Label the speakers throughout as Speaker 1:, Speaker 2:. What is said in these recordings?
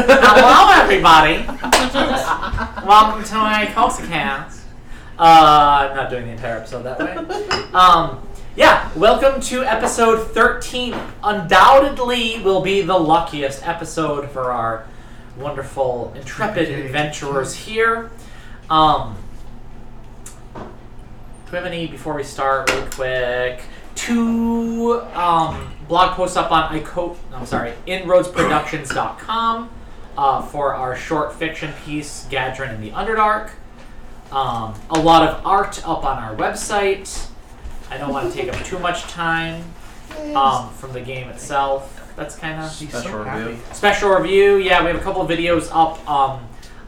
Speaker 1: Hello, everybody. Welcome to my Icosacast. I'm not doing the entire episode that way. Welcome to episode 13. Undoubtedly will be the luckiest episode for our wonderful, intrepid adventurers here. Do we have any, before we start, really quick, two blog posts up on inroadsproductions.com for our short fiction piece, Gadrin in the Underdark. A lot of art up on our website. I don't want to take up too much time from the game itself. That's kind of special review. Yeah, we have a couple of videos up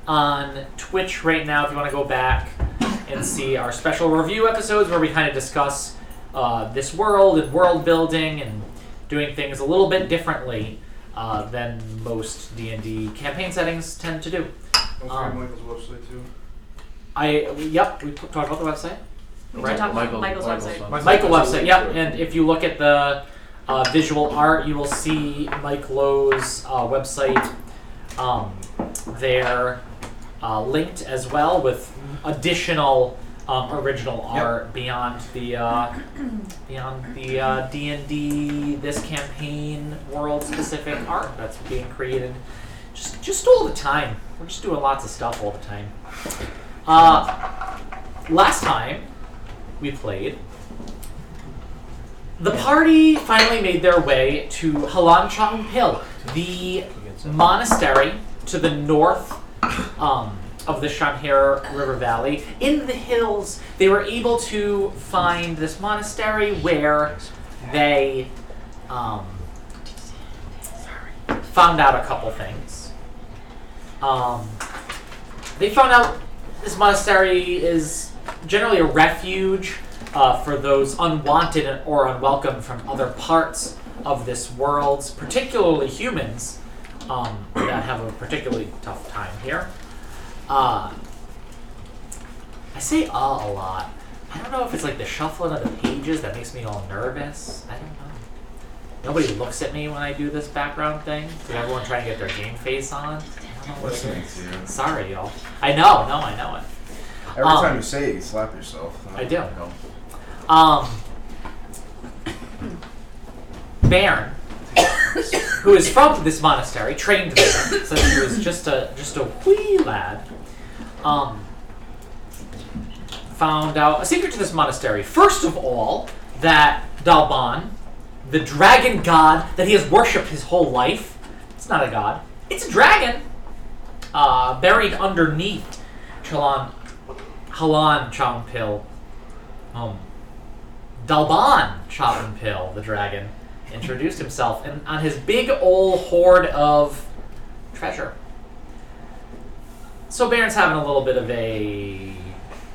Speaker 1: on Twitch right now if you want to go back and see our special review episodes where we kind of discuss this world and world building and doing things a little bit differently than most D&D campaign settings tend to do.
Speaker 2: Michael's website too.
Speaker 1: We talked about the website.
Speaker 3: Right? Michael's website.
Speaker 1: Michael's website, yep. And if you look at the visual art, you will see Mike Lowe's website there linked as well with additional original art beyond the D&D this campaign world specific art that's being created just all the time. We're just doing lots of stuff all the time. Last time we played, the party finally made their way to Halan Changpil, the monastery to the north of the Shamhir River Valley. In the hills, they were able to find this monastery where they found out a couple things. They found out this monastery is generally a refuge for those unwanted or unwelcome from other parts of this world, particularly humans that have a particularly tough time here. I say a lot. I don't know if it's like the shuffling of the pages that makes me all nervous. I don't know. Nobody looks at me when I do this background thing. Is everyone trying to get their game face on? I don't know what it is. Sorry, y'all. I know it.
Speaker 2: Every time you say it, you slap yourself.
Speaker 1: I do. Bairn, who is from this monastery, trained there since he was just a wee lad, found out a secret to this monastery. First of all, that Dalban, the dragon god that he has worshipped his whole life, it's not a god, it's a dragon, buried underneath Halan Changpil. Dalban Changpil, the dragon, introduced himself and on his big old hoard of treasure. So Baron's having a little bit of a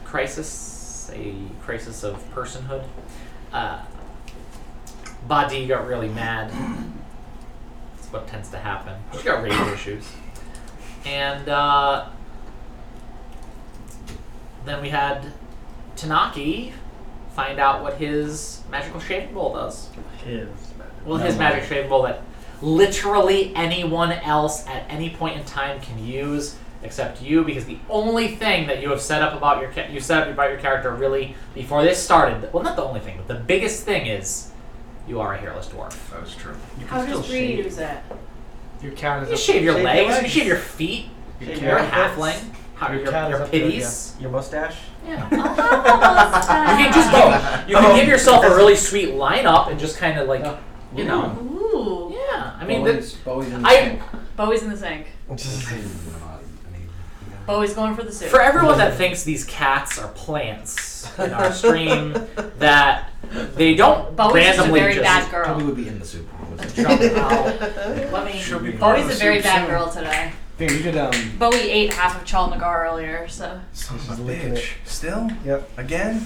Speaker 1: crisis of personhood. Badi got really mad. That's what tends to happen. She's got rage issues. And then we had Tanaki find out what his magical shaving bowl does. His magic shaving bowl that literally anyone else at any point in time can use except you, because the only thing that you have set up about your character really before this started, well, not the only thing, but the biggest thing is you are a hairless dwarf.
Speaker 2: That is true.
Speaker 3: How does Bree use it?
Speaker 1: You shave your legs, you shave your feet, you're a halfling. Your pitties.
Speaker 4: Your mustache?
Speaker 1: Yeah. You can give yourself a really sweet lineup and just kind of like, you know.
Speaker 3: Ooh.
Speaker 1: Yeah. I mean,
Speaker 3: Bowie's in the sink. Bowie's going for the soup.
Speaker 1: For everyone that thinks these cats are plants in our stream, that they don't
Speaker 3: Bowie's
Speaker 1: randomly
Speaker 3: a very
Speaker 1: just
Speaker 3: bad girl.
Speaker 4: Probably would be in the soup.
Speaker 1: jump out.
Speaker 3: Bowie's a very bad girl today.
Speaker 4: Dude, you could
Speaker 3: Bowie ate half of Chalnagar earlier, so.
Speaker 2: Son of a bitch. Still?
Speaker 4: Yep.
Speaker 2: Again?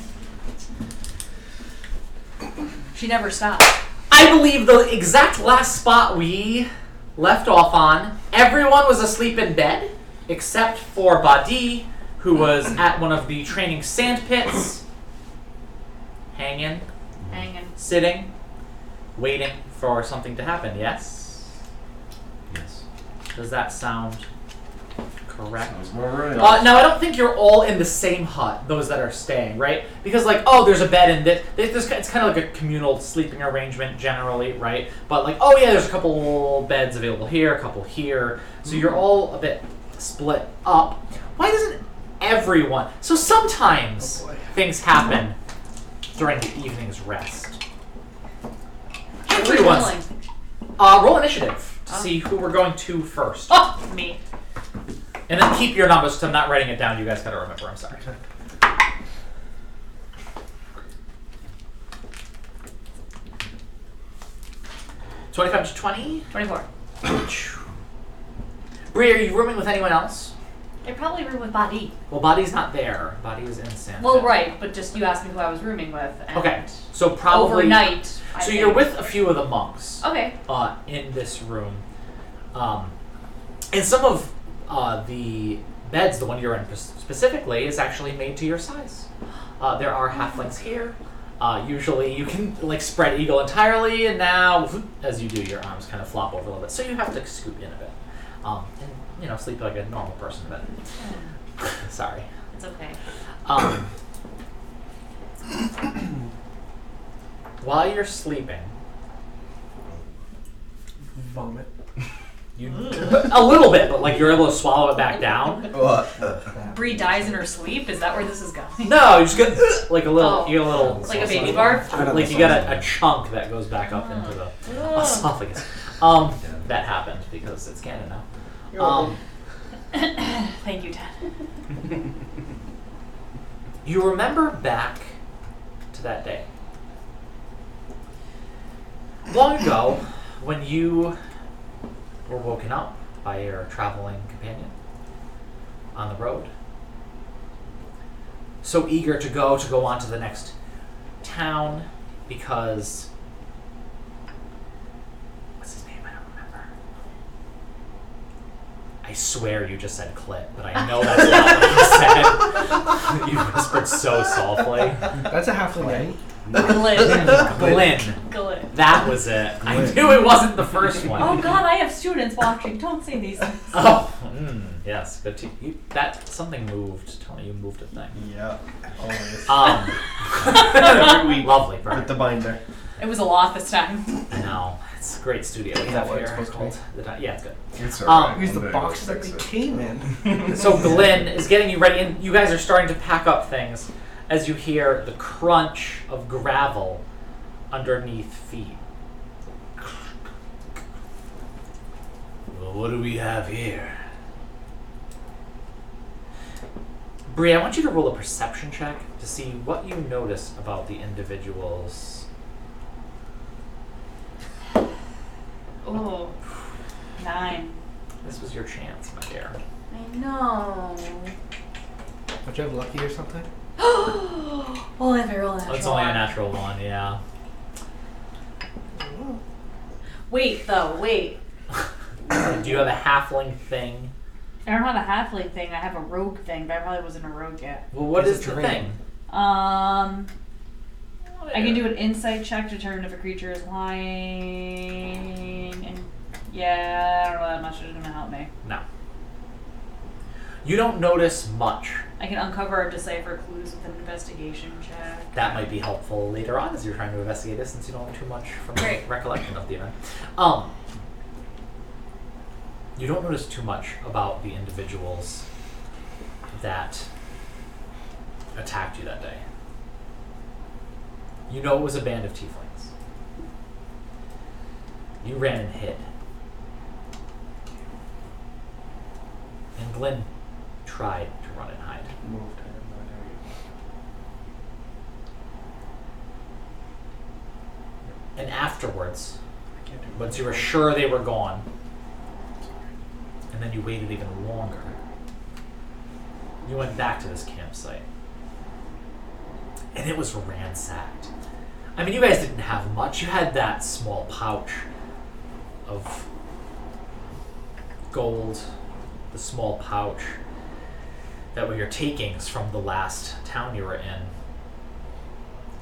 Speaker 3: She never stopped.
Speaker 1: I believe the exact last spot we left off on, everyone was asleep in bed, except for Badi, who was at one of the training sand pits, hanging, sitting, waiting for something to happen, yes?
Speaker 4: Yes.
Speaker 1: Does that sound correct?
Speaker 2: Sounds about right.
Speaker 1: Now, I don't think you're all in the same hut, those that are staying, right? Because, like, oh, there's a bed in this. It's kind of like a communal sleeping arrangement generally, right? But, like, oh, yeah, there's a couple beds available here, a couple here. So you're all a bit split up. Why doesn't everyone... So sometimes things happen during the evening's rest. Everyone's... roll initiative to see who we're going to first.
Speaker 3: Oh, me.
Speaker 1: And then keep your numbers, because I'm not writing it down. You guys got to remember. I'm sorry. 25 to 20?
Speaker 3: 24.
Speaker 1: Bree, are you rooming with anyone else?
Speaker 3: I probably room with Badi.
Speaker 1: Well, Body's not there. Body is in San
Speaker 3: Well, right, but just you asked me who I was rooming with. And
Speaker 1: Okay, so probably...
Speaker 3: overnight.
Speaker 1: So you're with a few of the monks.
Speaker 3: Okay.
Speaker 1: In this room. And some of the beds, the one you're in specifically, is actually made to your size. There are halflings here. Usually you can like spread eagle entirely, and now as you do, your arms kind of flop over a little bit. So you have to scoop in a bit. And sleep like a normal person in bed. Sorry.
Speaker 3: It's okay.
Speaker 1: While you're sleeping,
Speaker 4: Vomit.
Speaker 1: you a little bit, but like you're able to swallow it back down.
Speaker 3: Bree dies in her sleep? Is that where this is going?
Speaker 1: No, you just get like a little, you get a little,
Speaker 3: Like a baby barf?
Speaker 1: like you get a chunk that goes back up into the esophagus. That happened because it's canon now.
Speaker 3: Thank you, Dad.
Speaker 1: You remember back to that day. Long ago, when you were woken up by your traveling companion on the road. So eager to go on to the next town because... What's his name? I don't remember. I swear you just said Clit, but I know that's not what you said. You whispered so softly.
Speaker 4: That's a halfling name.
Speaker 3: Glyn.
Speaker 1: Glyn. That was it. I knew it wasn't the first one.
Speaker 3: Oh God, I have students watching. Don't say these things.
Speaker 1: Oh, yes. Good to you. That something moved, Tony. You moved a thing.
Speaker 2: Yeah, always.
Speaker 4: Every week.
Speaker 1: Lovely,
Speaker 4: With
Speaker 1: perfect.
Speaker 4: the binder.
Speaker 3: It was a lot this time.
Speaker 1: I know. It's a great studio we
Speaker 4: Is
Speaker 1: have
Speaker 4: that what
Speaker 1: here.
Speaker 4: it's supposed to be?
Speaker 1: Called yeah, it's good.
Speaker 2: It's alright.
Speaker 4: Here's the
Speaker 2: One day
Speaker 4: boxes
Speaker 2: we'll
Speaker 4: that they
Speaker 2: fix it.
Speaker 4: came in.
Speaker 1: So Glenn is getting you ready, and you guys are starting to pack up things as you hear the crunch of gravel underneath feet. Well, what do we have here? Bree, I want you to roll a perception check to see what you notice about the individuals.
Speaker 3: Oh, 9.
Speaker 1: This was your chance, my dear.
Speaker 3: I know.
Speaker 4: Don't you have lucky or something?
Speaker 3: Only if I roll a natural
Speaker 1: It's only a
Speaker 3: one.
Speaker 1: natural one, yeah.
Speaker 3: Wait.
Speaker 1: Do you have a halfling thing?
Speaker 3: I don't have a halfling thing. I have a rogue thing, but I probably wasn't a rogue yet.
Speaker 1: Well, what
Speaker 4: It's
Speaker 1: is
Speaker 4: a
Speaker 1: the
Speaker 4: dream.
Speaker 1: thing?
Speaker 3: I can do an insight check to determine if a creature is lying. And yeah, I don't know that much. It's gonna help me.
Speaker 1: No. You don't notice much.
Speaker 3: I can uncover or decipher clues with an investigation check.
Speaker 1: That might be helpful later on as you're trying to investigate this, since you don't have too much from the
Speaker 3: Great.
Speaker 1: recollection of the event. You don't notice too much about the individuals that attacked you that day. You know it was a band of tieflings. You ran and hid. And Glenn tried to run and hide.
Speaker 4: Moved. I have no idea.
Speaker 1: And afterwards,
Speaker 4: I can't do it.
Speaker 1: once you were sure they were gone, and then you waited even longer, you went back to this campsite. And it was ransacked. I mean, you guys didn't have much. You had that small pouch of gold, the small pouch that were your takings from the last town you were in.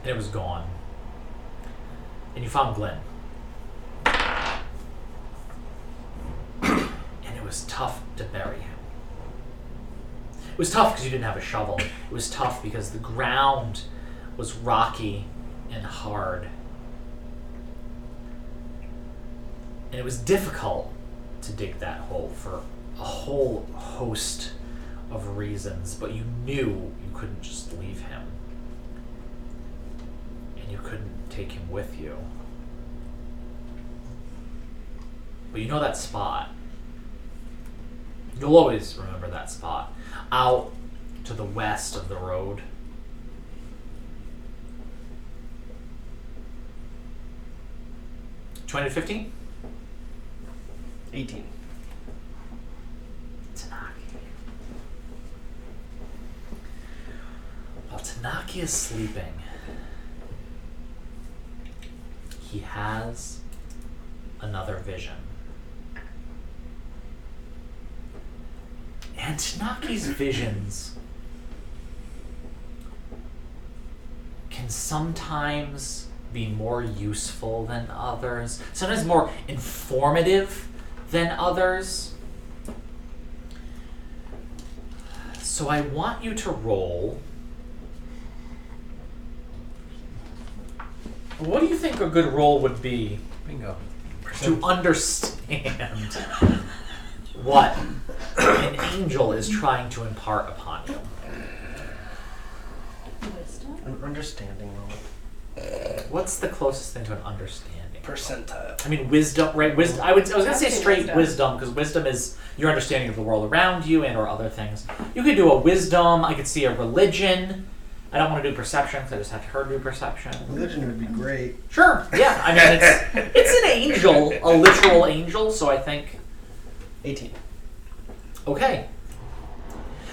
Speaker 1: And it was gone. And you found Glenn. And it tough to bury him. It was tough because you didn't have a shovel. It was tough because the ground was rocky and hard. And it was difficult to dig that hole for a whole host of reasons, but you knew you couldn't just leave him. And you couldn't take him with you. But you know that spot. You'll always remember that spot. Out to the west of the road. $20 to $15?
Speaker 2: 18.
Speaker 1: Tanaki. While Tanaki is sleeping, he has another vision. And Tanaki's visions can sometimes be more useful than others, sometimes more informative than others. So I want you to roll. What do you think a good roll would be?
Speaker 4: Bingo.
Speaker 1: To understand what an angel is trying to impart upon you.
Speaker 3: Wisdom?
Speaker 2: An understanding roll.
Speaker 1: What's the closest thing to an understanding?
Speaker 2: Percentile.
Speaker 1: I mean, wisdom, right? Wisdom. I was gonna say
Speaker 3: I'd say
Speaker 1: straight wisdom because wisdom is your understanding of the world around you and/or other things. You could do a wisdom. I could see a religion. I don't want to do perception because I just have her do perception.
Speaker 2: Religion would be great.
Speaker 1: Sure. Yeah. I mean, it's an angel, a literal angel. So I think
Speaker 2: 18.
Speaker 1: okay.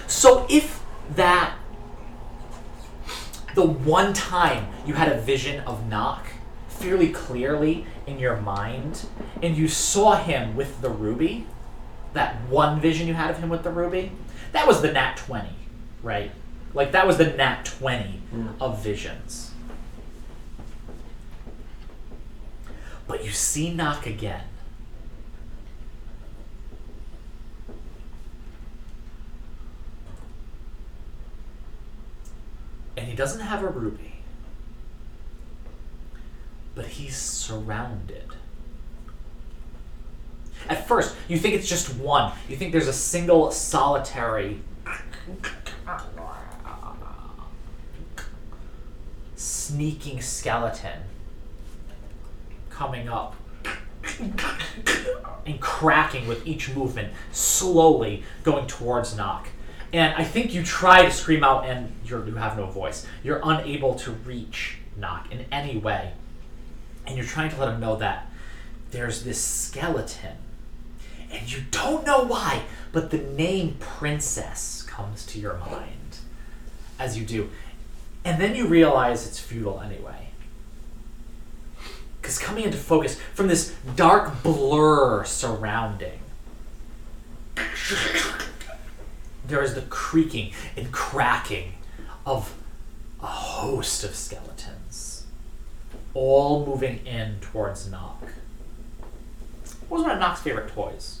Speaker 1: So if that the one time you had a vision of Nock fairly clearly in your mind, and you saw him with the ruby, that one vision you had of him with the ruby, that was the nat 20, right? Like, that was the nat 20 of visions. But you see Nock again. And he doesn't have a ruby. But he's surrounded. At first, you think it's just one. You think there's a single solitary sneaking skeleton coming up and cracking with each movement, slowly going towards Nock. And I think you try to scream out and you have no voice. You're unable to reach Nock in any way. And you're trying to let him know that there's this skeleton. And you don't know why, but the name Princess comes to your mind as you do. And then you realize it's futile anyway. Because coming into focus from this dark blur surrounding, there is the creaking and cracking of a host of skeletons, all moving in towards Nock. What was one of Nock's favorite toys?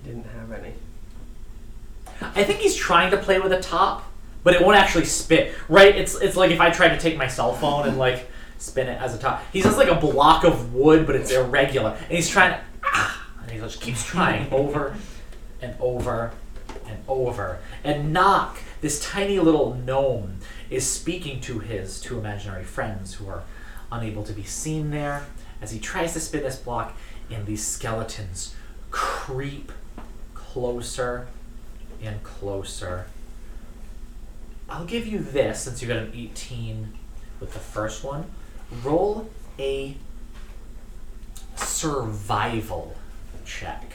Speaker 2: He didn't have any.
Speaker 1: I think he's trying to play with a top, but it won't actually spit. Right? It's like if I tried to take my cell phone and like spin it as a top. He has like a block of wood, but it's irregular, and he's trying to and he just keeps trying over and over and over. And Nock, this tiny little gnome, is speaking to his two imaginary friends who are unable to be seen there as he tries to spin this block, and these skeletons creep closer and closer. I'll give you this, since you got an 18 with the first one. Roll a survival check.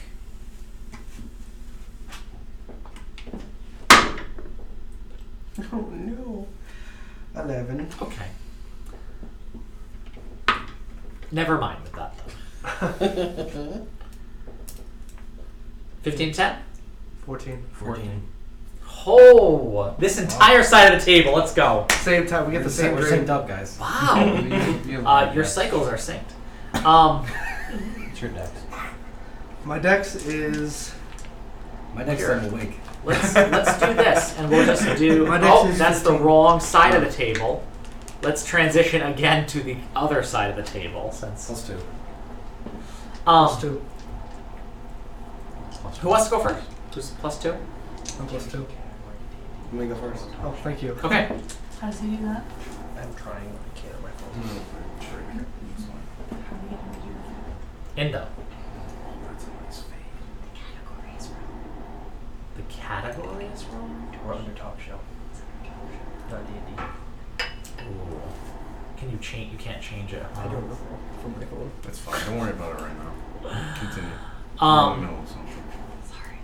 Speaker 2: Oh no. 11.
Speaker 1: Okay. Never mind with that, though. 15, 10?
Speaker 2: 14.
Speaker 4: 14.
Speaker 1: Oh, this entire side of the table. Let's go.
Speaker 4: Same time. We get the same
Speaker 2: We're
Speaker 4: grade.
Speaker 2: synced up, guys.
Speaker 1: Wow. Your cycles are synced.
Speaker 2: It's your dex. My dex is...
Speaker 5: My next
Speaker 1: Here.
Speaker 5: time awake.
Speaker 1: Let's do this, and we'll just do.
Speaker 2: My dex
Speaker 1: Oh,
Speaker 2: is
Speaker 1: that's
Speaker 2: 15.
Speaker 1: the wrong side of the table. Let's transition again to the other side of the table, since.
Speaker 5: Plus 2.
Speaker 2: Plus 2.
Speaker 1: Who wants to go first? Who's +2?
Speaker 2: I'm plus 2.
Speaker 5: Let me go first.
Speaker 2: Oh, thank you.
Speaker 1: Okay.
Speaker 3: How does he do that?
Speaker 2: I'm trying. I can't on my phone.
Speaker 3: How do you get him to do that?
Speaker 1: Indo.
Speaker 3: Categories, bro.
Speaker 1: The category is wrong?
Speaker 2: We're under top shelf. Not D&D.
Speaker 1: Ooh. Can you change? You can't change it. Huh?
Speaker 2: I don't know from my phone.
Speaker 6: That's fine. Don't worry about it right now. Continue. We're in the middle of something.
Speaker 3: Sorry.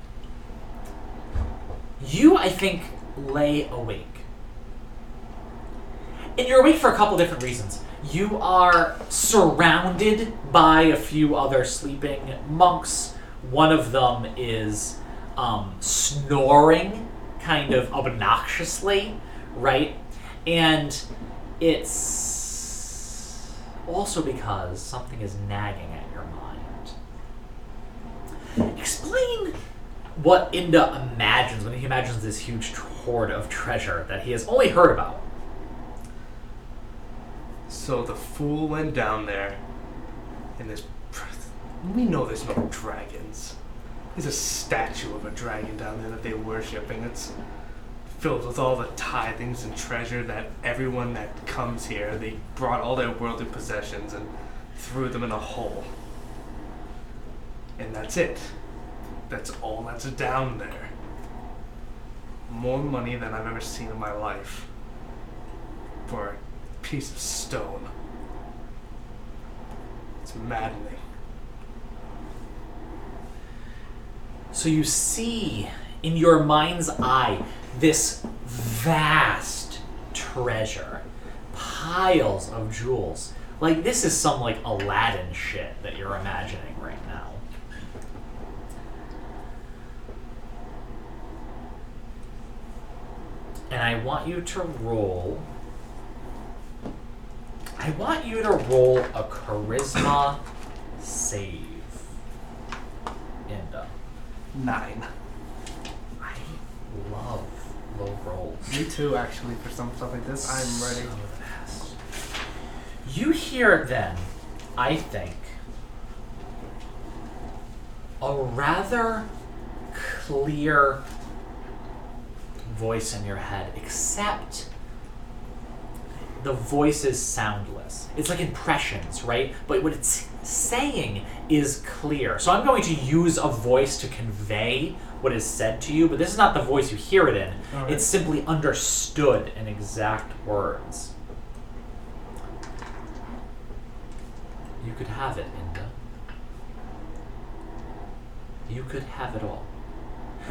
Speaker 1: You, I think, lay awake. And you're awake for a couple different reasons. You are surrounded by a few other sleeping monks. One of them is snoring kind of obnoxiously, right? And it's also because something is nagging at your mind. Explain what Inda imagines when he imagines this huge hoard of treasure that he has only heard about.
Speaker 2: So the fool went down there, and we know there's no dragons. There's a statue of a dragon down there that they worship, and it's filled with all the tithings and treasure that everyone that comes here, they brought all their worldly possessions and threw them in a hole. And that's it. That's all that's down there. More money than I've ever seen in my life for a piece of stone. It's maddening.
Speaker 1: So you see in your mind's eye this vast treasure, piles of jewels. Like this is some like Aladdin shit that you're imagining right now. And I want you to roll a charisma save. Inda.
Speaker 2: 9.
Speaker 1: I love low rolls.
Speaker 2: Me too, actually, for some stuff like this. I'm ready.
Speaker 1: So fast. You hear then, I think, a rather clear voice in your head, except the voice is soundless. It's like impressions, right? But what it's saying is clear. So I'm going to use a voice to convey what is said to you, but this is not the voice you hear it in.
Speaker 2: All right.
Speaker 1: It's simply understood in exact words. You could have it, Inda. You could have it all.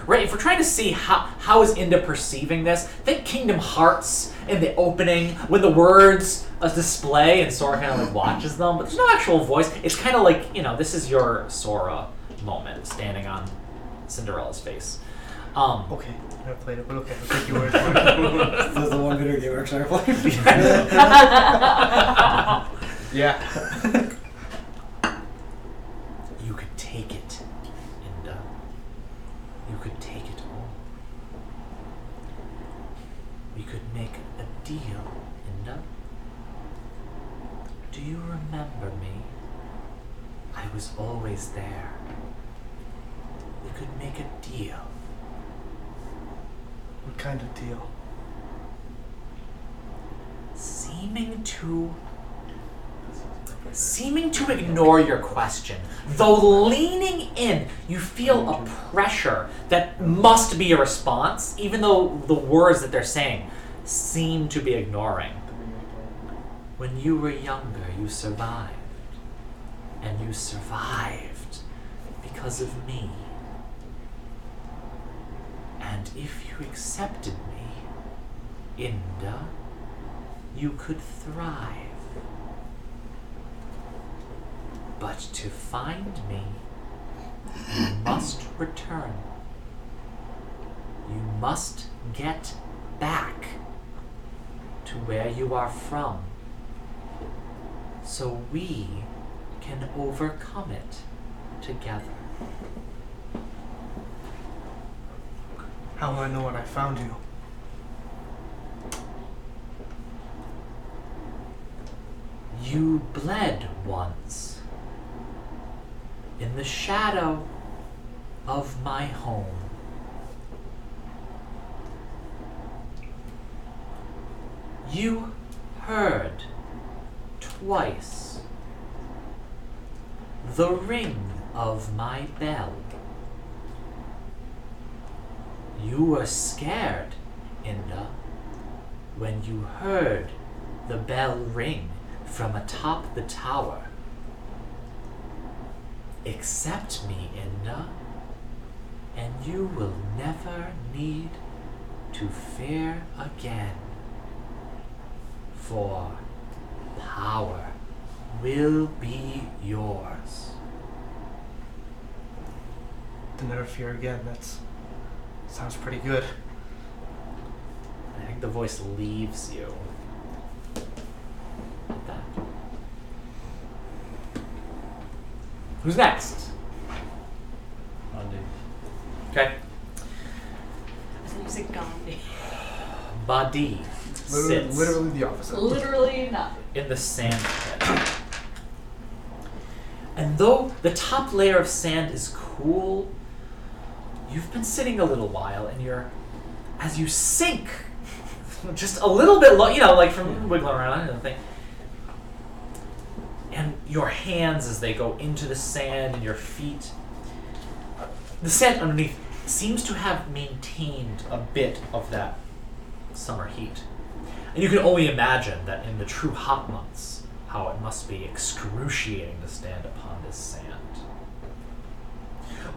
Speaker 1: Right, if we're trying to see how is Inda perceiving this, think Kingdom Hearts in the opening when the words display and Sora kind of like watches them, but there's no actual voice. It's kind of like, you know, this is your Sora moment standing on Cinderella's face.
Speaker 2: Okay, I never played it, but okay, I'll take your word for it.
Speaker 5: This is the one video game actually I played.
Speaker 2: Yeah.
Speaker 1: You could take it, Inda. You could take it all. We could make a deal, Inda. Do you remember me? I was always there. We could make a deal.
Speaker 2: What kind of deal?
Speaker 1: Seeming to ignore your question, though leaning in, you feel a pressure that must be a response, even though the words that they're saying seem to be ignoring. When you were younger, you survived. And you survived because of me. And if you accepted me, Inda, you could thrive. But to find me, you must return. You must get back to where you are from, so we can overcome it together.
Speaker 2: How will I know when I found you?
Speaker 1: You bled once in the shadow of my home. You heard twice the ring of my bell. You were scared, Inda, when you heard the bell ring from atop the tower. Accept me, Inda, and you will never need to fear again. For power will be yours.
Speaker 2: To never fear again. Sounds pretty good.
Speaker 1: I think the voice leaves you. Like that. Who's next?
Speaker 6: Monday.
Speaker 1: Okay.
Speaker 3: I thought you said Gandhi.
Speaker 1: Badi sits
Speaker 2: Literally the opposite.
Speaker 3: Literally not.
Speaker 1: in the sand pit. And though the top layer of sand is cool, you've been sitting a little while, and as you sink just a little bit low, like from wiggling around and thing, and your hands as they go into the sand and your feet, the sand underneath seems to have maintained a bit of that summer heat. And you can only imagine that in the true hot months, how it must be excruciating to stand upon this sand.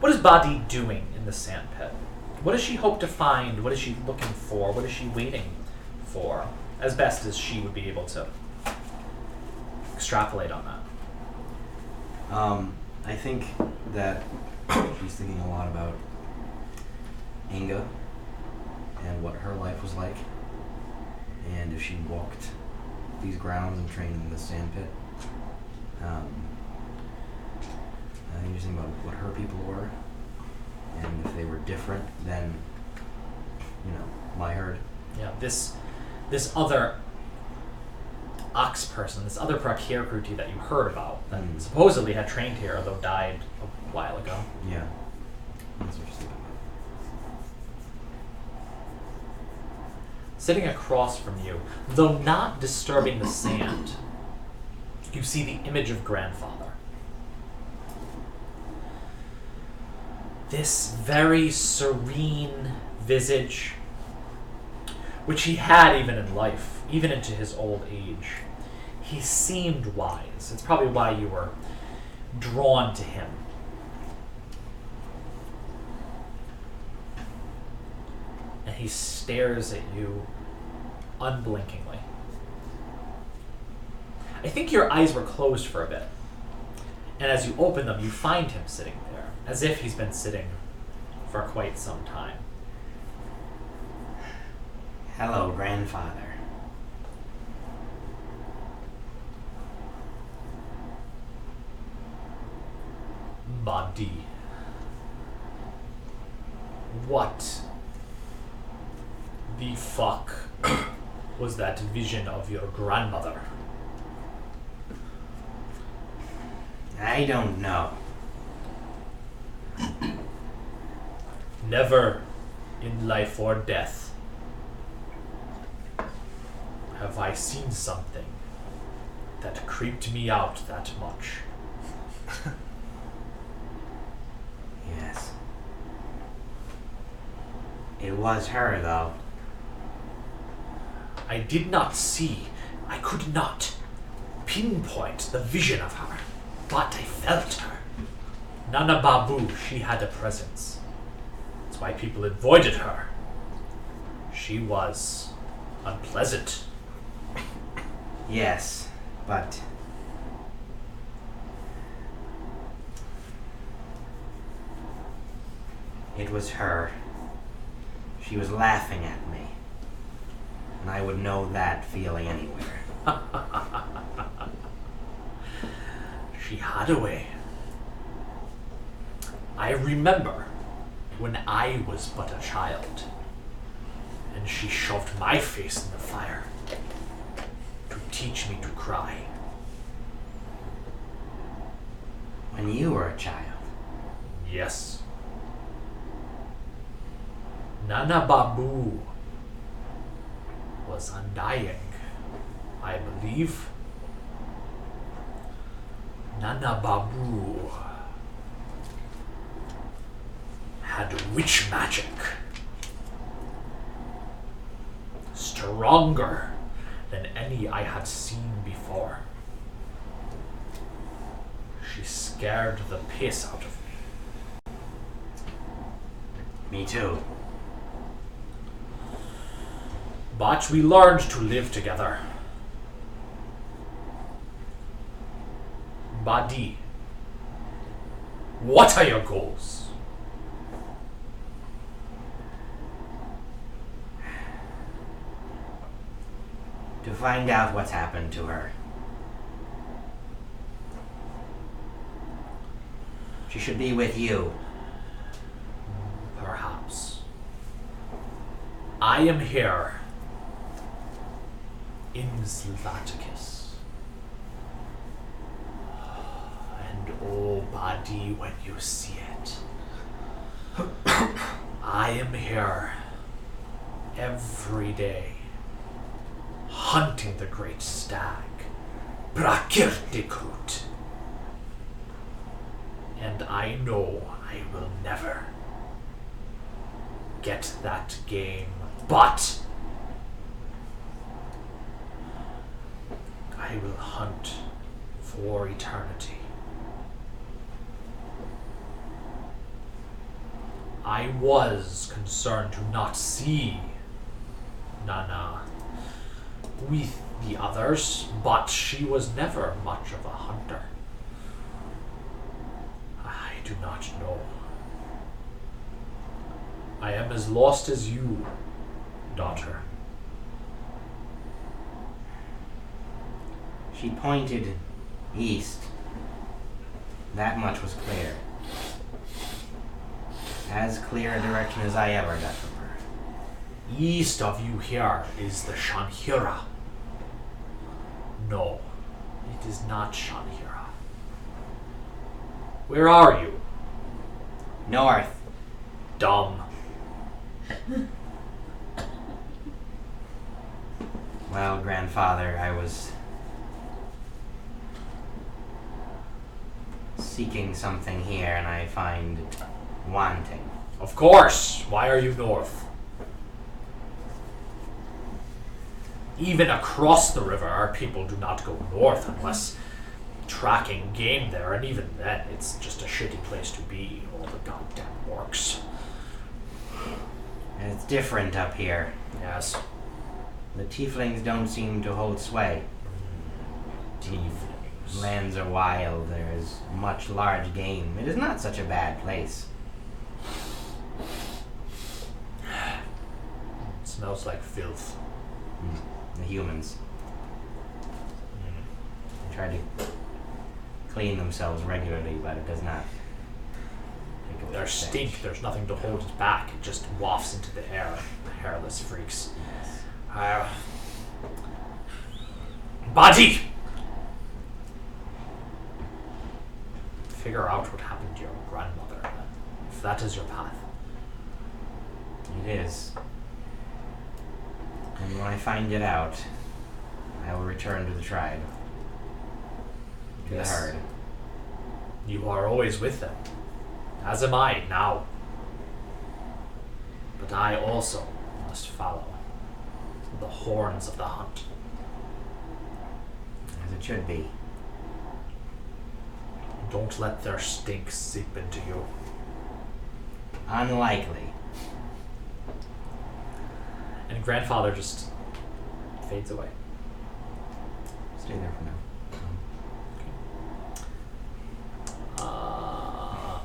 Speaker 1: What is Badi doing in the sand pit? What does she hope to find? What is she looking for? What is she waiting for? As best as she would be able to extrapolate on that.
Speaker 5: I think that she's thinking a lot about Inga and what her life was like, and if she walked these grounds and trained in the sand pit. I think she's thinking about what her people were, and if they were different than, my herd.
Speaker 1: Yeah, this other ox person, this other Prakirkruti that you heard about, that supposedly had trained here, although died a while ago.
Speaker 5: Yeah. That's what she's thinking about.
Speaker 1: Sitting across from you, though not disturbing the sand, you see the image of grandfather. This very serene visage, which he had even in life, even into his old age. He seemed wise. It's probably why you were drawn to him. And he stares at you unblinkingly. I think your eyes were closed for a bit. And as you open them, you find him sitting there, as if he's been sitting for quite some time.
Speaker 5: Hello, grandfather.
Speaker 1: Badi. What the fuck was that vision of your grandmother?
Speaker 5: I don't know.
Speaker 1: Never in life or death have I seen something that creeped me out that much.
Speaker 5: Yes. It was her, though.
Speaker 1: I did not see, I could not pinpoint the vision of her, but I felt her. Nana Babu, she had a presence. That's why people avoided her. She was unpleasant.
Speaker 5: Yes, but... it was her. She was laughing at me. And I would know that feeling anywhere.
Speaker 1: She had a way. I remember when I was but a child, and she shoved my face in the fire to teach me to cry.
Speaker 5: When you were a child.
Speaker 1: Yes. Nana Babu was undying, I believe. Nana Babu had witch magic. Stronger than any I had seen before. She scared the piss out of me.
Speaker 5: Me too.
Speaker 1: But we learned to live together. Badi, what are your goals?
Speaker 5: To find out what's happened to her. She should be with you.
Speaker 1: Perhaps. I am here in Zlaticus. And oh, Badi, when you see it, I am here every day, hunting the great stag, Prakirtikut. And I know I will never get that game, but I will hunt for eternity. I was concerned to not see Nana with the others, but she was never much of a hunter. I do not know. I am as lost as you, daughter.
Speaker 5: She pointed east. That much was clear. As clear a direction as I ever got from her.
Speaker 1: East of you here is the Shanhira. No, it is not Shanhira. Where are you?
Speaker 5: North.
Speaker 1: Dumb.
Speaker 5: Well, grandfather, I was seeking something here and I find it wanting.
Speaker 1: Of course. Why are you north? Even across the river, our people do not go north unless tracking game there, and even then, it's just a shitty place to be. All the goddamn orcs.
Speaker 5: And it's different up here.
Speaker 1: Yes.
Speaker 5: The tieflings don't seem to hold sway.
Speaker 1: Tieflings.
Speaker 5: Lands are wild, there is much large game. It is not such a bad place.
Speaker 1: It smells like filth.
Speaker 5: The humans. They try to clean themselves regularly, but it does not take away
Speaker 1: Their
Speaker 5: the
Speaker 1: stink, there's nothing to hold it back. It just wafts into the air. Hairless freaks. Badi! Figure out what happened to your grandmother, if that is your path.
Speaker 5: It is. And when I find it out, I will return to the tribe. To
Speaker 1: Yes.
Speaker 5: the herd.
Speaker 1: You are always with them, as am I now. But I also must follow the horns of the hunt.
Speaker 5: As it should be.
Speaker 1: Don't let their stink seep into you.
Speaker 5: Unlikely.
Speaker 1: And grandfather just fades away.
Speaker 5: Stay there for now.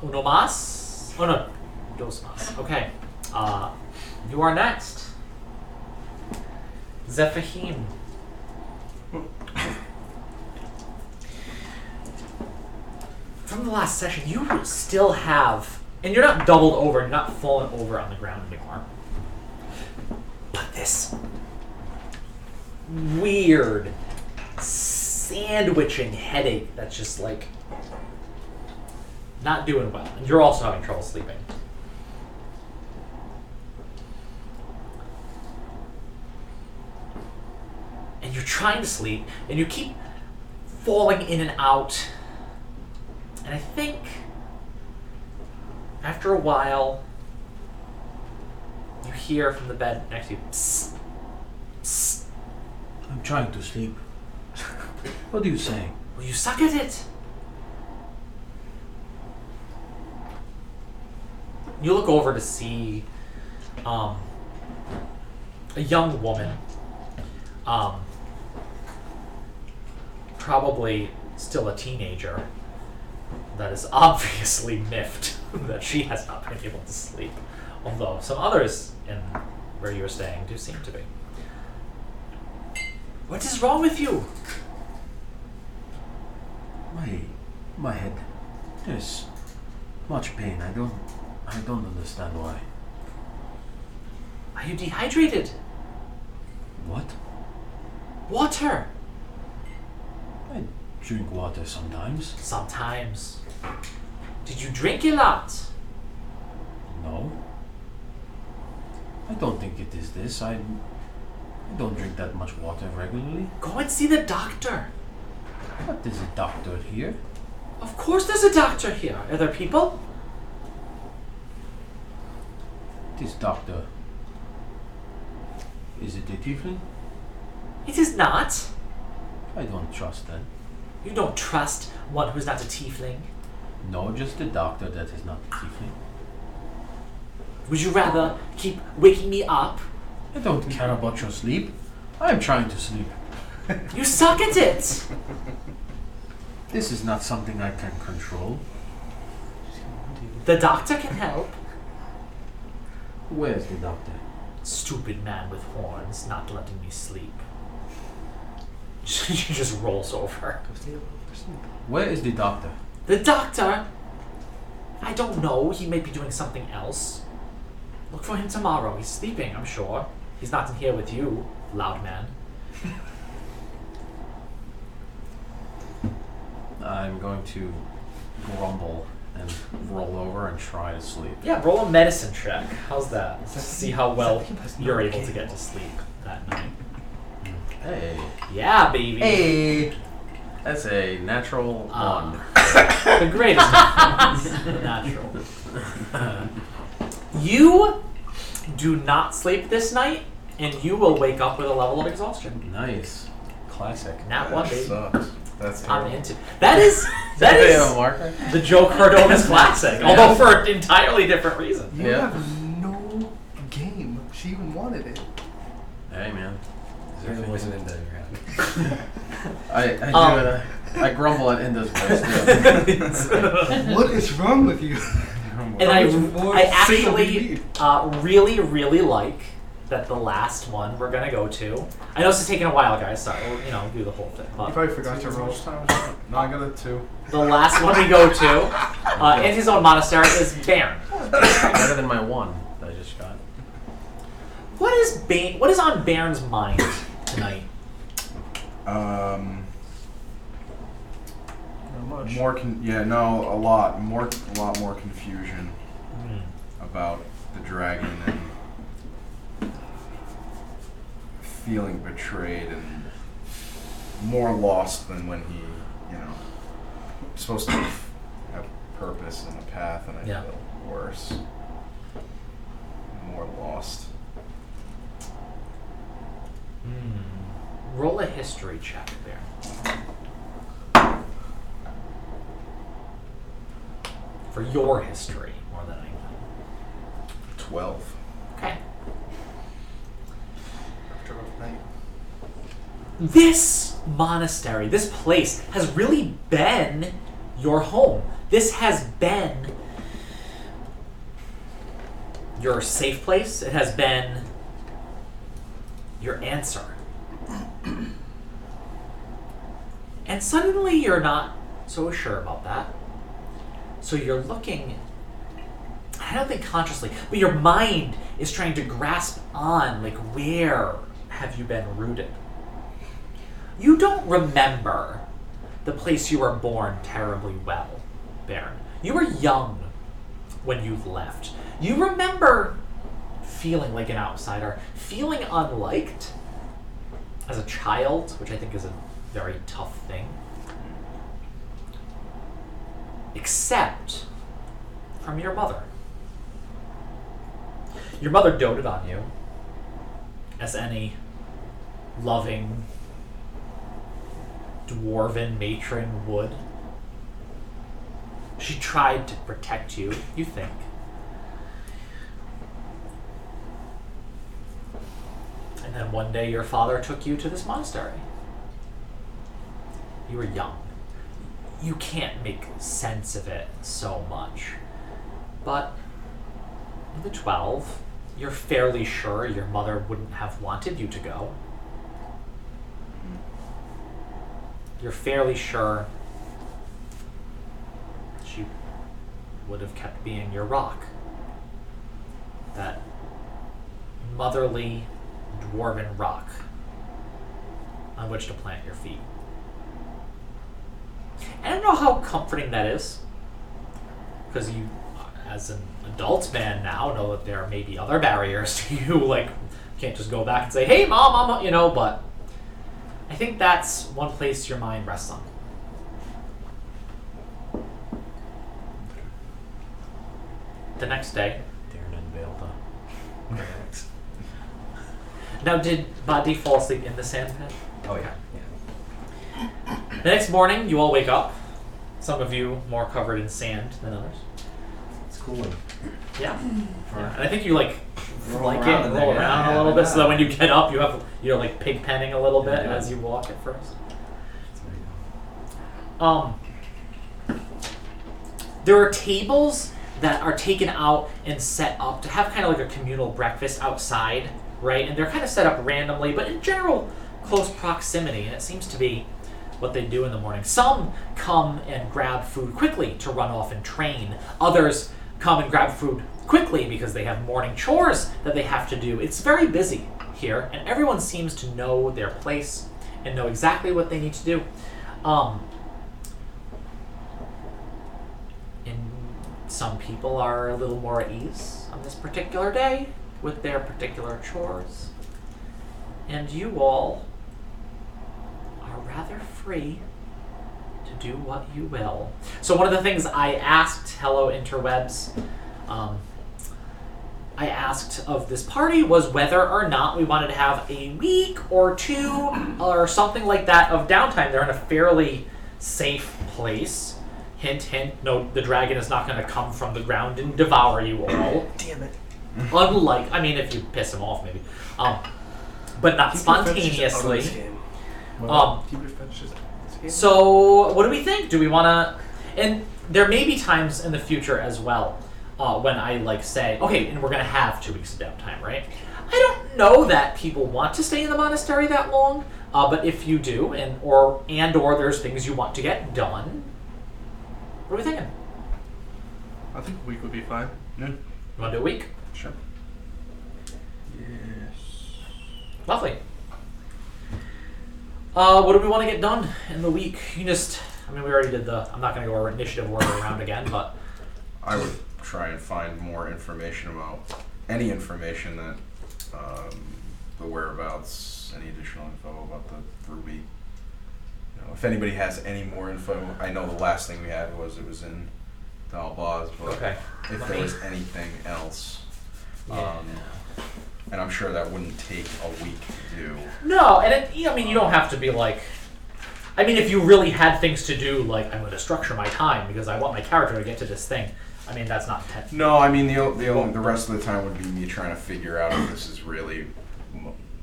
Speaker 1: Uno más? Oh no, dos más. Okay. You are next. Zephahim. From the last session, you still have And you're not doubled over, you're not falling over on the ground anymore. But this weird sandwiching headache that's just like not doing well. And you're also having trouble sleeping. And you're trying to sleep, and you keep falling in and out. And I think after a while, you hear from the bed next to you, psst, psst.
Speaker 7: I'm trying to sleep. What are you saying?
Speaker 1: Well, you suck at it. You look over to see a young woman, probably still a teenager, that is obviously miffed that she has not been able to sleep. Although some others in where you were staying do seem to be. What is wrong with you?
Speaker 7: My head. There's much pain. I don't understand why.
Speaker 1: Are you dehydrated?
Speaker 7: What?
Speaker 1: Water.
Speaker 7: I drink water sometimes.
Speaker 1: Sometimes. Did you drink a lot?
Speaker 7: No. I don't think it is this. I don't drink that much water regularly.
Speaker 1: Go and see the doctor.
Speaker 7: What is a doctor here?
Speaker 1: Of course there's a doctor here. Are there people?
Speaker 7: This doctor. Is it a tiefling?
Speaker 1: It is not.
Speaker 7: I don't trust that.
Speaker 1: You don't trust one who's not a tiefling.
Speaker 7: No, just a doctor that is not a tiefling.
Speaker 1: Would you rather keep waking me up?
Speaker 7: I don't care about your sleep. I am trying to sleep.
Speaker 1: You suck at it.
Speaker 7: This is not something I can control.
Speaker 1: The doctor can help.
Speaker 7: Where's the doctor?
Speaker 1: Stupid man with horns not letting me sleep. She just rolls over.
Speaker 7: Where is the doctor?
Speaker 1: The doctor? I don't know. He may be doing something else. Look for him tomorrow. He's sleeping, I'm sure. He's not in here with you, loud man.
Speaker 7: I'm going to grumble and roll over and try to sleep.
Speaker 1: Yeah, roll a medicine check. How's that? See how well you're able to get to sleep that night.
Speaker 7: Hey.
Speaker 1: Yeah, baby.
Speaker 7: Hey. That's a natural one.
Speaker 1: The greatest natural. You do not sleep this night, and you will wake up with a level of exhaustion.
Speaker 7: Nice. Classic.
Speaker 1: Not one,
Speaker 6: That
Speaker 1: baby.
Speaker 6: sucks. That's
Speaker 1: I'm
Speaker 6: terrible.
Speaker 1: into that is
Speaker 7: a marker?
Speaker 1: the Joe Cardona's classic, although for an entirely different reason.
Speaker 2: You
Speaker 7: Yeah.
Speaker 2: have no game. She even wanted it.
Speaker 7: Hey, man.
Speaker 5: There wasn't in there.
Speaker 7: I grumble at Inda's voice too.
Speaker 2: What is wrong with you?
Speaker 1: And
Speaker 2: How much more
Speaker 1: I
Speaker 2: single do you
Speaker 1: actually
Speaker 2: need?
Speaker 1: really, really like that the last one we're gonna go to. I know this is taking a while, guys. Sorry, we'll do the whole thing.
Speaker 2: You
Speaker 1: But
Speaker 2: probably forgot to
Speaker 6: How
Speaker 2: roll.
Speaker 6: much time is it? No, I got a 2.
Speaker 1: the last one we go to in his own monastery is Bairn.
Speaker 7: Better than my one that I just got.
Speaker 1: What is on Bairn's mind tonight?
Speaker 6: More a lot more confusion about the dragon and feeling betrayed and more lost than when he, supposed to have purpose and a path, and I
Speaker 1: Yeah.
Speaker 6: feel worse. More lost.
Speaker 1: Roll a history check there. For your history, more than anything.
Speaker 6: 12.
Speaker 1: Okay.
Speaker 2: After a rough night.
Speaker 1: This monastery, this place, has really been your home. This has been your safe place. It has been your answer. And suddenly you're not so sure about that. So you're looking I don't think consciously, but your mind is trying to grasp on, like, where have you been rooted? You don't remember the place you were born terribly well, Baron. You were young when you left. You remember feeling like an outsider, feeling unliked as a child, which I think is a very tough thing. Except from your mother. Your mother doted on you, as any loving dwarven matron would. She tried to protect you, you think. And then one day your father took you to this monastery. You were young. You can't make sense of it so much. But in the 12, you're fairly sure your mother wouldn't have wanted you to go. You're fairly sure she would have kept being your rock. That motherly dwarven rock on which to plant your feet. I don't know how comforting that is, because you, as an adult man now, know that there may be other barriers to you, like, you can't just go back and say, hey mom, I'm, but I think that's one place your mind rests on. The next day.
Speaker 7: Darren and Belta.
Speaker 1: Now, did Badi fall asleep in the sand pit?
Speaker 5: Oh yeah.
Speaker 1: The next morning, you all wake up. Some of you more covered in sand than others.
Speaker 5: It's cooling.
Speaker 1: Yeah. And I think you like
Speaker 5: Roll around in there,
Speaker 1: roll
Speaker 5: yeah,
Speaker 1: around
Speaker 5: yeah,
Speaker 1: a little bit,
Speaker 5: yeah.
Speaker 1: so that when you get up, you're like pig penning a little bit
Speaker 5: Yeah.
Speaker 1: as you walk at first.
Speaker 5: It's very
Speaker 1: There are tables that are taken out and set up to have kind of like a communal breakfast outside, right? And they're kind of set up randomly, but in general, close proximity, and it seems to be what they do in the morning. Some come and grab food quickly to run off and train. Others come and grab food quickly because they have morning chores that they have to do. It's very busy here, and everyone seems to know their place and know exactly what they need to do. And some people are a little more at ease on this particular day with their particular chores. And you all are rather free to do what you will. So one of the things I asked Hello Interwebs, I asked of this party was whether or not we wanted to have a week or two or something like that of downtime. They're in a fairly safe place. Hint, hint, no, the dragon is not going to come from the ground and devour you all.
Speaker 2: Damn it.
Speaker 1: Unlike, I mean, if you piss him off, maybe. But not
Speaker 2: Keep your fetishes out of
Speaker 1: spontaneously.
Speaker 2: this game. Keep your fetishes out of this game.
Speaker 1: So, what do we think? Do we want to... And there may be times in the future as well when I, say, okay, and we're going to have 2 weeks of downtime, right? I don't know that people want to stay in the monastery that long, but if you do, or there's things you want to get done, what are we thinking?
Speaker 2: I think a week would be fine.
Speaker 6: Yeah,
Speaker 1: You want to do a week?
Speaker 6: sure.
Speaker 5: Yes.
Speaker 1: Lovely. What do we want to get done in the week? We already did I'm not going to go our initiative order around again, but...
Speaker 6: I would try and find more information about any information that the whereabouts, any additional info about the ruby. You know, if anybody has any more info, I know the last thing we had was it was in Dalbaz, but
Speaker 1: Okay.
Speaker 6: if there was anything else,
Speaker 1: Yeah.
Speaker 6: and I'm sure that wouldn't take a week to do.
Speaker 1: No, and you don't have to be like... if you really had things to do, I'm going to structure my time because I want my character to get to this thing. That's not...
Speaker 6: No, I mean the rest of the time would be me trying to figure out if this is really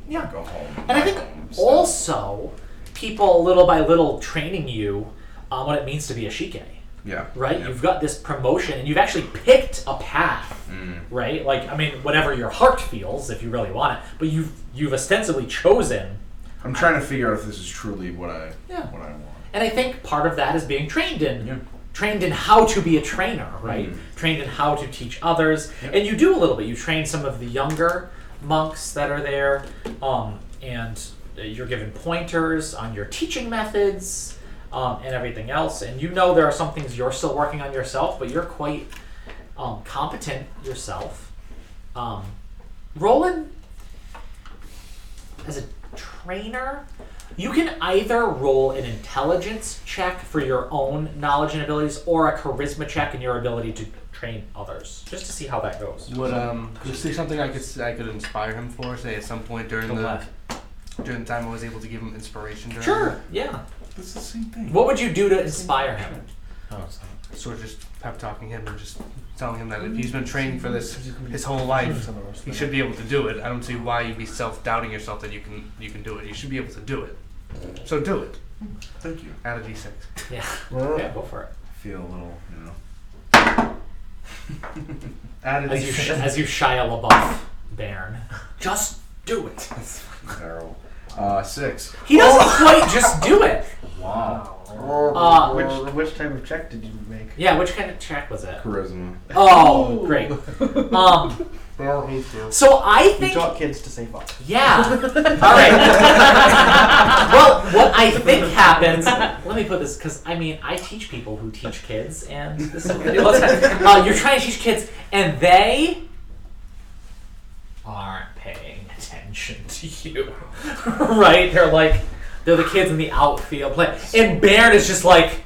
Speaker 1: Yeah.
Speaker 6: go home.
Speaker 1: And I think also people little by little training you on what it means to be a shike,
Speaker 6: yeah,
Speaker 1: right?
Speaker 6: yeah.
Speaker 1: You've got this promotion and you've actually picked a path, right? Whatever your heart feels, if you really want it, but you've ostensibly chosen.
Speaker 6: I'm trying to figure out if this is truly what I want.
Speaker 1: And I think part of that is being trained in trained in how to be a trainer, right? Trained in how to teach others, and you do a little bit. You train some of the younger monks that are there, and you're given pointers on your teaching methods and everything else. And you know there are some things you're still working on yourself, but you're quite competent yourself. Roland, as a trainer, you can either roll an intelligence check for your own knowledge and abilities, or a charisma check in your ability to train others, just to see how that goes.
Speaker 2: Would just see something I could inspire him for? Say at some point during the time I was able to give him inspiration.
Speaker 1: Sure. Yeah.
Speaker 6: It's the same thing.
Speaker 1: What would you do to inspire him?
Speaker 7: Oh, it's not.
Speaker 2: Sort of just pep talking him and just telling him that if he's been training for this his whole life, he should be able to do it. I don't see why you'd be self-doubting yourself that you can do it. You should be able to do it. So do it.
Speaker 6: Thank you.
Speaker 2: Add a d6.
Speaker 1: Yeah. Yeah, go for it.
Speaker 6: Feel a little,
Speaker 2: Add a d6.
Speaker 1: As you Shia LaBeouf, Bairn. Just do it.
Speaker 6: Terrible. 6.
Speaker 1: He doesn't quite just do it.
Speaker 6: Wow.
Speaker 4: Which type of check did you make?
Speaker 1: Yeah, which kind of check was it?
Speaker 6: Charisma.
Speaker 1: Oh, great.
Speaker 2: They all hate you.
Speaker 1: So I
Speaker 4: You
Speaker 1: think...
Speaker 4: taught kids to say fuck.
Speaker 1: Yeah. All right. Well, what I think happens... Let me put this, because, I mean, I teach people who teach kids, and this is what we do all the time. You're trying to teach kids, and they aren't paying attention to you. Right? They're the kids in the outfield playing. And Baird is just like,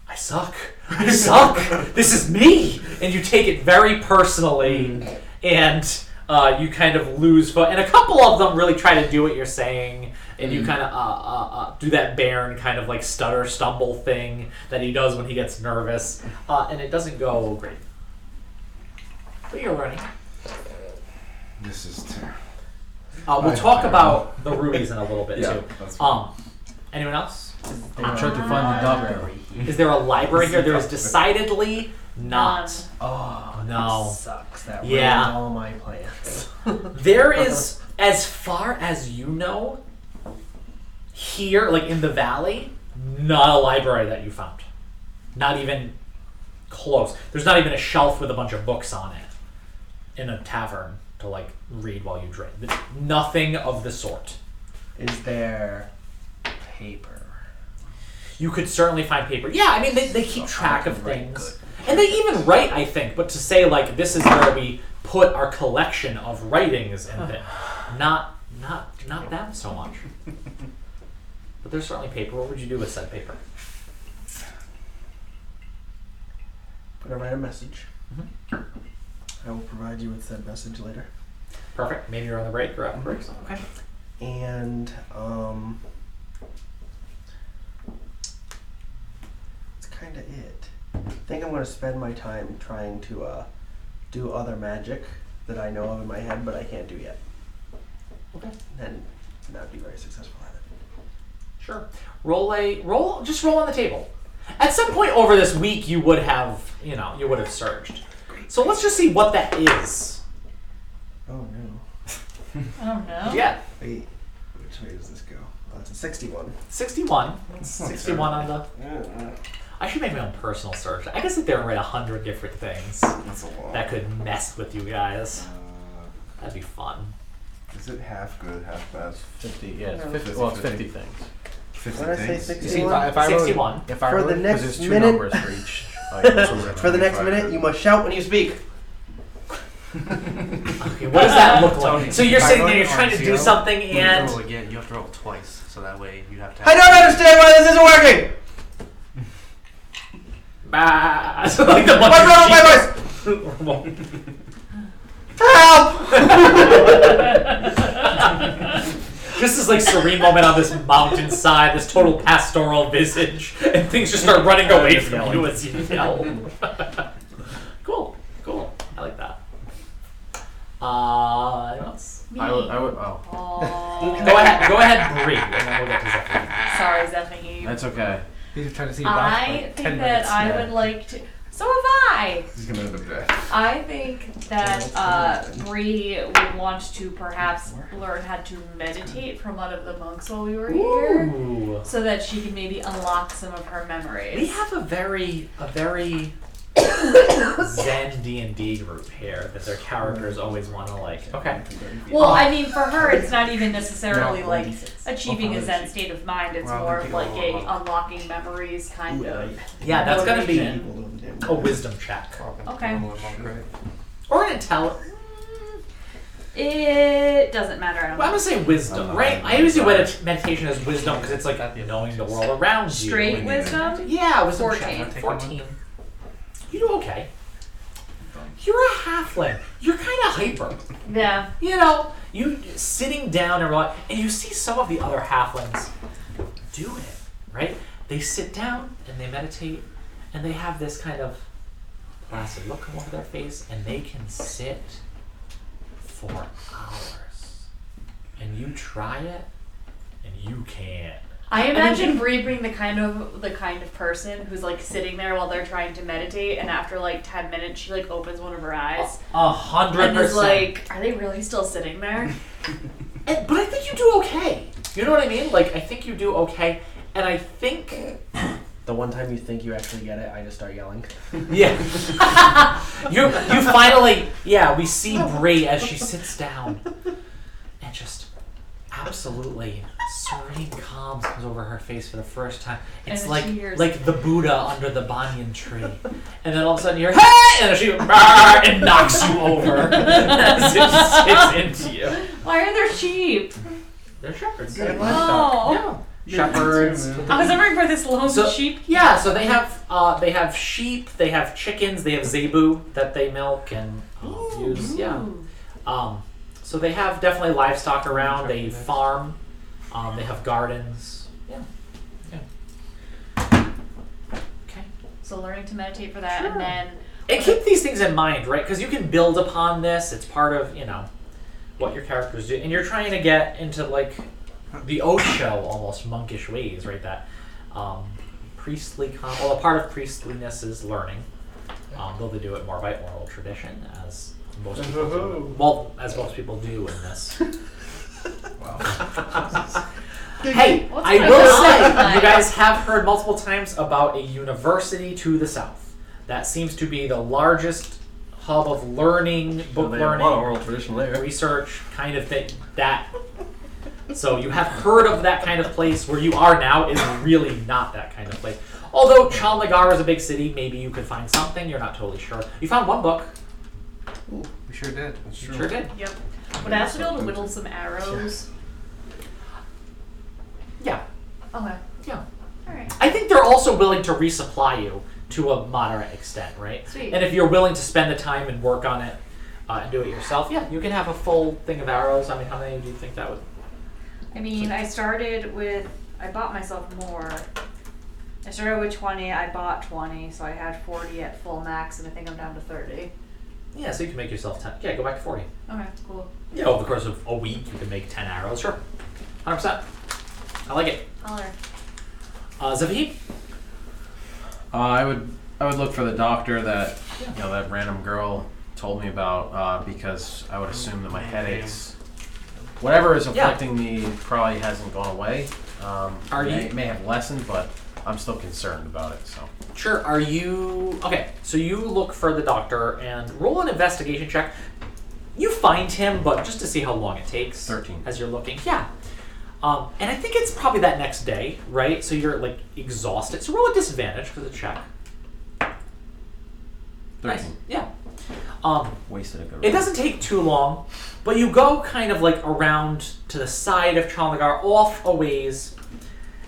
Speaker 1: I suck. This is me. And you take it very personally, and you kind of lose focus. And a couple of them really try to do what you're saying, and you kind of do that Bairn kind of like stutter stumble thing that he does when he gets nervous, and it doesn't go great. But you're running.
Speaker 6: This is terrible.
Speaker 1: We'll talk about the rubies in a little bit too.
Speaker 6: That's fine.
Speaker 1: Anyone else?
Speaker 7: I'm trying to find the doctor.
Speaker 1: Is there a library here? There is decidedly not.
Speaker 4: Oh,
Speaker 1: No.
Speaker 4: sucks. That
Speaker 1: Yeah.
Speaker 4: ruined all my plans.
Speaker 1: There is, as far as you know, here, like in the valley, not a library that you found. Not even close. There's not even a shelf with a bunch of books on it in a tavern to like read while you drink. Nothing of the sort.
Speaker 4: Is there paper?
Speaker 1: You could certainly find paper. Yeah, I mean, they keep track of things. And they even write, I think, but to say, like, this is where we put our collection of writings and things. Not them so much. But there's certainly paper. What would you do with said paper?
Speaker 4: I'm gonna write a message. I will provide you with said message later.
Speaker 1: Perfect. Maybe you're on the break. You're out on break. Okay.
Speaker 4: And that's kind of it. I think I'm gonna spend my time trying to do other magic that I know of in my head, but I can't do yet.
Speaker 1: Okay.
Speaker 4: And not be very successful at it.
Speaker 1: Sure. Just roll on the table. At some point over this week, you would have surged. So let's just see what that is.
Speaker 4: Oh no.
Speaker 3: Oh no.
Speaker 1: Yeah.
Speaker 4: Wait, which way does this go? Oh, it's a 61.
Speaker 1: 61.
Speaker 6: That's not
Speaker 1: 61 on the...
Speaker 4: Yeah.
Speaker 1: I should make my own personal search. I could sit there and write 100 different things
Speaker 6: That's a lot.
Speaker 1: that could mess with you guys. That'd be fun.
Speaker 6: Is it half good, half bad?
Speaker 7: 50, yeah, it's
Speaker 4: No.
Speaker 7: 50, well, it's 50 things.
Speaker 6: 50
Speaker 4: What did I say,
Speaker 6: things?
Speaker 4: 60?
Speaker 2: See, if I wrote,
Speaker 1: 61.
Speaker 2: if I
Speaker 4: For
Speaker 2: wrote,
Speaker 4: the next
Speaker 7: Because there's two
Speaker 4: minute-
Speaker 7: numbers for each. item.
Speaker 4: For the next minute, you must shout when you speak.
Speaker 1: Okay, what does that look like? So you're
Speaker 2: If I
Speaker 1: sitting
Speaker 2: wrote
Speaker 1: there, you're
Speaker 2: it
Speaker 1: trying
Speaker 2: on
Speaker 1: to do
Speaker 2: zero,
Speaker 1: something,
Speaker 2: you
Speaker 1: and...
Speaker 2: roll again. You have to roll twice, so that way you have to.
Speaker 4: I don't understand why this isn't working!
Speaker 1: Bah. So like the
Speaker 4: What's wrong with my voice? Help!
Speaker 1: Just this like serene moment on this mountainside, this total pastoral visage, and things just start running away from you as you yell. Cool. I like that. Anyone else?
Speaker 3: Me.
Speaker 7: I would, oh,
Speaker 3: Aw.
Speaker 1: Go ahead, Bree, and then we'll get to Zephanie.
Speaker 3: Sorry, Zephanie.
Speaker 7: that's okay.
Speaker 2: He's trying to see
Speaker 3: I think that I would like to. So have I.
Speaker 6: He's gonna end up dead.
Speaker 3: I think that Bree would want to perhaps learn how to meditate from one of the monks while we were here,
Speaker 1: Ooh.
Speaker 3: so that she can maybe unlock some of her memories.
Speaker 1: We have a very Zen D&D group here that their characters always want to like. Okay.
Speaker 3: Well, I mean, for her, it's not even necessarily like achieving a Zen state of mind. It's more of like a unlocking memories kind of.
Speaker 1: Yeah, that's gonna be
Speaker 3: motivation.
Speaker 1: a wisdom check
Speaker 3: Okay.
Speaker 1: or an intelligence.
Speaker 3: It doesn't matter. I don't
Speaker 1: Well, I'm
Speaker 3: know.
Speaker 1: gonna say wisdom, right? I always do meditation as wisdom because it's like knowing the world around you.
Speaker 3: Straight wisdom.
Speaker 1: Yeah, wisdom
Speaker 3: 14.
Speaker 1: check. 14. You do okay. You're a halfling. You're kind of hyper.
Speaker 3: Yeah.
Speaker 1: You know, you sitting down and you see some of the other halflings do it, right? They sit down and they meditate and they have this kind of placid look come over their face and they can sit for hours. And you try it and you can't.
Speaker 3: I imagine Bree being the kind of person who's like sitting there while they're trying to meditate, and after like 10 minutes, she like opens one of her eyes.
Speaker 1: 100%.
Speaker 3: And is like, are they really still sitting there?
Speaker 1: But I think you do okay. You know what I mean? Like, I think you do okay. And I think...
Speaker 4: The one time you think you actually get it, I just start yelling.
Speaker 1: Yeah. you finally... Yeah, we see Bree as she sits down. And just absolutely serene calm comes over her face for the first time. It's
Speaker 3: And
Speaker 1: like
Speaker 3: she hears-
Speaker 1: like the Buddha under the banyan tree. And then all of a sudden you hear, hey! And she and knocks you over as it sits into you.
Speaker 3: Why are there sheep?
Speaker 1: They're shepherds.
Speaker 3: Oh.
Speaker 1: Yeah. Shepherds.
Speaker 3: I was wondering for this lone sheep.
Speaker 1: Yeah, so they have sheep, they have chickens, they have zebu that they milk and use. Yeah. So they have definitely livestock around. They farm. They have gardens. Yeah. Okay.
Speaker 3: So learning to meditate for that,
Speaker 1: Sure.
Speaker 3: and then
Speaker 1: And keep these things in mind, right? Because you can build upon this. It's part of what your characters do, and you're trying to get into like the Osho almost monkish ways, right? That priestly. Well, a part of priestliness is learning. Though they do it more by oral tradition, as most people do. Well, as most people do in this.
Speaker 6: Wow.
Speaker 1: Hey,
Speaker 3: What's
Speaker 1: I
Speaker 3: my
Speaker 1: will
Speaker 3: God?
Speaker 1: say, you guys have heard multiple times about a university to the south. That seems to be the largest hub of learning, book
Speaker 4: They have a
Speaker 1: learning,
Speaker 4: lot of oral tradition there.
Speaker 1: research kind of thing. So you have heard of that kind of place. Where you are now is really not that kind of place. Although Chalnagar is a big city, maybe you could find something. You're not totally sure. You found one book.
Speaker 6: We sure did. That's
Speaker 1: You
Speaker 6: true.
Speaker 1: sure did.
Speaker 3: Yep. Would I also be able to whittle some arrows?
Speaker 1: Yeah.
Speaker 3: Okay.
Speaker 1: Yeah.
Speaker 3: Alright.
Speaker 1: I think they're also willing to resupply you to a moderate extent, right?
Speaker 3: Sweet.
Speaker 1: And if you're willing to spend the time and work on it and do it yourself, yeah, you can have a full thing of arrows. I mean, how many do you think that would?
Speaker 3: I mean, I bought myself more. I started with 20, I bought 20, so I had 40 at full max, and I think I'm down to 30.
Speaker 1: Yeah, so you can make yourself 10. Yeah, go back to 40.
Speaker 3: Okay, cool.
Speaker 1: Yeah, over the course of a week, you can make 10 arrows. Sure. 100%. I like it.
Speaker 3: Holler.
Speaker 1: Zavahid?
Speaker 7: I would look for the doctor that that random girl told me about because I would assume that my headaches, whatever is afflicting me, probably hasn't gone away. It may have lessened, but I'm still concerned about it. So
Speaker 1: Sure. Are you... Okay, so you look for the doctor and roll an investigation check. You find him, but just to see how long it takes.
Speaker 7: 13.
Speaker 1: As you're looking. Yeah. And I think it's probably that next day, right? So you're, like, exhausted. So roll a disadvantage for the check.
Speaker 7: 13.
Speaker 1: Nice. Yeah.
Speaker 7: Wasted a good.
Speaker 1: It doesn't take too long, but you go kind of, like, around to the side of Chalnagar, off a ways,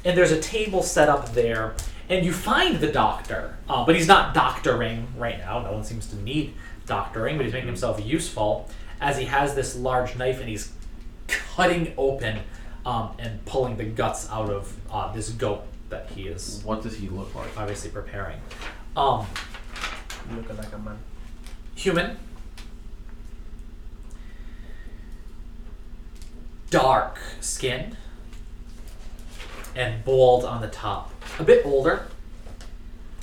Speaker 1: and there's a table set up there, and you find the doctor, but he's not doctoring right now. No one seems to need doctoring, but he's making himself useful, as he has this large knife, and he's cutting open and pulling the guts out of this goat that he is
Speaker 7: What does he look like?
Speaker 1: obviously preparing.
Speaker 4: Looking like a man.
Speaker 1: Human. Dark skin. And bald on the top. A bit older.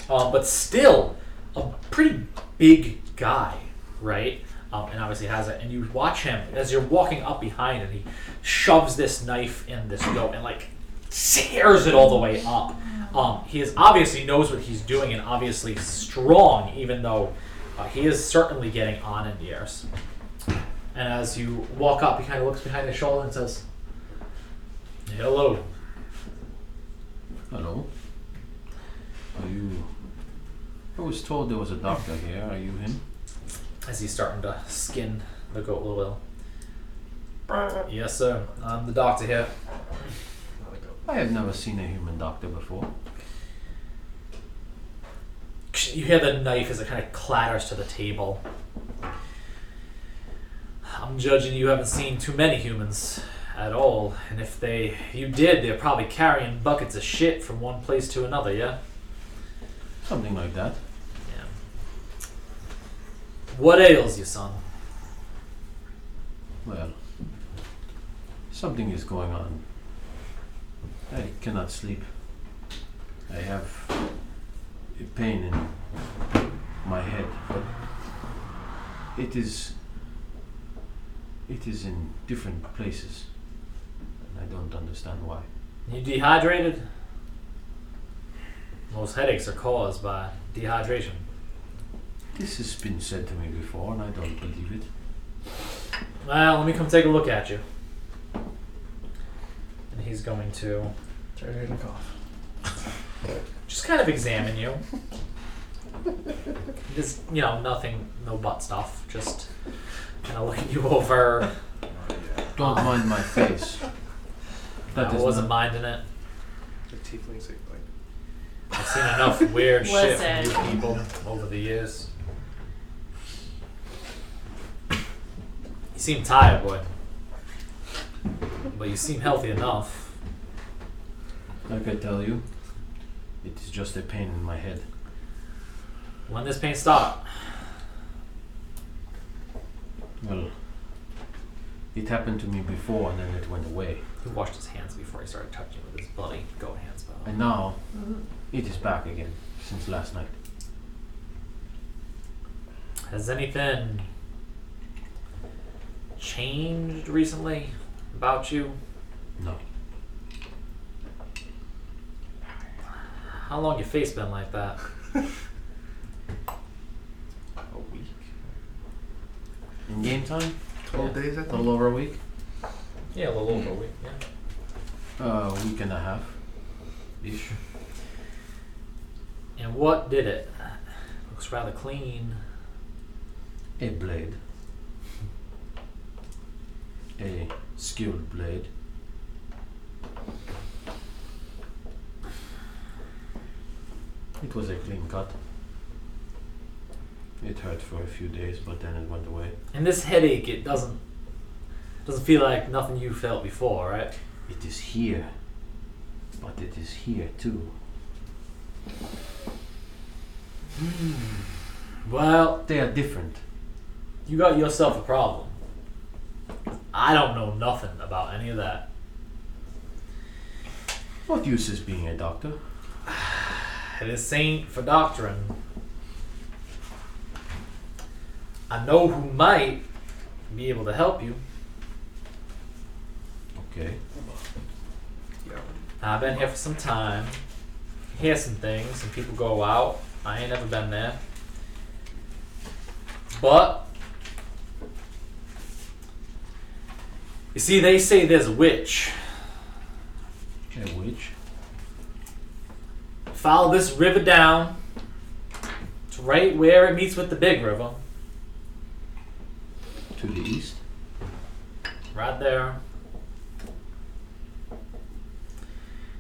Speaker 1: But still a pretty big guy, right? And obviously has it. And you watch him as you're walking up behind, and he shoves this knife in this goat and like tears it all the way up. He is obviously knows what he's doing and obviously strong, even though he is certainly getting on in years. And as you walk up, he kind of looks behind his shoulder and says, "Hello."
Speaker 7: Hello. Are you... I was told there was a doctor here. Are you him?
Speaker 1: As he's starting to skin the goat a little. Yes, sir. I'm the doctor here.
Speaker 7: I have never seen a human doctor before.
Speaker 1: You hear the knife as it kind of clatters to the table. I'm judging you haven't seen too many humans at all, and if you did, they're probably carrying buckets of shit from one place to another, yeah?
Speaker 7: Something like that.
Speaker 1: Yeah. What ails you, son?
Speaker 7: Well, something is going on. I cannot sleep. I have a pain in my head, but it is in different places. And I don't understand why.
Speaker 1: You dehydrated? Most headaches are caused by dehydration.
Speaker 7: This has been said to me before, and I don't believe it.
Speaker 1: Well, let me come take a look at you. And he's going to
Speaker 4: Turn and cough.
Speaker 1: just kind of examine you. Just, nothing, no butt stuff. Just kind of looking you over.
Speaker 7: Don't mind my face. That
Speaker 1: I
Speaker 7: is
Speaker 1: wasn't
Speaker 7: not-
Speaker 1: minding it.
Speaker 2: The tieflings like
Speaker 1: I've seen enough weird shit from
Speaker 3: Listen.
Speaker 1: you people over the years. You seem tired, boy. But you seem healthy enough.
Speaker 7: Like I tell you, it is just a pain in my head.
Speaker 1: When this pain stop?
Speaker 7: Well, it happened to me before and then it went away.
Speaker 1: He washed his hands before he started touching with his bloody goat hands. By the way.
Speaker 7: And now, it is back again, since last night.
Speaker 1: Has anything changed recently about you?
Speaker 7: No.
Speaker 1: How long your face been like that?
Speaker 7: A week? In game time?
Speaker 2: 12 days, I
Speaker 7: A
Speaker 2: think.
Speaker 7: little over a week?
Speaker 1: Yeah, a little over a week. Yeah.
Speaker 7: A week and a half. Ish.
Speaker 1: And what did it? Looks rather clean.
Speaker 7: A blade. A skilled blade. It was a clean cut. It hurt for a few days, but then it went away.
Speaker 1: And this headache, it doesn't feel like nothing you felt before, right?
Speaker 7: It is here, but it is here too.
Speaker 1: Well,
Speaker 7: They are different.
Speaker 1: you got yourself a problem. I don't know nothing about any of that.
Speaker 7: What use is being a doctor?
Speaker 1: This ain't for doctoring. I know who might be able to help you.
Speaker 7: Okay.
Speaker 1: I've been here for some time. Hear some things, and people go out. I ain't never been there. But you see, they say there's a witch.
Speaker 7: A witch?
Speaker 1: Follow this river down to right where it meets with the big river.
Speaker 7: To the east?
Speaker 1: Right there.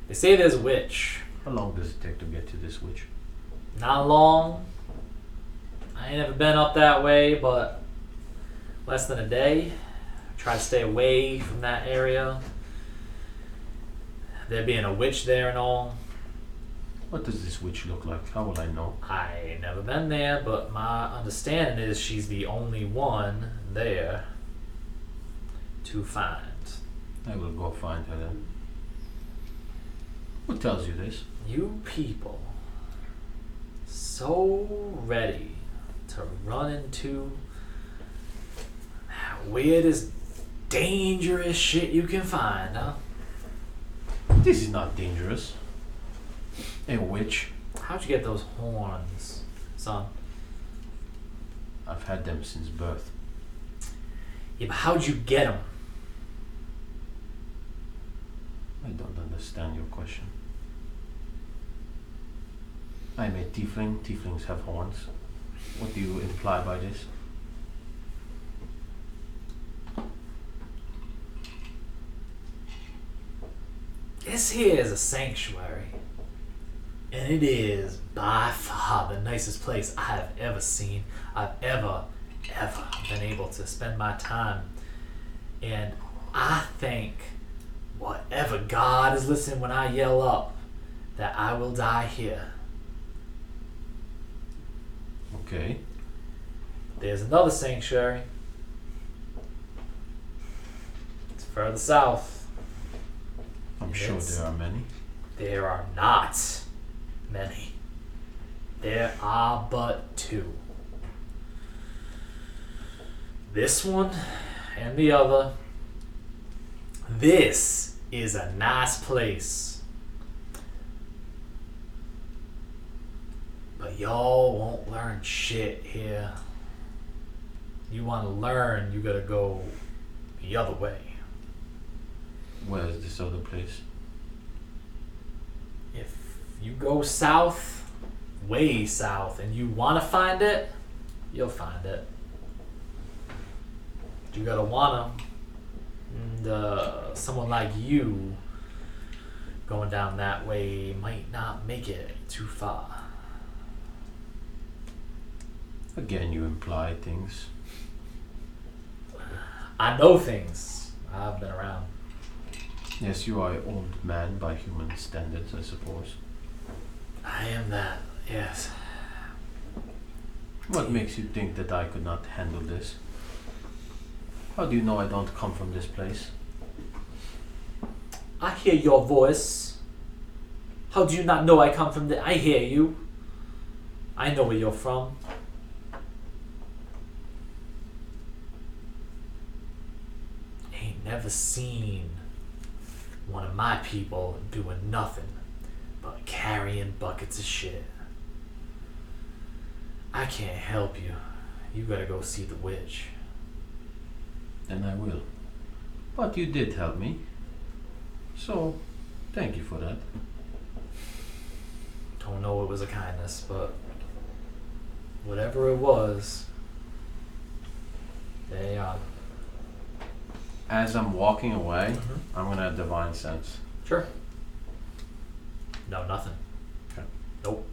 Speaker 1: They say there's a witch.
Speaker 7: How long does it take to get to this witch?
Speaker 1: Not long. I ain't never been up that way, but less than a day. Try to stay away from that area. There being a witch there and all.
Speaker 7: What does this witch look like? How will I know?
Speaker 1: I ain't never been there, but my understanding is she's the only one there to find.
Speaker 7: I will go find her then. Who tells you this?
Speaker 1: You people. So ready to run into weirdest, dangerous shit you can find, huh?
Speaker 7: This is not dangerous. A witch.
Speaker 1: How'd you get those horns, son?
Speaker 7: I've had them since birth.
Speaker 1: Yeah, but how'd you get them?
Speaker 7: I don't understand your question. I'm a tiefling. Tieflings have horns. What do you imply by this?
Speaker 1: This here is a sanctuary. And it is by far the nicest place I have ever seen. I've ever been able to spend my time. And I think whatever God is listening when I yell up that I will die here.
Speaker 7: Okay.
Speaker 1: There's another sanctuary. It's further south.
Speaker 7: I'm sure
Speaker 1: Yes.
Speaker 7: there are many.
Speaker 1: There are not many. There are but two. This one and the other. This is a nice place. But y'all won't learn shit here. You want to learn, you gotta go the other way.
Speaker 7: Where is this other place?
Speaker 1: If you go south, way south, and you want to find it, you'll find it. You gotta wanna. And someone like you going down that way might not make it too far.
Speaker 7: Again, you imply things.
Speaker 1: I know things. I've been around.
Speaker 7: Yes, you are an old man by human standards, I suppose.
Speaker 1: I am that, yes.
Speaker 7: What makes you think that I could not handle this? How do you know I don't come from this place?
Speaker 1: I hear your voice. How do you not know I come from I hear you. I know where you're from. Ain't never seen one of my people doing nothing but carrying buckets of shit. I can't help you. You gotta go see the witch.
Speaker 7: Then I will. But you did help me. So, thank you for that.
Speaker 1: Don't know it was a kindness, but whatever it was, there you are.
Speaker 7: As I'm walking away,
Speaker 1: Mhm.
Speaker 7: I'm gonna divine sense.
Speaker 1: Sure. No, nothing.
Speaker 7: Okay.
Speaker 1: Nope.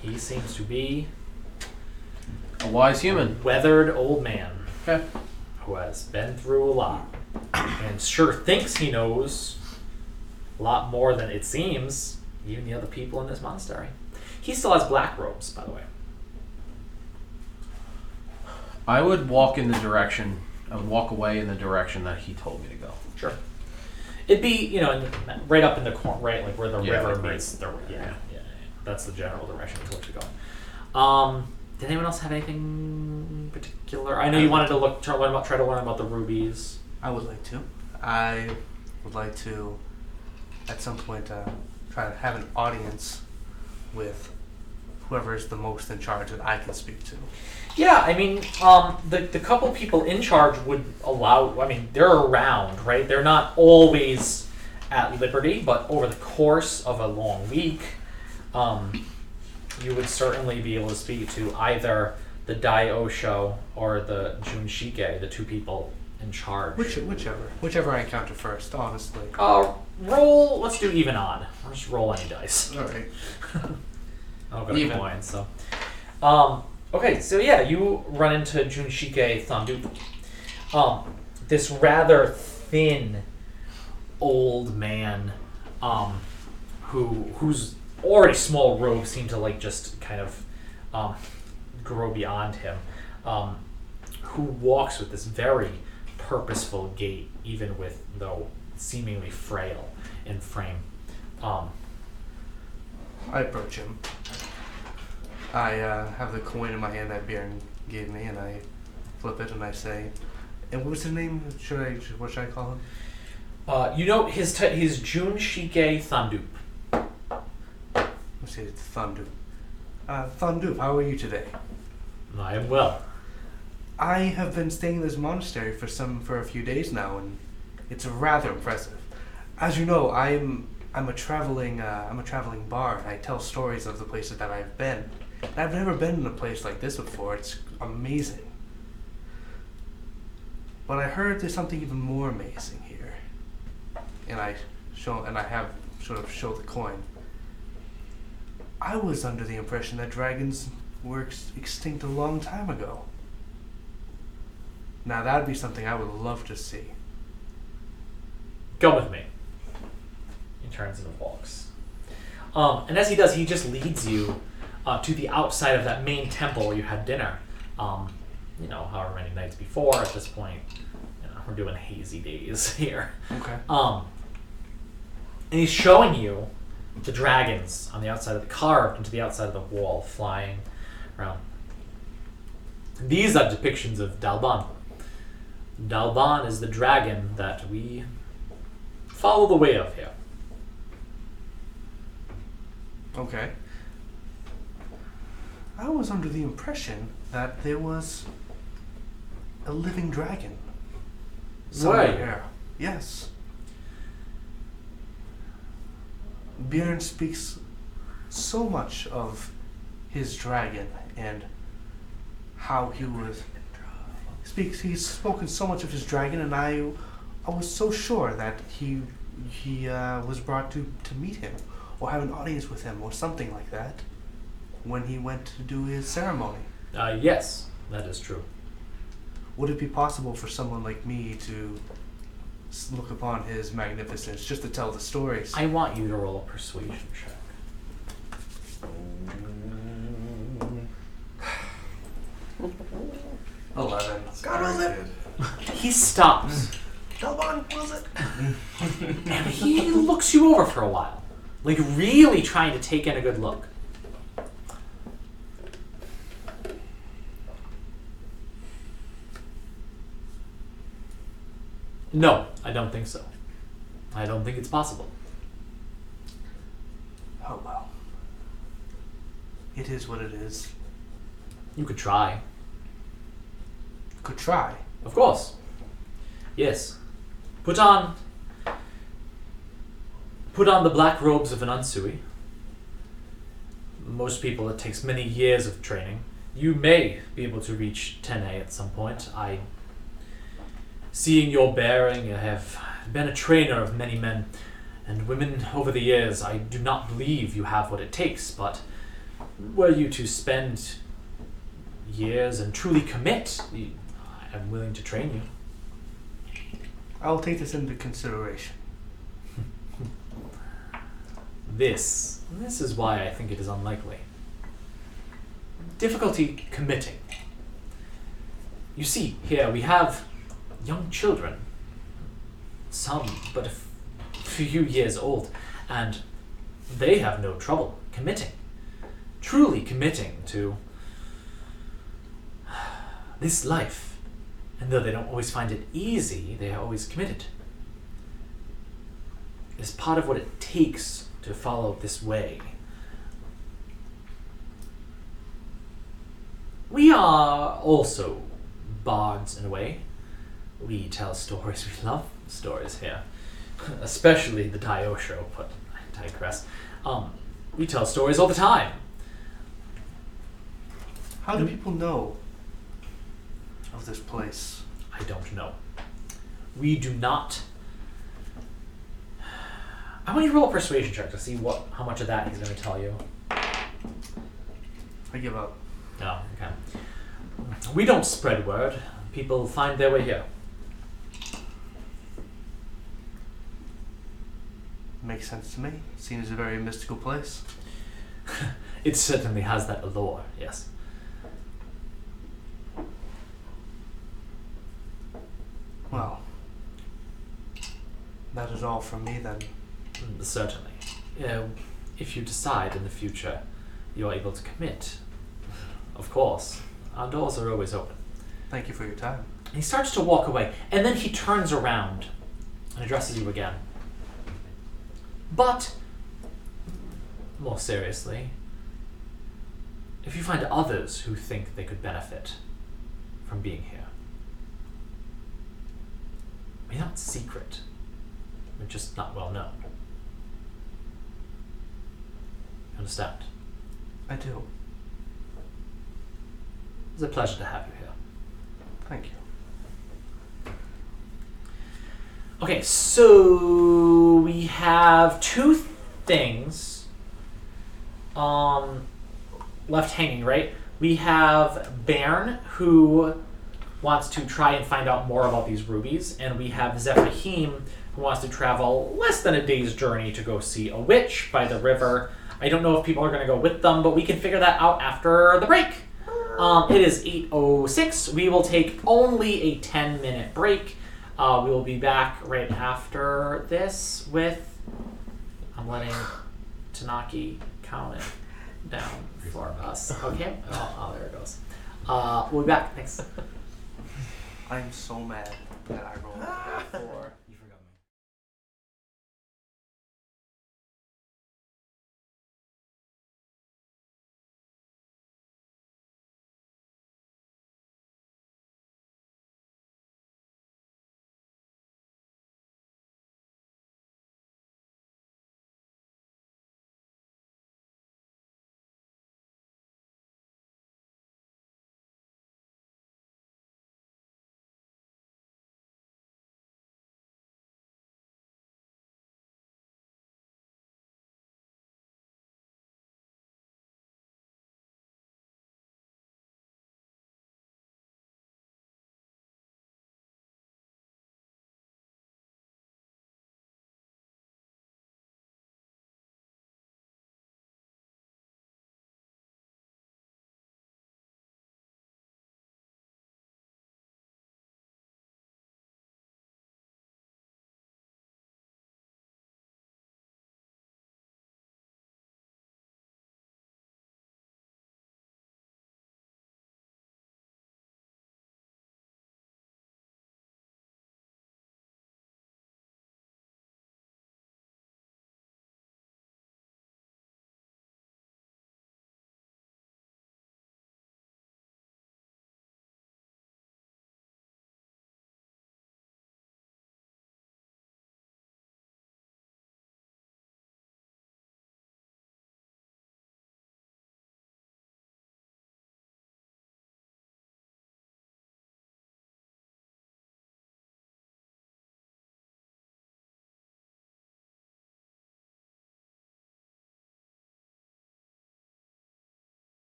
Speaker 1: He seems to be
Speaker 7: A wise human.
Speaker 1: weathered old man
Speaker 7: Okay.
Speaker 1: who has been through a lot and sure thinks he knows a lot more than it seems even the other people in this monastery. He still has black robes, by the way.
Speaker 7: I would walk in the direction. I would walk away in the direction that he told me to go.
Speaker 1: Sure. It'd be, right up in the corner, right, like where the
Speaker 7: Yeah,
Speaker 1: river
Speaker 7: like right
Speaker 1: meets the
Speaker 7: there.
Speaker 1: yeah. That's the general direction to which you're going. Did anyone else have anything particular? I know you wanted to try to learn about the rubies.
Speaker 2: I would like to. I would like to, at some point, try to have an audience with whoever is the most in charge that I can speak to.
Speaker 1: Yeah, I mean, the couple people in charge would allow. I mean, they're around, right? They're not always at liberty, but over the course of a long week, you would certainly be able to speak to either the Daiyosho or the Junshike, the two people in charge.
Speaker 2: Whichever I encounter first, honestly.
Speaker 1: Roll. Let's do even odd. I'll just roll any dice.
Speaker 2: All right.
Speaker 1: I'll go to
Speaker 2: Even.
Speaker 1: coins. So, okay. So yeah, you run into Junshike Thandu. This rather thin old man, whose already small robes seem to just kind of grow beyond him, who walks with this very purposeful gait, even with though seemingly frail in frame.
Speaker 2: I approach him. I have the coin in my hand that Bjorn gave me, and I flip it and I say, and what was his name? What should I call him?
Speaker 1: You know his Jun Shige Thandup.
Speaker 2: Let's say it's Thandup. Thandup, how are you today?
Speaker 1: I am well.
Speaker 2: I have been staying in this monastery for a few days now, and it's rather impressive. As you know, I'm a traveling bard. And I tell stories of the places that I've been. And I've never been in a place like this before. It's amazing. But I heard there's something even more amazing here. And I have sort of showed the coin. I was under the impression that dragons were extinct a long time ago. Now that'd be something I would love to see.
Speaker 1: Come with me. He turns and walks. And as he does, he just leads you to the outside of that main temple where you had dinner. However many nights before. At this point, we're doing hazy days here.
Speaker 2: Okay.
Speaker 1: And he's showing you the dragons on the outside of carved into the outside of the wall, flying around. These are depictions of Dalban. Dalban is the dragon that we follow the way of here.
Speaker 2: Okay. I was under the impression that there was a living dragon.
Speaker 1: Were you?
Speaker 2: Here. Yes. Bjorn speaks so much of his dragon and how he was he's spoken so much of his dragon, and I was so sure that he was brought to meet him or have an audience with him or something like that when he went to do his ceremony.
Speaker 1: Yes, that is true.
Speaker 2: Would it be possible for someone like me to look upon his magnificence just to tell the stories?
Speaker 1: I want you to roll a persuasion check.
Speaker 2: 11.
Speaker 4: God wills it.
Speaker 1: He stops.
Speaker 4: Dalban wills it.
Speaker 1: And he looks you over for a while. Like really trying to take in a good look. No, I don't think so. I don't think it's possible.
Speaker 2: Oh well. It is what it is.
Speaker 1: You could try.
Speaker 2: Could try.
Speaker 1: Of course. Yes. Put on the black robes of an unsui. Most people, it takes many years of training. You may be able to reach 10A at some point. Seeing your bearing, you have been a trainer of many men and women over the years. I do not believe you have what it takes, but were you to spend years and truly commit, I'm willing to train you.
Speaker 2: I'll take this into consideration.
Speaker 1: This is why I think it is unlikely. Difficulty committing. You see, here we have young children, some but a few years old, and they have no trouble truly committing to this life. And though they don't always find it easy, they are always committed. It's part of what it takes to follow this way. We are also bards in a way. We tell stories. We love stories here. Especially the Dio show, but I digress. We tell stories all the time.
Speaker 2: How do people know of this place?
Speaker 1: I don't know. We do not. I want you to roll a persuasion check to see how much of that he's going to tell you.
Speaker 2: I give up.
Speaker 1: Oh, okay. We don't spread word. People find their way here.
Speaker 2: Makes sense to me. Seems a very mystical place.
Speaker 1: It certainly has that allure, yes.
Speaker 2: Well, that is all from me then.
Speaker 1: Certainly. If you decide in the future you're able to commit, Of course. Our doors are always open.
Speaker 2: Thank you for your time.
Speaker 1: And he starts to walk away, and then he turns around and addresses you again. But, more seriously, if you find others who think they could benefit from being here, we're not secret. We're just not well known. You understand?
Speaker 2: I do.
Speaker 1: It's a pleasure to have you here.
Speaker 2: Thank you.
Speaker 1: Okay, so we have two things left hanging, right? We have Bairn, who wants to try and find out more about these rubies, and we have Zephahim, who wants to travel less than a day's journey to go see a witch by the river. I don't know if people are going to go with them, but we can figure that out after the break. It is 8:06. We will take only a 10-minute break. We will be back right after this with... I'm letting Tanaki count it down for us. Okay? Oh, there it goes. We'll be back. Thanks.
Speaker 2: I'm so mad that I rolled a 4.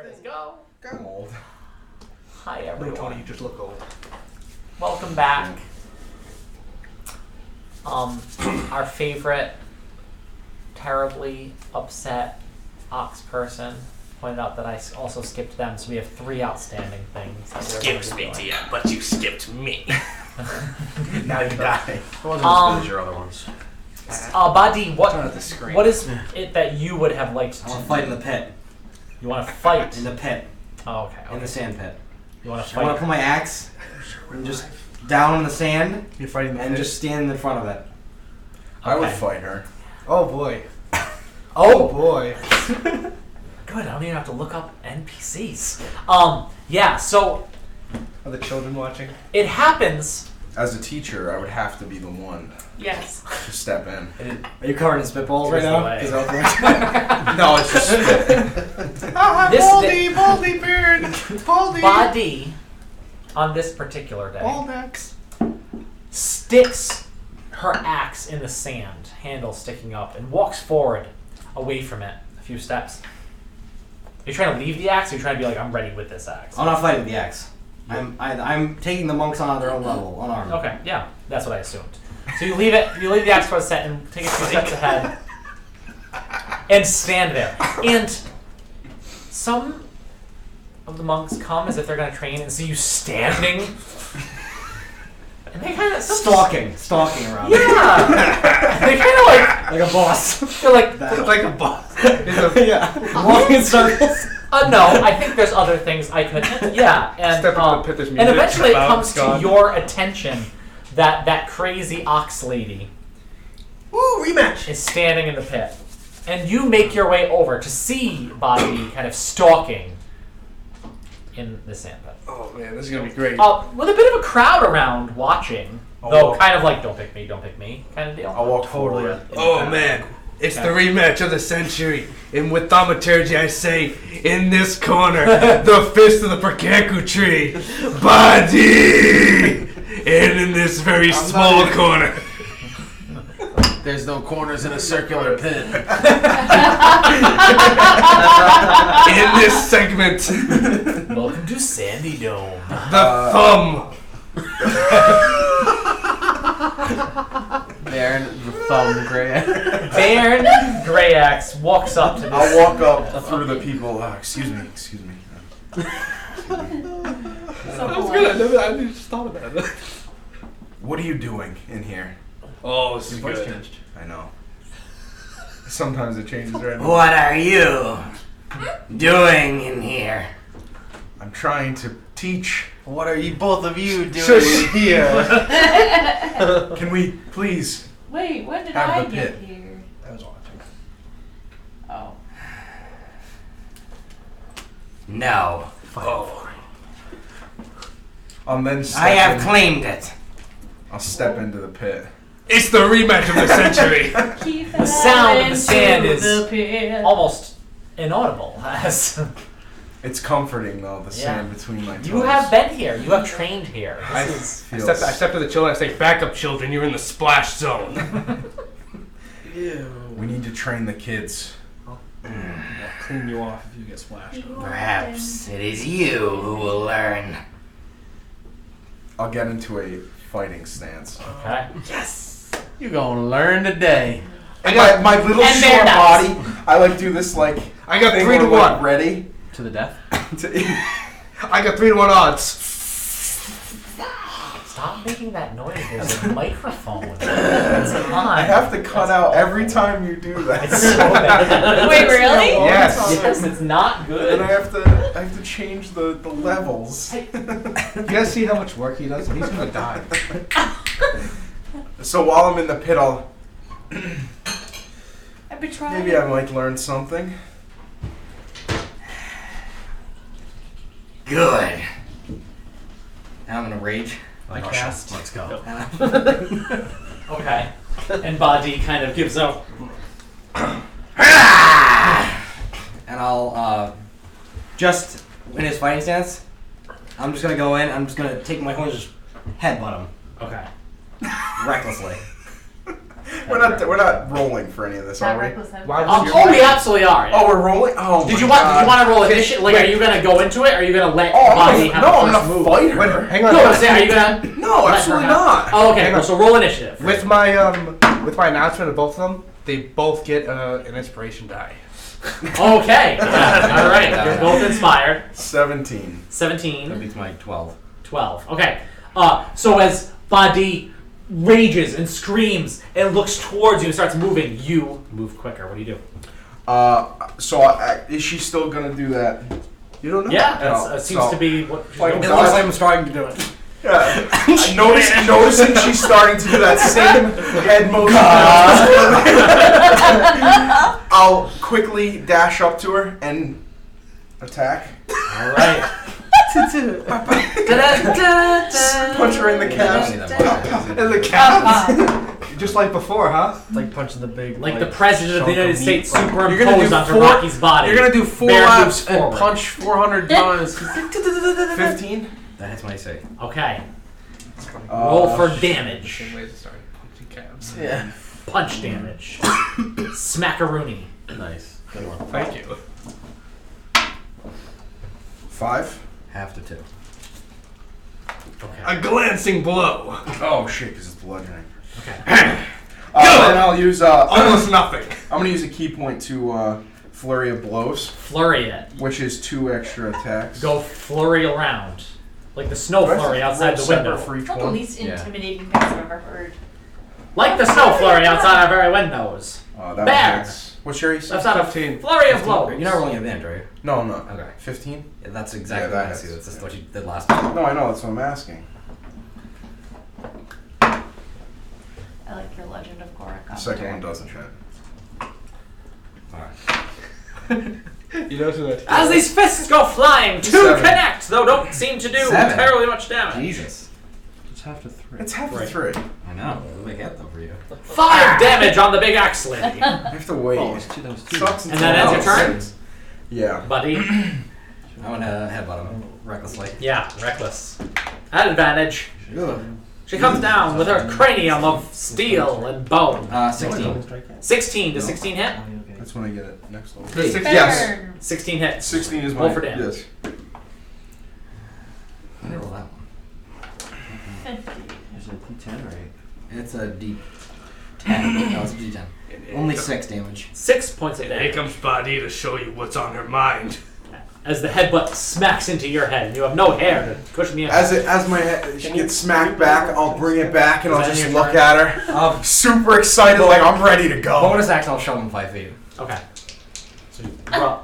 Speaker 1: There it is. Go.
Speaker 6: I'm old.
Speaker 1: Hi,
Speaker 2: No,
Speaker 1: everyone.
Speaker 2: Tony, you just look old.
Speaker 1: Welcome back. Our favorite, terribly upset ox person pointed out that I also skipped them, so we have 3 outstanding things.
Speaker 2: but you skipped me.
Speaker 6: Now you die.
Speaker 7: It wasn't as good as your other ones.
Speaker 1: Badi,
Speaker 5: Turn
Speaker 1: what
Speaker 5: off the screen.
Speaker 1: what is it that you would have liked
Speaker 5: I
Speaker 1: to
Speaker 5: want to fight in the pit.
Speaker 1: You want to fight?
Speaker 5: In the pit.
Speaker 1: Oh, okay.
Speaker 5: In the sand pit.
Speaker 1: You want to
Speaker 5: I want
Speaker 1: fight?
Speaker 5: to put my axe and just down in the sand
Speaker 2: You're fighting the
Speaker 5: and
Speaker 2: pit?
Speaker 5: just stand in front of it.
Speaker 6: I would
Speaker 1: Okay.
Speaker 6: fight her.
Speaker 2: Oh boy.
Speaker 1: Oh,
Speaker 2: boy.
Speaker 1: good. I don't even have to look up NPCs. Yeah. So
Speaker 2: Are the children watching?
Speaker 1: it happens.
Speaker 6: As a teacher, I would have to be the one
Speaker 1: Yes.
Speaker 6: to step in.
Speaker 5: Are you covered in spitballs right
Speaker 1: Here's the
Speaker 5: now?
Speaker 1: way.
Speaker 5: Is that what
Speaker 6: No, it's just
Speaker 2: Baldy beard! Baldy!
Speaker 1: Badi, on this particular day,
Speaker 2: Baldex!
Speaker 1: sticks her axe in the sand, handle sticking up, and walks forward away from it a few steps. Are you trying to leave the axe, or are you trying to be like, I'm ready with this axe?
Speaker 5: I'm not fighting with the axe. I'm taking the monks on their own level, unarmed.
Speaker 1: Okay, yeah, that's what I assumed. So you leave the axe for a set and take a few steps ahead and stand there. And some of the monks come as if they're going to train and see you standing. And they kind of...
Speaker 5: Stalking around.
Speaker 1: Yeah! They kind of
Speaker 5: Like a boss.
Speaker 1: they're like...
Speaker 2: Like a boss.
Speaker 5: Yeah. Walking in circles.
Speaker 1: No, I think there's other things I could... Yeah, and,
Speaker 2: Step into the pit, there's
Speaker 1: and
Speaker 2: music,
Speaker 1: eventually it
Speaker 2: step out,
Speaker 1: comes
Speaker 2: it's
Speaker 1: to
Speaker 2: gone.
Speaker 1: your attention that that crazy ox lady
Speaker 2: Ooh, rematch!
Speaker 1: is standing in the pit. And you make your way over to see Bobby kind of stalking in the sand pit.
Speaker 2: Oh man, this is gonna be great.
Speaker 1: With a bit of a crowd around watching,
Speaker 6: Oh,
Speaker 1: though
Speaker 6: well.
Speaker 1: kind of like, don't pick me kind of deal.
Speaker 6: I'll walk
Speaker 2: Totally.
Speaker 6: forward.
Speaker 2: Oh man, it's the rematch of the century. And with thaumaturgy, I say, in this corner, the fist of the Perkaku tree, Body! And in this very small corner,
Speaker 7: There's no corners in a circular pit.
Speaker 2: in this segment,
Speaker 1: Welcome to Sandy Dome.
Speaker 2: the thumb.
Speaker 7: Baron the Thumb Gray.
Speaker 1: Baron Greyaxe walks up to this.
Speaker 6: I'll walk up through the people. Excuse me.
Speaker 3: So
Speaker 2: I was
Speaker 3: polite.
Speaker 2: good. I just thought about it.
Speaker 6: What are you doing in here?
Speaker 2: Oh, this is
Speaker 7: Voice
Speaker 2: good.
Speaker 7: changed.
Speaker 6: I know. Sometimes it changes right now.
Speaker 5: What are you doing in here?
Speaker 6: I'm trying to teach.
Speaker 5: What are you, both of you, doing
Speaker 6: Shush.
Speaker 5: here?
Speaker 6: Can we please?
Speaker 3: Wait, when did
Speaker 6: Have
Speaker 3: I
Speaker 6: the
Speaker 3: get
Speaker 6: pit.
Speaker 3: here?
Speaker 2: I was watching.
Speaker 3: Oh.
Speaker 5: No.
Speaker 2: Oh.
Speaker 6: I'll then step
Speaker 5: I have
Speaker 6: in-
Speaker 5: claimed it.
Speaker 6: I'll step into the pit.
Speaker 2: It's the rematch of the century.
Speaker 3: Keep
Speaker 1: The sound of the
Speaker 3: into
Speaker 1: sand is
Speaker 3: the pit.
Speaker 1: almost inaudible. As
Speaker 6: It's comforting though, the
Speaker 1: Yeah.
Speaker 6: sand between my toes.
Speaker 1: you have been here, you have trained here.
Speaker 2: I,
Speaker 1: This is
Speaker 2: I step to the children. I say, "Back up, children. You're in the splash zone."
Speaker 6: We need to train the kids.
Speaker 2: I'll clean you off if you get splashed.
Speaker 5: Perhaps it is you who will learn.
Speaker 6: I'll get into a fighting stance.
Speaker 1: okay.
Speaker 7: You gonna learn today.
Speaker 6: And my little
Speaker 1: And
Speaker 6: short
Speaker 1: they're nuts.
Speaker 6: body, I like do this like
Speaker 2: I got
Speaker 6: thing
Speaker 2: 3 to
Speaker 6: where I'm, like,
Speaker 2: 1.
Speaker 6: ready.
Speaker 7: To the death?
Speaker 2: I got 3 to 1 odds.
Speaker 1: Stop making that noise. There's a microphone. It's on.
Speaker 6: I have to cut out every time you do that.
Speaker 1: It's so bad.
Speaker 3: Wait, really?
Speaker 2: Yes.
Speaker 1: Yes, it's not good.
Speaker 6: And I have to change the levels.
Speaker 2: You guys see how much work he does? He's gonna die.
Speaker 6: So while I'm in the pit,
Speaker 3: I've been trying.
Speaker 6: maybe I might learn something.
Speaker 5: Good. Now I'm gonna rage.
Speaker 1: I
Speaker 7: Oh,
Speaker 1: cast.
Speaker 7: Let's go.
Speaker 1: Okay. And Badi kind of gives up.
Speaker 5: And I'll, just in his fighting stance, I'm just gonna go in, I'm just gonna take my horns and just headbutt him
Speaker 1: Okay.
Speaker 5: recklessly.
Speaker 6: We're not rolling for any of this,
Speaker 3: Not
Speaker 6: are we?
Speaker 3: reckless head.
Speaker 2: Why
Speaker 3: Why
Speaker 2: would
Speaker 1: Oh, we absolutely are. Yeah.
Speaker 6: Oh, we're rolling. Oh,
Speaker 1: Did
Speaker 6: my
Speaker 1: you want?
Speaker 6: God.
Speaker 1: Did you want to roll initiative? Like, are you gonna go into it? Or are you gonna let
Speaker 6: Oh,
Speaker 1: Body have
Speaker 6: no,
Speaker 1: the
Speaker 6: I'm
Speaker 1: first
Speaker 6: gonna
Speaker 1: move?
Speaker 6: fight her.
Speaker 2: Wait, hang on.
Speaker 1: No, I'm saying, are you gonna?
Speaker 6: No,
Speaker 1: let
Speaker 6: absolutely
Speaker 1: her have-
Speaker 6: not.
Speaker 1: Oh, okay.
Speaker 2: Hang
Speaker 1: Cool.
Speaker 2: on.
Speaker 1: So roll initiative.
Speaker 2: With my announcement of both of them, they both get an inspiration die.
Speaker 1: Okay. Yeah. All right. You're both inspired.
Speaker 6: 17.
Speaker 1: 17.
Speaker 5: That beats my 12.
Speaker 1: 12. Okay. So as Badi rages and screams and looks towards you and starts moving, you move quicker. What do you do?
Speaker 6: Is she still gonna do that? You don't know.
Speaker 1: Yeah,
Speaker 6: No,
Speaker 1: that seems
Speaker 6: so-
Speaker 1: to be what she's
Speaker 6: Like,
Speaker 1: going
Speaker 6: it
Speaker 1: for.
Speaker 6: looks like
Speaker 5: I'm starting to do it.
Speaker 6: Yeah. Noticing she's starting to do that same head motion. I'll quickly dash up to her and attack.
Speaker 1: All right.
Speaker 6: Punch her in the calves.
Speaker 2: And the calves. Just like before, huh?
Speaker 4: It's like punching the big.
Speaker 1: Like the president of the United States
Speaker 7: You're gonna
Speaker 1: superimposed
Speaker 7: do
Speaker 1: onto
Speaker 7: 4
Speaker 1: Rocky's body.
Speaker 7: You're gonna do 4
Speaker 1: Bear
Speaker 7: laps
Speaker 1: moves
Speaker 7: and
Speaker 1: forward.
Speaker 7: punch 400 times.
Speaker 6: 15.
Speaker 5: That hits my AC.
Speaker 1: Okay. Roll for damage.
Speaker 2: Same way as starting punching calves.
Speaker 5: Yeah.
Speaker 1: Punch damage. Smackaroonie.
Speaker 5: Nice. Good one.
Speaker 2: Thank you.
Speaker 6: 5.
Speaker 5: Half to 2.
Speaker 1: Okay.
Speaker 2: A glancing blow.
Speaker 6: Oh shit, because it's bludgeoning.
Speaker 1: Okay.
Speaker 6: Then I'll use
Speaker 2: Almost nothing.
Speaker 6: I'm gonna use a key point to flurry of blows,
Speaker 1: Flurry it.
Speaker 6: which is 2 extra attacks.
Speaker 1: Go flurry around. Like the snow
Speaker 6: Do I have
Speaker 1: flurry
Speaker 6: to
Speaker 1: outside
Speaker 6: roll
Speaker 1: the
Speaker 6: separate
Speaker 1: window.
Speaker 6: for each
Speaker 3: That's the
Speaker 6: one.
Speaker 3: least
Speaker 7: Yeah.
Speaker 3: intimidating thing I've ever heard.
Speaker 1: Like the snow flurry outside our very windows.
Speaker 6: That
Speaker 1: Bear.
Speaker 6: hits. What's your AC?
Speaker 1: That's not a
Speaker 2: 15.
Speaker 1: flurry of blows.
Speaker 5: You're not rolling advantage, are you?
Speaker 6: No, I'm not.
Speaker 5: Okay.
Speaker 6: 15?
Speaker 5: Yeah, that's exactly
Speaker 6: Yeah,
Speaker 5: what I
Speaker 6: that
Speaker 5: see.
Speaker 6: hits.
Speaker 5: That's just what you did last time.
Speaker 6: No, I know. That's what I'm asking.
Speaker 3: I like your Legend of Korra.
Speaker 6: The second one doesn't hit.
Speaker 5: Alright.
Speaker 2: You know who that?
Speaker 1: As these fists go flying, 2
Speaker 6: 7.
Speaker 1: connect, though don't seem to do
Speaker 5: 7.
Speaker 1: terribly much damage.
Speaker 5: Jesus.
Speaker 7: It's half to 3.
Speaker 6: It's half
Speaker 1: Right.
Speaker 6: to 3.
Speaker 5: I know. It's a big hit though for you.
Speaker 1: 5 damage on the big axe lady.
Speaker 6: I have to wait.
Speaker 7: Oh, it's 2. That was 2.
Speaker 6: Sucks
Speaker 1: And that ends your turn?
Speaker 6: Yeah.
Speaker 1: Buddy.
Speaker 5: I want to headbutt him recklessly.
Speaker 1: Yeah, reckless. At advantage.
Speaker 5: Ugh.
Speaker 1: She comes down with her cranium of steel and bone.
Speaker 5: 16.
Speaker 1: 16. Does 16 hit?
Speaker 6: That's when I get it next level.
Speaker 2: The 16.
Speaker 6: Yes.
Speaker 3: Burn.
Speaker 1: 16 hits.
Speaker 6: 16 is my
Speaker 1: Roll for damage.
Speaker 6: Yes.
Speaker 5: I didn't roll that one.
Speaker 3: 50.
Speaker 7: Is it a D10 or 8?
Speaker 5: It's a D10. No, it's a D10. Only 6 damage.
Speaker 1: 6 points of
Speaker 2: Here
Speaker 1: damage.
Speaker 2: comes Badi to show you what's on her mind.
Speaker 1: As the headbutt smacks into your head, and you have no hair to cushion the impact.
Speaker 6: As my head she gets smacked back, I'll bring it back and
Speaker 1: Is
Speaker 6: I'll
Speaker 1: that
Speaker 6: just
Speaker 1: your
Speaker 6: look
Speaker 1: turn?
Speaker 6: at her. Super excited, like I'm ready to go.
Speaker 5: Bonus action, I'll shove him 5 feet.
Speaker 1: Okay. So roll.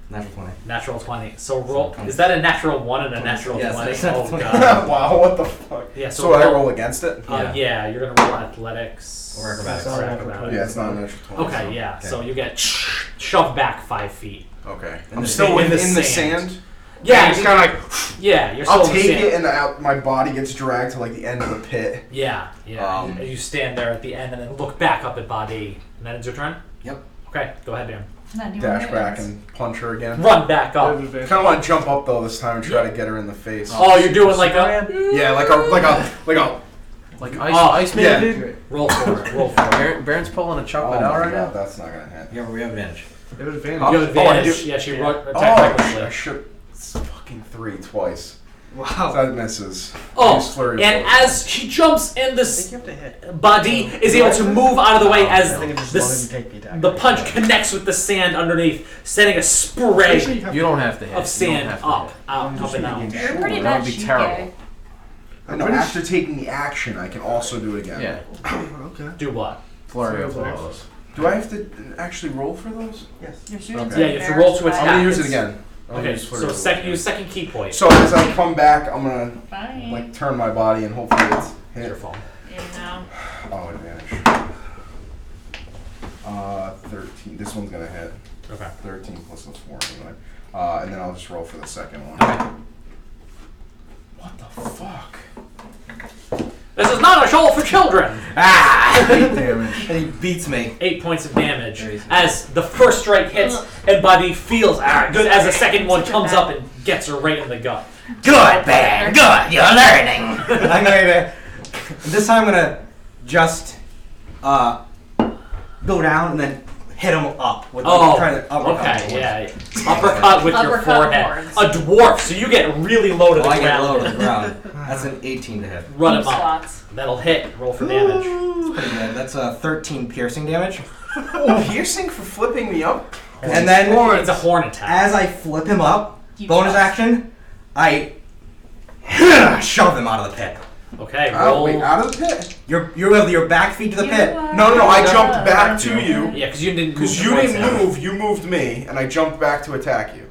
Speaker 5: Natural 20.
Speaker 1: Natural 20. So roll. Is that a natural 1 and a natural
Speaker 5: Yes,
Speaker 1: 20?
Speaker 5: it's a
Speaker 1: Oh
Speaker 5: 20.
Speaker 1: god.
Speaker 6: Wow, what the fuck?
Speaker 1: Yeah.
Speaker 6: So I roll against it?
Speaker 1: Yeah, you're gonna roll athletics
Speaker 5: Or acrobatics.
Speaker 1: Or acrobatics.
Speaker 6: Yeah, it's not an natural 20.
Speaker 1: Okay,
Speaker 6: so-
Speaker 1: yeah.
Speaker 5: Okay.
Speaker 1: So you get shoved back 5 feet.
Speaker 6: Okay.
Speaker 5: In
Speaker 6: I'm
Speaker 5: the
Speaker 6: still
Speaker 1: sand.
Speaker 6: within the sand.
Speaker 1: Yeah,
Speaker 2: It's kind of like.
Speaker 1: yeah. You're still
Speaker 6: I'll
Speaker 1: in the
Speaker 6: take
Speaker 1: sand.
Speaker 6: it and my body gets dragged to like the end of the pit.
Speaker 1: Yeah, yeah.
Speaker 6: Um,
Speaker 1: you stand there at the end and then look back up at Badi. And then it's your turn?
Speaker 5: Yep.
Speaker 1: Okay, go ahead, Dan.
Speaker 6: Dash back and punch her again.
Speaker 1: Run back up.
Speaker 6: Kind of want to jump up though this time and try to get her in the face.
Speaker 1: Oh, you're doing like a
Speaker 6: Yeah, like a.
Speaker 7: Like
Speaker 1: Oh,
Speaker 7: Ice Man
Speaker 1: yeah.
Speaker 7: did?
Speaker 1: roll for it. Roll for it.
Speaker 7: Baron's pulling a
Speaker 6: Oh
Speaker 7: chocolate out
Speaker 6: my
Speaker 7: right
Speaker 6: god,
Speaker 7: now.
Speaker 6: that's not gonna hit.
Speaker 5: Yeah, we have advantage.
Speaker 2: It was advantage.
Speaker 1: You have
Speaker 6: Oh, I
Speaker 1: advantage.
Speaker 6: do-
Speaker 1: Yeah, she
Speaker 2: yeah.
Speaker 1: attacked
Speaker 6: I
Speaker 1: recklessly.
Speaker 6: should. It's fucking 3 twice.
Speaker 2: Wow.
Speaker 6: That misses.
Speaker 1: Oh,
Speaker 6: Use flurry
Speaker 1: and
Speaker 6: blows.
Speaker 1: as she jumps in,
Speaker 4: I
Speaker 1: this
Speaker 4: think you have to hit.
Speaker 1: Badi is able to move out of the way
Speaker 4: I
Speaker 1: as
Speaker 4: think it just
Speaker 1: this,
Speaker 4: wanted to take the attack.
Speaker 1: the punch connects with the sand underneath, sending a spray
Speaker 7: You don't have to hit.
Speaker 1: of
Speaker 7: You
Speaker 1: sand
Speaker 7: don't have to
Speaker 1: up,
Speaker 7: hit.
Speaker 1: up and out.
Speaker 3: You're pretty
Speaker 7: That
Speaker 3: bad
Speaker 7: would be
Speaker 3: sheep
Speaker 7: terrible.
Speaker 3: guy.
Speaker 6: I know. After taking the action, I can also do it again.
Speaker 7: Yeah.
Speaker 2: Okay.
Speaker 1: Do what?
Speaker 7: Flurry of
Speaker 2: Flurry of
Speaker 7: blows.
Speaker 6: Do I have to actually roll for those?
Speaker 4: Yes.
Speaker 3: You're shooting
Speaker 6: Okay.
Speaker 3: some
Speaker 1: Yeah, you have to
Speaker 3: bears
Speaker 1: roll to
Speaker 3: by-
Speaker 1: attack.
Speaker 6: I'm gonna use it again. I'll
Speaker 1: Okay,
Speaker 6: use flurry
Speaker 1: so
Speaker 6: blows again.
Speaker 1: use second key point.
Speaker 6: So as I come back, I'm gonna
Speaker 3: Fine.
Speaker 6: like turn my body and hopefully it's
Speaker 1: It's your
Speaker 6: hit.
Speaker 1: phone.
Speaker 3: You know.
Speaker 6: Oh, advantage. 13. This one's gonna hit.
Speaker 1: Okay.
Speaker 6: 13 plus those 4 anyway. And then I'll just roll for the second one. What the fuck?
Speaker 1: This is not a show for children.
Speaker 6: 8 damage.
Speaker 5: And he beats me.
Speaker 1: 8 points of damage
Speaker 5: Very easy.
Speaker 1: as the first strike hits and Buddy feels good as the second one comes up and gets her right in the gut.
Speaker 8: Good, Ben. Good. You're learning. I'm going to. This time I'm going to just
Speaker 5: go down and then hit him up with try to uppercut.
Speaker 1: Okay, yeah. Uppercut with your
Speaker 3: Uppercut
Speaker 1: forehead.
Speaker 3: horns.
Speaker 1: A dwarf, so you get really low to the
Speaker 5: I get
Speaker 1: ground.
Speaker 5: low to the ground. That's an 18 to hit.
Speaker 1: Run
Speaker 3: Deep
Speaker 1: him up.
Speaker 3: squats.
Speaker 1: That'll hit. Roll for damage.
Speaker 5: Pretty good. That's 13 piercing damage.
Speaker 6: Piercing for flipping me up?
Speaker 5: And then
Speaker 1: It's a horn attack.
Speaker 5: as I flip him up,
Speaker 3: Deep
Speaker 5: bonus
Speaker 3: squats.
Speaker 5: action, I shove him out of the pit.
Speaker 1: Okay,
Speaker 6: Oh,
Speaker 1: roll.
Speaker 6: wait, out of the pit?
Speaker 5: You're with your back feet to the pit.
Speaker 6: No, I jumped back to you.
Speaker 1: Yeah, because you didn't move.
Speaker 6: Because you
Speaker 1: towards
Speaker 6: didn't
Speaker 1: him.
Speaker 6: move, you moved me, and I jumped back to attack you.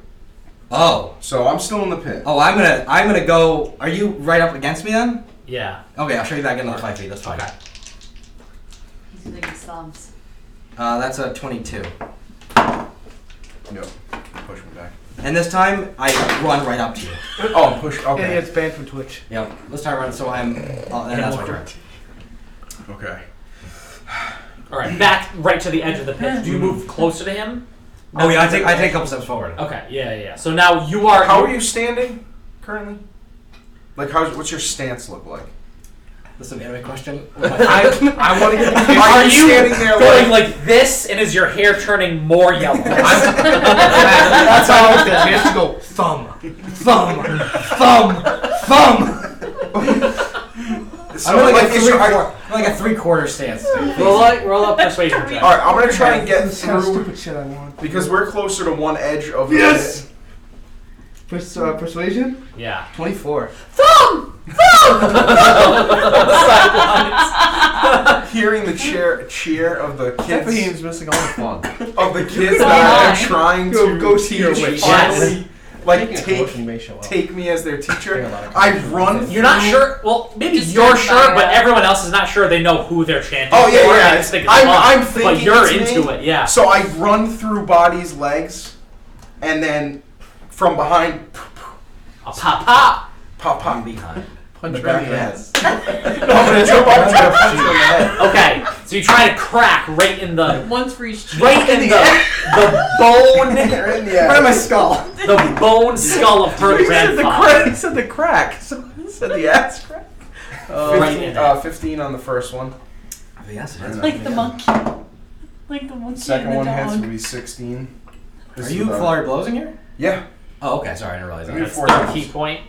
Speaker 5: Oh.
Speaker 6: So I'm still in the pit.
Speaker 5: Oh, I'm gonna go. Are you right up against me then?
Speaker 1: Yeah.
Speaker 5: Okay, I'll show you back another 5 feet. That's fine.
Speaker 1: Okay.
Speaker 3: He's doing slumps.
Speaker 5: That's a 22.
Speaker 6: No, you push me back.
Speaker 5: And this time I run right up to you.
Speaker 6: Oh, push.
Speaker 2: Yeah, he
Speaker 6: Okay.
Speaker 2: gets banned from Twitch.
Speaker 5: Yep. This time I run, so I'm. And that's my turn.
Speaker 6: Okay.
Speaker 1: All right, back right to the edge of the pit. Do you move closer to him?
Speaker 5: Oh yeah, I take a couple steps forward.
Speaker 1: Okay, yeah. So now you are.
Speaker 6: How are you standing currently? Like, what's your stance look like?
Speaker 5: This is an anime question.
Speaker 2: I want to get the
Speaker 1: Are you
Speaker 6: standing there
Speaker 1: going like this, and is your hair turning more yellow?
Speaker 2: That's how I was thinking. He has to go thumb.
Speaker 6: So,
Speaker 5: I'm
Speaker 6: like,
Speaker 5: a 3/4 stance.
Speaker 1: roll up persuasion check.
Speaker 6: Alright, I'm gonna try and get
Speaker 2: This kind of
Speaker 6: through,
Speaker 2: stupid shit I want.
Speaker 6: because we're closer to one edge of the
Speaker 2: Yes!
Speaker 6: pit.
Speaker 2: Persuasion?
Speaker 1: Yeah.
Speaker 2: 24.
Speaker 6: Hearing the cheer of the kids
Speaker 7: Tiffany's missing all the fun.
Speaker 6: of the kids that are trying to
Speaker 2: Go see your witch.
Speaker 6: finally, like,
Speaker 2: Taking a
Speaker 6: take
Speaker 2: potion may show up.
Speaker 6: take me as their teacher.
Speaker 2: Taking a lot of
Speaker 6: I
Speaker 2: potions.
Speaker 6: run.
Speaker 1: You're not sure. Well, maybe
Speaker 3: Just
Speaker 1: you're
Speaker 3: stand
Speaker 1: sure,
Speaker 3: by
Speaker 1: but
Speaker 3: it.
Speaker 1: everyone else is not sure. They know who they're chanting.
Speaker 6: Oh, yeah,
Speaker 1: for,
Speaker 6: yeah.
Speaker 1: and it's thinking,
Speaker 6: I'm
Speaker 1: but
Speaker 6: thinking
Speaker 1: you're
Speaker 6: it's
Speaker 1: into
Speaker 6: me.
Speaker 1: it. Yeah.
Speaker 6: So I run through Body's legs, and then from behind,
Speaker 1: A pop pop.
Speaker 6: pop,
Speaker 5: I'm
Speaker 6: pop.
Speaker 5: behind.
Speaker 7: Punch
Speaker 6: the
Speaker 7: her in
Speaker 6: back
Speaker 7: the
Speaker 6: of
Speaker 7: head.
Speaker 6: No, I'm gonna jump up and try to punch you in the head.
Speaker 1: Okay, so you try to crack right in the
Speaker 3: Once for each cheek.
Speaker 1: right in the bone
Speaker 6: They're in the
Speaker 5: Right in my
Speaker 6: ass.
Speaker 5: skull.
Speaker 1: the bone skull of her grandfather.
Speaker 2: He said the crack. So he said the ass crack.
Speaker 1: Right in it.
Speaker 6: 15 on the first one.
Speaker 5: Yes, it is.
Speaker 3: Like the monkey. Like the monkey
Speaker 6: Second
Speaker 3: and the
Speaker 6: one
Speaker 3: dog.
Speaker 6: hits will be 16. This
Speaker 5: Are
Speaker 6: is
Speaker 5: you
Speaker 6: the-
Speaker 5: flurry blows in here?
Speaker 6: Yeah.
Speaker 5: Oh, okay. Sorry, I didn't realize
Speaker 6: Give me
Speaker 5: that.
Speaker 1: That's
Speaker 6: 4
Speaker 1: their
Speaker 6: times.
Speaker 1: key point.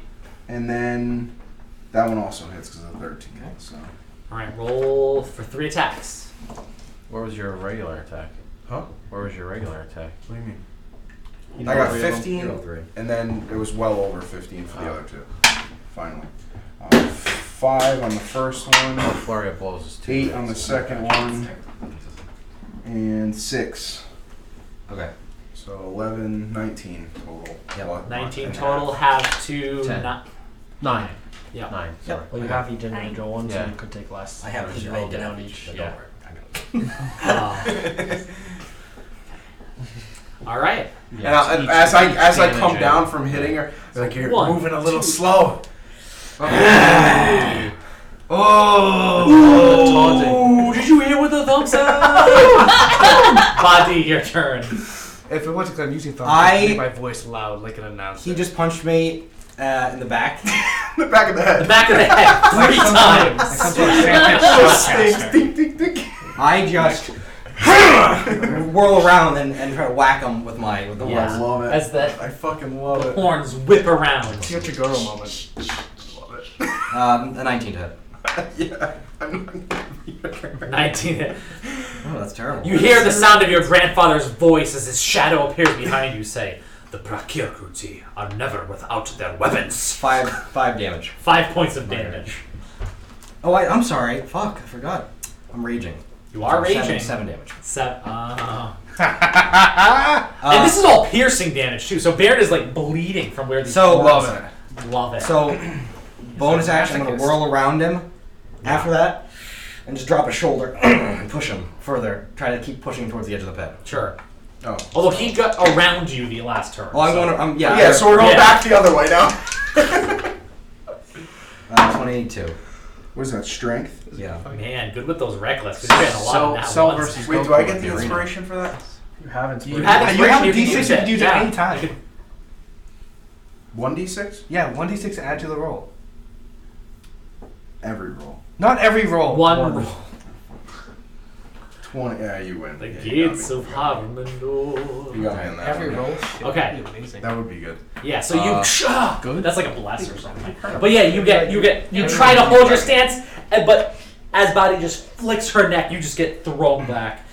Speaker 6: And then that one also hits because of 13. So.
Speaker 1: All right, roll for 3 attacks.
Speaker 7: Where was your regular attack?
Speaker 6: Huh?
Speaker 7: Where was your regular attack?
Speaker 6: What do you mean?
Speaker 5: You
Speaker 6: I got
Speaker 5: roll 3 of them?
Speaker 6: 15.
Speaker 5: You roll 3.
Speaker 6: And then it was well over 15 for the
Speaker 7: Oh.
Speaker 6: other two. Finally. 5 on the first one,
Speaker 7: Oh, flurry of blows is 2.
Speaker 6: 8 on the second one, and 6.
Speaker 5: Okay.
Speaker 6: So 11, 19 total.
Speaker 5: Yep.
Speaker 6: What?
Speaker 1: 19 total. Have to
Speaker 7: 10.
Speaker 1: not.
Speaker 7: 9.
Speaker 1: Yeah.
Speaker 7: 9. Sorry.
Speaker 2: Well, you have each individual one, so
Speaker 7: Yeah.
Speaker 2: you could take less.
Speaker 5: I have
Speaker 2: Because
Speaker 5: it.
Speaker 2: you
Speaker 5: I
Speaker 2: rolled
Speaker 5: did
Speaker 2: down
Speaker 5: have
Speaker 2: each.
Speaker 5: but
Speaker 7: Yeah.
Speaker 5: don't worry. I got it.
Speaker 1: All right.
Speaker 6: And as I come down from hitting her, they're like, you're
Speaker 1: 1,
Speaker 6: moving a little
Speaker 1: 2.
Speaker 6: slow.
Speaker 1: Oh, did you hear with the thumbs up? Body, your turn.
Speaker 2: If it wasn't because I'm using thumbs,
Speaker 5: I-
Speaker 2: I'd make my voice loud like an announcer.
Speaker 5: He just punched me in the back.
Speaker 6: The back of the head.
Speaker 1: The back of the head 3 times.
Speaker 2: Like some sort of sandwich
Speaker 6: Stinks.
Speaker 2: shotcaster.
Speaker 6: Ding, ding, ding.
Speaker 5: I just whirl around and try to whack him with the
Speaker 1: Yeah.
Speaker 6: I love it.
Speaker 1: As the
Speaker 6: I fucking love it.
Speaker 1: horns whip around.
Speaker 2: It's your Chigoro moment.
Speaker 6: Love it.
Speaker 5: a 19 to hit.
Speaker 6: Yeah. I'm
Speaker 1: 19.
Speaker 5: Oh, that's terrible.
Speaker 1: You hear the sound of your grandfather's voice as his shadow appears behind you say, "The Prakirkuti are never without their weapons."
Speaker 5: 5 damage.
Speaker 1: 5 points of damage.
Speaker 5: Oh, I'm sorry. Fuck, I forgot. I'm raging.
Speaker 1: You are
Speaker 5: So
Speaker 1: raging.
Speaker 5: 7 damage.
Speaker 1: And this is all piercing damage too. So Baird is like bleeding from where these
Speaker 5: So-
Speaker 1: horns-
Speaker 2: Love it.
Speaker 1: Love it.
Speaker 5: So, bonus action, I'm going to whirl around him after that and just drop his shoulder and push him further. Try to keep pushing him towards the edge of the pit.
Speaker 1: Sure.
Speaker 6: Oh.
Speaker 1: Although he got around you the last turn.
Speaker 5: Well, I'm
Speaker 1: so-
Speaker 5: going to,
Speaker 6: Yeah, so we're going
Speaker 1: Yeah.
Speaker 6: back the other way now.
Speaker 5: 22.
Speaker 6: What is that, strength?
Speaker 5: Yeah.
Speaker 1: Man, good with those reckless. 'Cause you're getting a lot of
Speaker 7: Cell
Speaker 1: nat ones.
Speaker 7: versus
Speaker 6: Wait,
Speaker 7: Goku
Speaker 6: do I
Speaker 7: in
Speaker 6: get the
Speaker 7: arena.
Speaker 6: inspiration for that?
Speaker 2: You have
Speaker 1: You have
Speaker 2: You have a
Speaker 1: inspiration, you can
Speaker 2: D6
Speaker 1: use
Speaker 2: you
Speaker 1: it.
Speaker 2: can use
Speaker 1: Yeah.
Speaker 2: at any time.
Speaker 1: You could-
Speaker 6: 1d6?
Speaker 2: Yeah, 1d6 and add to the roll.
Speaker 6: Every roll.
Speaker 2: Not every roll.
Speaker 1: One roll.
Speaker 6: 20. Yeah, you win.
Speaker 1: The
Speaker 6: Yeah,
Speaker 1: gates
Speaker 6: you
Speaker 1: of
Speaker 6: got me.
Speaker 1: Harmondor.
Speaker 6: You got me on that
Speaker 2: Every
Speaker 6: one.
Speaker 2: roll.
Speaker 1: Okay.
Speaker 2: That'd be amazing.
Speaker 6: That would be good.
Speaker 1: Yeah, so you
Speaker 7: Good.
Speaker 1: That's like a bless or something. But yeah, you try to hold your stance, but as Body just flicks her neck, you just get thrown back.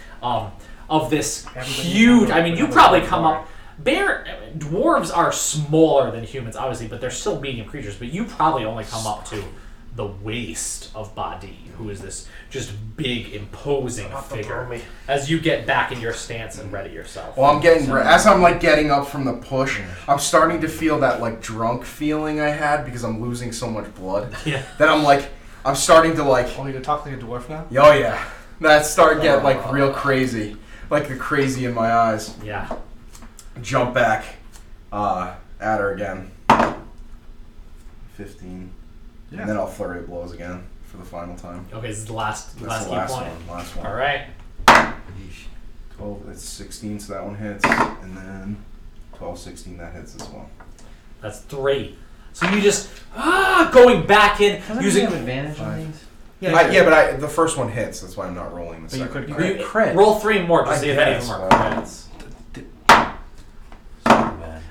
Speaker 1: Of this huge. I mean, you probably come up. Dwarves are smaller than humans, obviously, but they're still medium creatures. But you probably only come up to the waist of Badi, who is this just big, imposing figure. As you get back in your stance and ready yourself.
Speaker 6: Well, I'm getting as I'm like getting up from the push, I'm starting to feel that like drunk feeling I had because I'm losing so much blood.
Speaker 1: Yeah.
Speaker 6: That I'm starting to like.
Speaker 2: Oh, you talk like a dwarf now?
Speaker 6: Oh yeah, that start get like real crazy, like the crazy in my eyes.
Speaker 1: Yeah.
Speaker 6: Jump back, at her again. 15.
Speaker 2: Yeah.
Speaker 6: And then I'll flurry of blows again for the final time.
Speaker 1: Okay, this is the last
Speaker 6: That's
Speaker 1: key
Speaker 6: the last
Speaker 1: point.
Speaker 6: one. Last one.
Speaker 1: All right.
Speaker 6: 12. That's 16, so that one hits, and then 12, 16. That hits as well.
Speaker 1: That's 3. So you just going back in using
Speaker 5: advantage on these.
Speaker 6: But the first one hits. That's why I'm not rolling the
Speaker 2: But you
Speaker 6: second.
Speaker 2: could crit.
Speaker 1: roll 3 more to
Speaker 6: I
Speaker 1: see if any of
Speaker 6: guess,
Speaker 1: them are
Speaker 6: but-
Speaker 1: crits.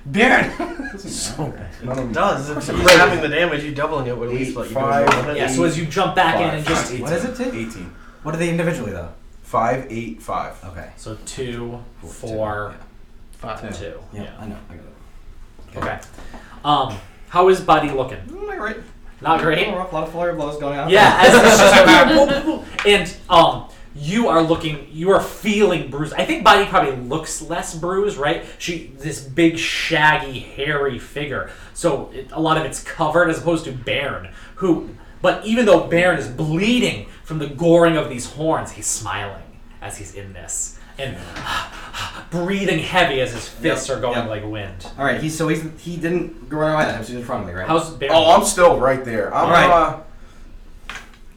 Speaker 2: Baron!
Speaker 5: So bad.
Speaker 6: None of them.
Speaker 4: does. If you're having the damage, you doubling it would at least let you
Speaker 6: 5,
Speaker 4: go.
Speaker 1: Yeah, so as you jump back in and just...
Speaker 6: 18.
Speaker 5: What is it, Tim?
Speaker 6: 18.
Speaker 5: What are they individually though?
Speaker 6: 5, 8, 5.
Speaker 5: Okay.
Speaker 1: So 2, 4,
Speaker 2: 5.
Speaker 1: 2.
Speaker 5: Yeah.
Speaker 1: Yeah.
Speaker 5: I know. I got it.
Speaker 1: Okay. How is Buddy looking?
Speaker 4: Not great.
Speaker 1: Not great?
Speaker 4: A lot of flurry blows going on.
Speaker 1: Yeah, as it's just... and you are feeling bruised. I think Buddy probably looks less bruised, right? This big, shaggy, hairy figure. So a lot of it's covered as opposed to Bairn, but even though Bairn is bleeding from the goring of these horns, he's smiling as he's in this. And breathing heavy as his fists are going like wind.
Speaker 5: All right. He didn't go right away that time. So he's in front of me, right?
Speaker 1: How's Bairn?
Speaker 6: Oh, I'm still right there. I'm
Speaker 5: Right.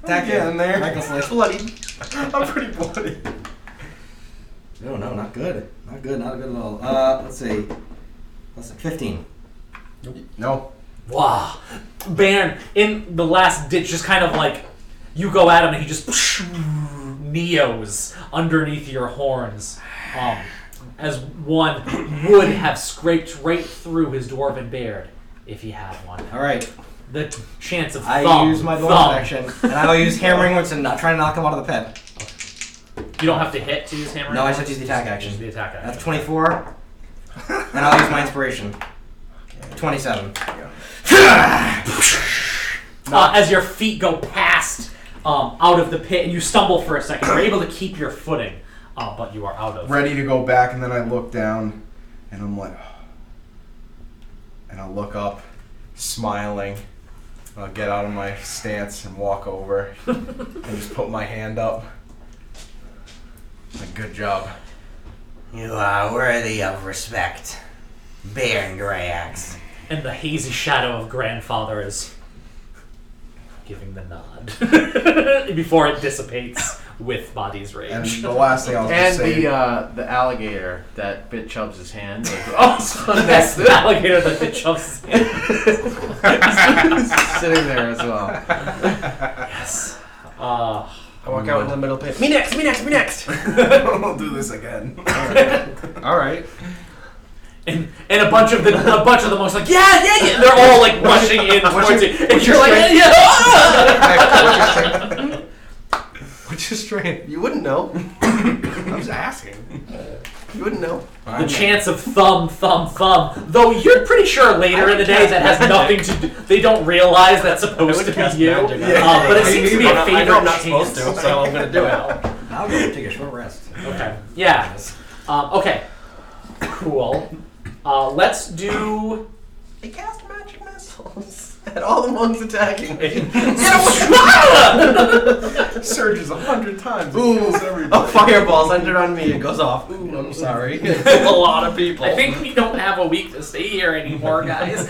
Speaker 6: I'm getting there.
Speaker 5: Recklessly.
Speaker 6: Bloody. I'm pretty bloody.
Speaker 5: No, not good. Not good at all. Let's see. 15.
Speaker 6: No.
Speaker 1: Wow. Bairn, in the last ditch, just kind of like, you go at him and he just neos underneath your horns. As one would have scraped right through his dwarven beard if he had one.
Speaker 5: All right.
Speaker 1: The chance of
Speaker 5: I use my bonus action, and I will use hammering woods and try to knock him out of the pit.
Speaker 1: You don't have to hit to use hammer.
Speaker 5: No, I just have to use the attack action.
Speaker 1: Use the attack action.
Speaker 5: That's 24, and I'll use my inspiration. 27.
Speaker 1: As your feet go past out of the pit and you stumble for a second, you're able to keep your footing, but you are out of.
Speaker 6: Ready to go back, and then I look down, and I'm like, and I look up, smiling. I'll get out of my stance and walk over, and just put my hand up. Like, good job.
Speaker 8: You are worthy of respect, Baron Grayax.
Speaker 1: And the hazy shadow of Grandfather is giving the nod before it dissipates with Body's rage.
Speaker 6: And the last thing I'll
Speaker 7: And
Speaker 6: just say...
Speaker 7: the alligator that bit Chubbs' hand.
Speaker 1: That's the alligator that bit Chubbs' hand.
Speaker 7: Sitting there as well.
Speaker 1: Yes.
Speaker 4: I walk out in the middle pit. Me next.
Speaker 6: we'll do this again.
Speaker 4: All right.
Speaker 1: And a bunch of the monks like yeah. They're all like rushing in towards you, and you're like yeah.
Speaker 2: Which is strange.
Speaker 4: You wouldn't know.
Speaker 2: I was asking.
Speaker 4: You wouldn't know.
Speaker 1: The chance of thumb. Though you're pretty sure later in the day that has nothing to do. They don't realize that's supposed to be you. But it seems to be a favorite
Speaker 4: I know I'm not
Speaker 1: chance.
Speaker 4: supposed to, so I'm gonna do it.
Speaker 5: I'll go take a short rest.
Speaker 1: Okay. Yeah. Okay. Cool. Let's do.
Speaker 4: I cast magic missiles at all the monks attacking me.
Speaker 6: Surges 100 times. It
Speaker 4: Ooh,
Speaker 6: kills everybody.
Speaker 4: a fireball centered on me. It goes off. Ooh, I'm sorry. a lot of people.
Speaker 1: I think we don't have a week to stay here anymore, guys.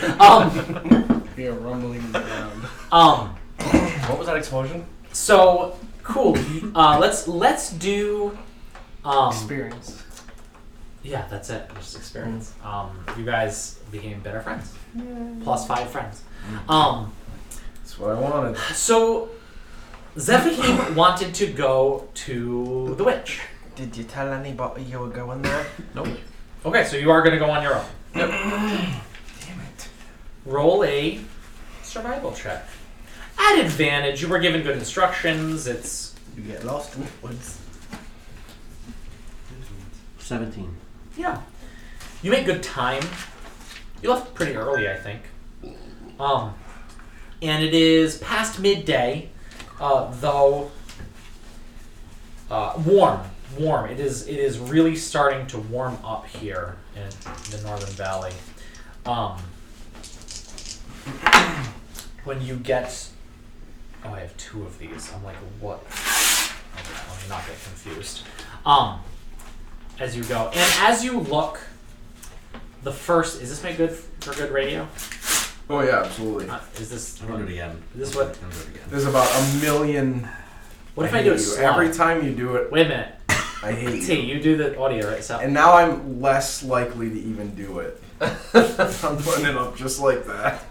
Speaker 2: You're rumbling the ground.
Speaker 4: What was that explosion?
Speaker 1: So cool. Let's do.
Speaker 2: Experience.
Speaker 1: Yeah, that's it. Just experience. You guys became better friends. +5 friends.
Speaker 6: That's what I wanted.
Speaker 1: So Zephyrine wanted to go to the witch.
Speaker 4: Did you tell anybody you were going there?
Speaker 7: Nope.
Speaker 1: Okay, so you are going to go on your own.
Speaker 4: Damn it.
Speaker 1: Roll a survival check. At advantage, you were given good instructions. It's
Speaker 4: You get lost in the woods.
Speaker 7: 17.
Speaker 1: yeah. You make good time. You left pretty early, I think. And it is past midday, though warm. It is really starting to warm up here in the Northern Valley. When you get, I have 2 of these. I'm like, what? Okay, I'm not get confused. As you go, and as you look, the first is this make good for good radio?
Speaker 6: Oh yeah, absolutely.
Speaker 1: Is this?
Speaker 5: I'm gonna do it again.
Speaker 1: Is this what?
Speaker 5: I'm gonna do it again.
Speaker 6: There's about a million.
Speaker 1: What if I do it
Speaker 6: hate you.
Speaker 1: slow?
Speaker 6: Every time you do it,
Speaker 1: Wait a minute.
Speaker 6: I hate
Speaker 1: T,
Speaker 6: you.
Speaker 1: you do the audio, right? So
Speaker 6: And now I'm less likely to even do it. I'm putting it up just like that.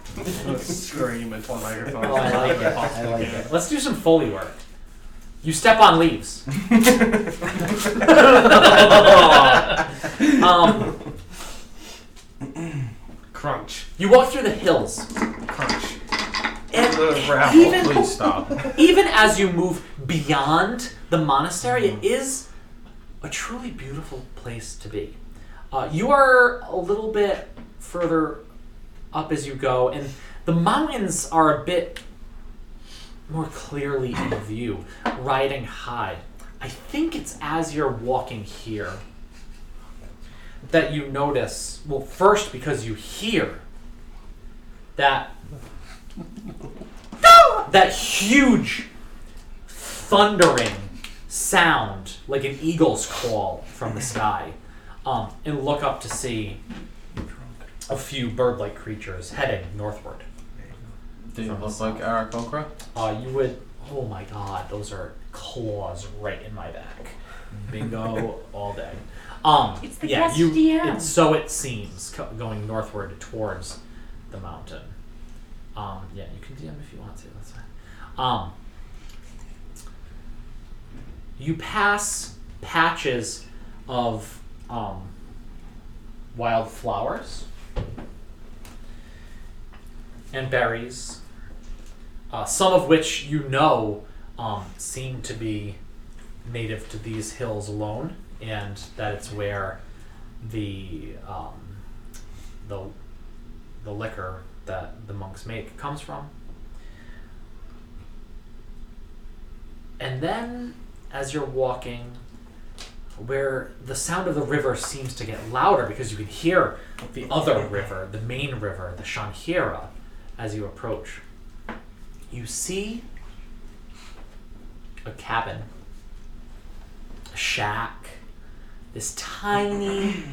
Speaker 2: Scream into the microphone.
Speaker 1: oh, I like it. I like it. Let's do some Foley work. You step on leaves.
Speaker 2: Crunch.
Speaker 1: You walk through the hills,
Speaker 2: Crunch.
Speaker 1: and even
Speaker 7: Please stop.
Speaker 1: even as you move beyond the monastery, it is a truly beautiful place to be. You are a little bit further up as you go, and the mountains are a bit more clearly in view, riding high. I think it's as you're walking here that you notice, well, first because you hear that huge thundering sound like an eagle's call from the sky, and look up to see a few bird-like creatures heading northward.
Speaker 7: Do you look like Aarakocra?
Speaker 1: You would, oh my god, those are claws right in my back. Bingo all day.
Speaker 3: It's the
Speaker 1: yeah,
Speaker 3: guest DM.
Speaker 1: so it seems, going northward towards the mountain. Yeah, you can DM if you want to, that's fine. You pass patches of wild flowers and berries, some of which you know seem to be native to these hills alone, and that it's where the liquor that the monks make comes from. And then, as you're walking, where the sound of the river seems to get louder because you can hear the other river, the main river, the Shanhira, as you approach, you see a cabin, a shack, this tiny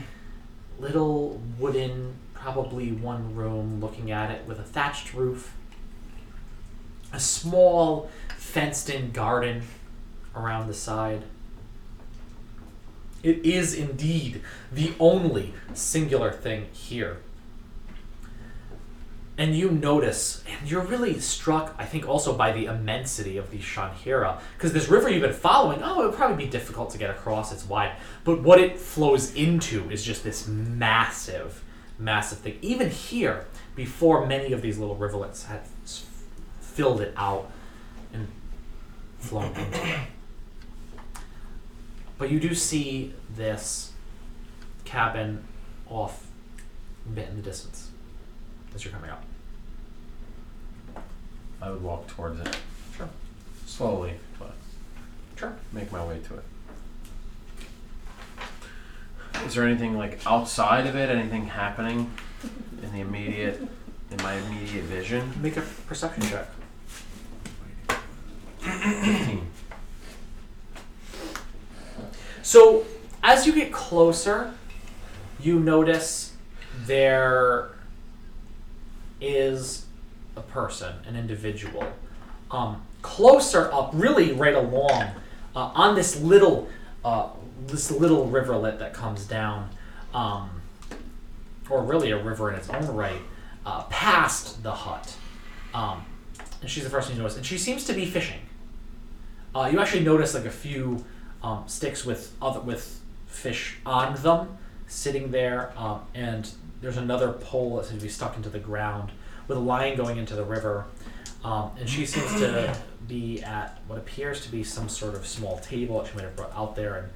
Speaker 1: little wooden, probably one room, looking at it with a thatched roof, a small fenced-in garden around the side. It is indeed the only singular thing here. And you notice, and you're really struck, I think, also by the immensity of the Shanhira, because this river you've been following, it would probably be difficult to get across, it's wide, but what it flows into is just this massive, massive thing. Even here, before many of these little rivulets had filled it out and flown into it. But you do see this cabin off a bit in the distance as you're coming up.
Speaker 7: I would walk towards it.
Speaker 1: Sure.
Speaker 7: Slowly, but
Speaker 1: Sure.
Speaker 7: make my way to it. Is there anything like outside of it? Anything happening in my immediate vision?
Speaker 1: Make a perception check.
Speaker 7: 15.
Speaker 1: So, as you get closer, you notice there is a person, an individual, closer up, really right along, on this little rivulet that comes down, or really a river in its own right, past the hut. And she's the first one you notice, and she seems to be fishing. You actually notice like a few sticks with fish on them sitting there, and there's another pole that seems to be stuck into the ground with a line going into the river. And she seems to be at what appears to be some sort of small table that she might have brought out there, and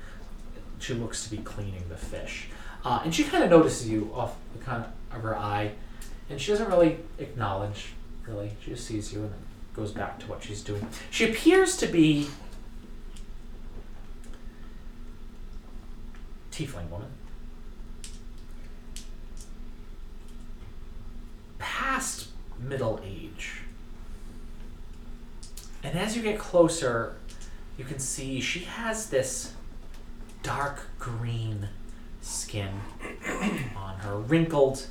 Speaker 1: she looks to be cleaning the fish. And she kind of notices you off the kind of her eye, and she doesn't really acknowledge, really. She just sees you and then goes back to what she's doing. She appears to be tiefling woman. Past middle age. And as you get closer, you can see she has this dark green skin on her, wrinkled,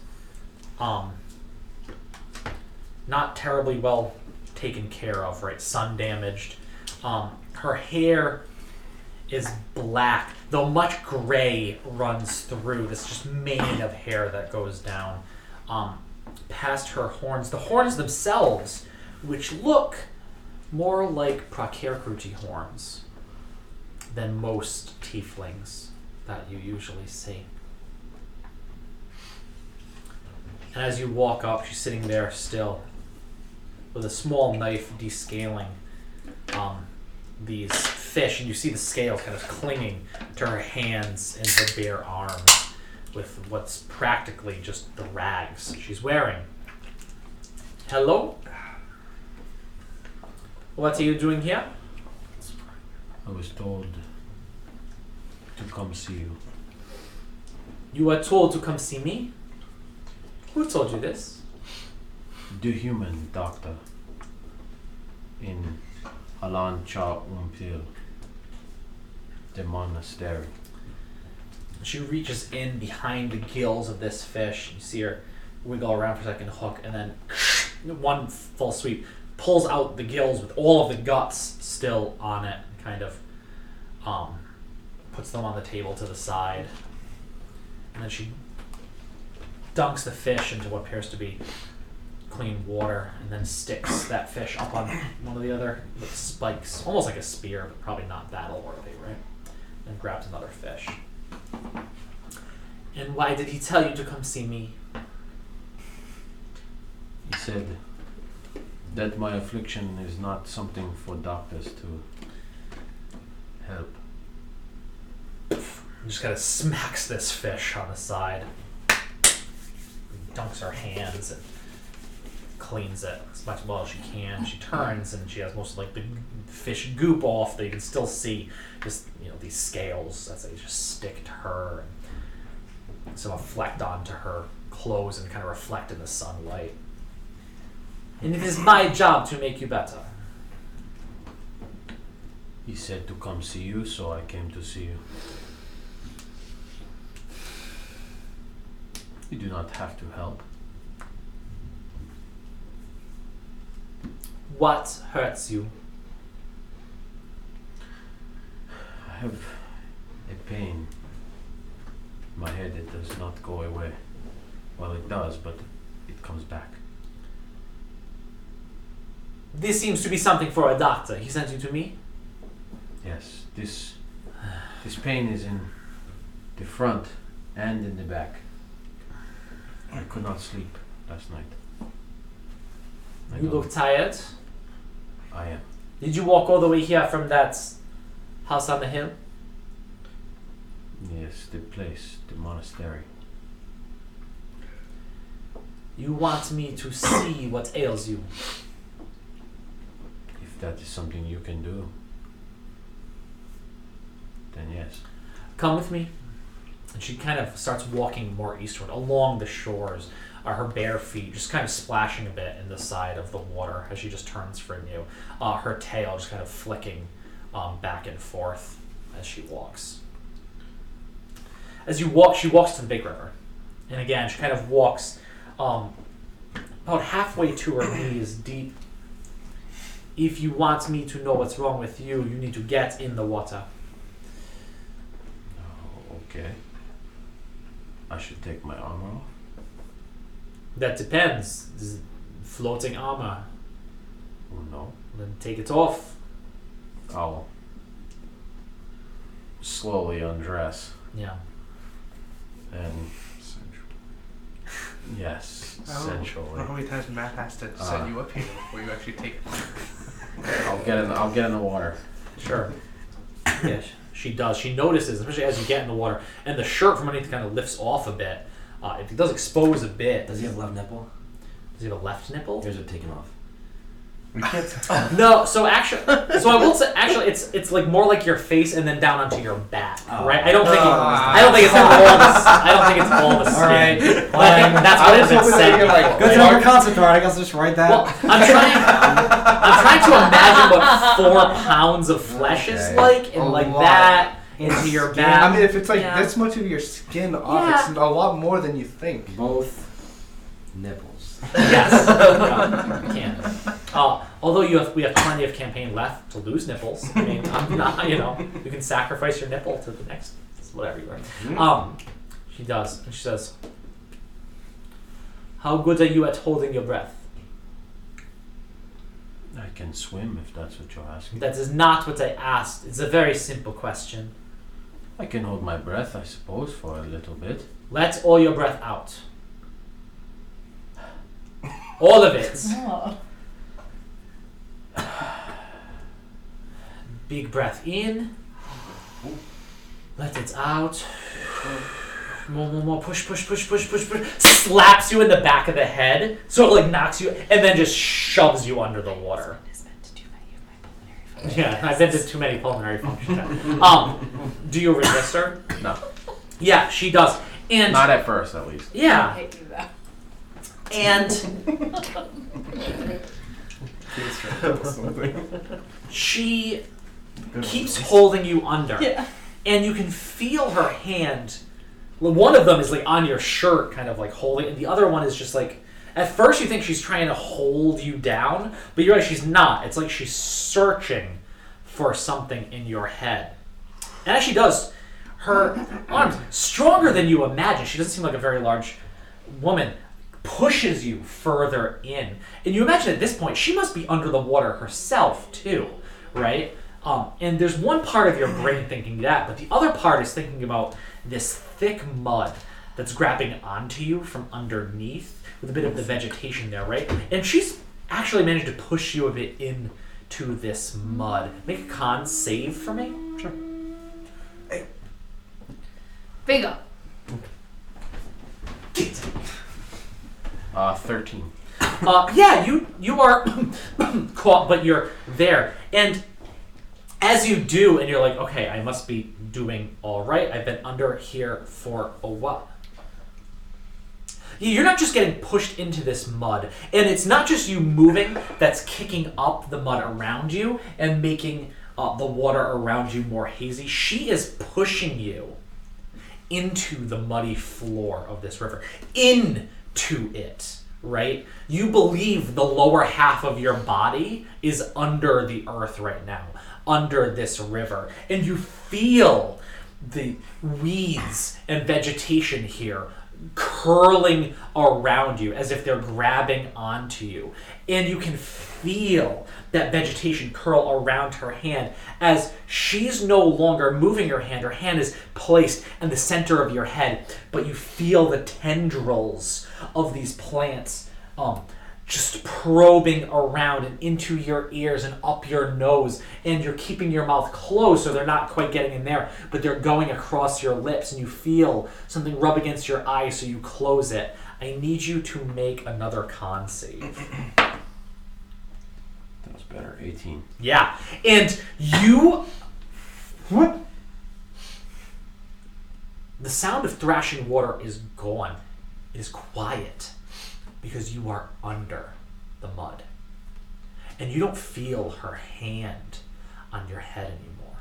Speaker 1: not terribly well taken care of, right? Sun damaged. Her hair is black, though much gray runs through this just mane of hair that goes down past her horns. The horns themselves, which look more like Prakerkruti horns than most tieflings that you usually see. And as you walk up, she's sitting there still with a small knife descaling these fish, and you see the scales kind of clinging to her hands and her bare arms with what's practically just the rags she's wearing. Hello? What are you doing here?
Speaker 9: I was told to come see you.
Speaker 1: You were told to come see me? Who told you this?
Speaker 9: The human doctor in Alancha Umpil, the monastery.
Speaker 1: She reaches in behind the gills of this fish. You see her wiggle around for a second, hook, and then one full sweep pulls out the gills with all of the guts still on it, and kind of puts them on the table to the side. And then she dunks the fish into what appears to be clean water, and then sticks that fish up on one of the other spikes, almost like a spear, but probably not battle worthy, right? And grabs another fish. And why did he tell you to come see me?
Speaker 9: He said that my affliction is not something for doctors to help.
Speaker 1: He just kind of smacks this fish on the side. Dunks her hands and cleans it as much well as she can. She turns and she has most of like the fish goop off that you can still see just, you know, these scales as they just stick to her and sort of reflect onto her clothes and kind of reflect in the sunlight. And it is my job to make you better.
Speaker 9: He said to come see you, so I came to see you. You do not have to help.
Speaker 1: What hurts you?
Speaker 9: I have a pain in my head that does not go away. Well, it does, but it comes back.
Speaker 1: This seems to be something for a doctor. He sent you to me?
Speaker 9: Yes, this pain is in the front and in the back. I could not sleep last night.
Speaker 1: You look tired.
Speaker 9: I am.
Speaker 1: Did you walk all the way here from that house on the hill?
Speaker 9: Yes, the place, the monastery.
Speaker 1: You want me to see what ails you?
Speaker 9: If that is something you can do, then yes.
Speaker 1: Come with me. And she kind of starts walking more eastward along the shores. Her bare feet just kind of splashing a bit in the side of the water as she just turns from you. Her tail just kind of flicking back and forth as she walks. As you walk, she walks to the big river. And again, she kind of walks about halfway to her knees deep. If you want me to know what's wrong with you, you need to get in the water.
Speaker 9: Okay. I should take my armor off?
Speaker 1: That depends. This is floating armor.
Speaker 9: Oh no.
Speaker 1: Then take it off.
Speaker 7: I'll slowly undress
Speaker 1: Yeah.
Speaker 7: and yes,
Speaker 2: I don't know
Speaker 7: essentially.
Speaker 2: how many times Matt has to set you up here before you actually take it.
Speaker 7: I'll get in the water.
Speaker 1: Sure. Yeah, she does. She notices, especially as you get in the water, and the shirt from underneath kind of lifts off a bit. It does expose a bit.
Speaker 5: Does he have left nipple?
Speaker 1: Does he have a left nipple?
Speaker 5: Here's it taken off.
Speaker 2: We can't.
Speaker 1: No. So actually, I will say actually, it's like more like your face and then down onto your back, right? I don't think it's all the skin.
Speaker 5: All right.
Speaker 1: But I think that's what it's been saying.
Speaker 5: Good job, your concept art. I guess just write that.
Speaker 1: Well, I'm trying to imagine what 4 pounds of flesh is like, and
Speaker 2: A
Speaker 1: like
Speaker 2: lot.
Speaker 1: that into your back.
Speaker 2: I mean, if it's like
Speaker 1: Yeah.
Speaker 2: this much of your skin off,
Speaker 1: Yeah.
Speaker 2: it's a lot more than you think.
Speaker 5: Both nipples.
Speaker 1: Yes, you can. Although we have plenty of campaign left to lose nipples. I mean, I'm not. You can sacrifice your nipple to the next whatever you are. She does, and she says, "How good are you at holding your breath?"
Speaker 9: I can swim if that's what you're asking.
Speaker 1: That is not what I asked. It's a very simple question.
Speaker 9: I can hold my breath, I suppose, for a little bit.
Speaker 1: Let all your breath out. All of it.
Speaker 3: Oh.
Speaker 1: Big breath in. Let it out. More. Push. Slaps you in the back of the head. So it like knocks you and then just shoves you under the water. Yeah, I've been to too many pulmonary functions. Do you resist her?
Speaker 7: No.
Speaker 1: Yeah, she does. And
Speaker 7: Not at first, at least.
Speaker 3: I
Speaker 1: yeah.
Speaker 3: hate you though.
Speaker 1: And she keeps holding you under.
Speaker 3: Yeah.
Speaker 1: And you can feel her hand. Well, one of them is like on your shirt, kind of like holding, and the other one is just like. At first, you think she's trying to hold you down, but you realize she's not. It's like she's searching for something in your head. And as she does, her arms, stronger than you imagine, she doesn't seem like a very large woman, pushes you further in. And you imagine at this point, she must be under the water herself, too, right? And there's one part of your brain thinking that, but the other part is thinking about this thick mud that's grabbing onto you from underneath with a bit of the vegetation there, right? And she's actually managed to push you a bit into this mud. Make a con save for me.
Speaker 2: Sure.
Speaker 3: Bingo.
Speaker 7: 13.
Speaker 1: Yeah, you are caught, but you're there. And as you do, and you're like, okay, I must be doing all right. I've been under here for a while. You're not just getting pushed into this mud, and it's not just you moving that's kicking up the mud around you and making the water around you more hazy. She is pushing you into the muddy floor of this river, into it, right? You believe the lower half of your body is under the earth right now, under this river, and you feel the weeds and vegetation here curling around you as if they're grabbing onto you. And you can feel that vegetation curl around her hand as she's no longer moving her hand. Her hand is placed in the center of your head, but you feel the tendrils of these plants just probing around and into your ears and up your nose, and you're keeping your mouth closed so they're not quite getting in there, but they're going across your lips, and you feel something rub against your eye, so you close it. I need you to make another con save.
Speaker 9: That was better. 18.
Speaker 1: Yeah, and you... What? The sound of thrashing water is gone. It is quiet. Because you are under the mud. And you don't feel her hand on your head anymore.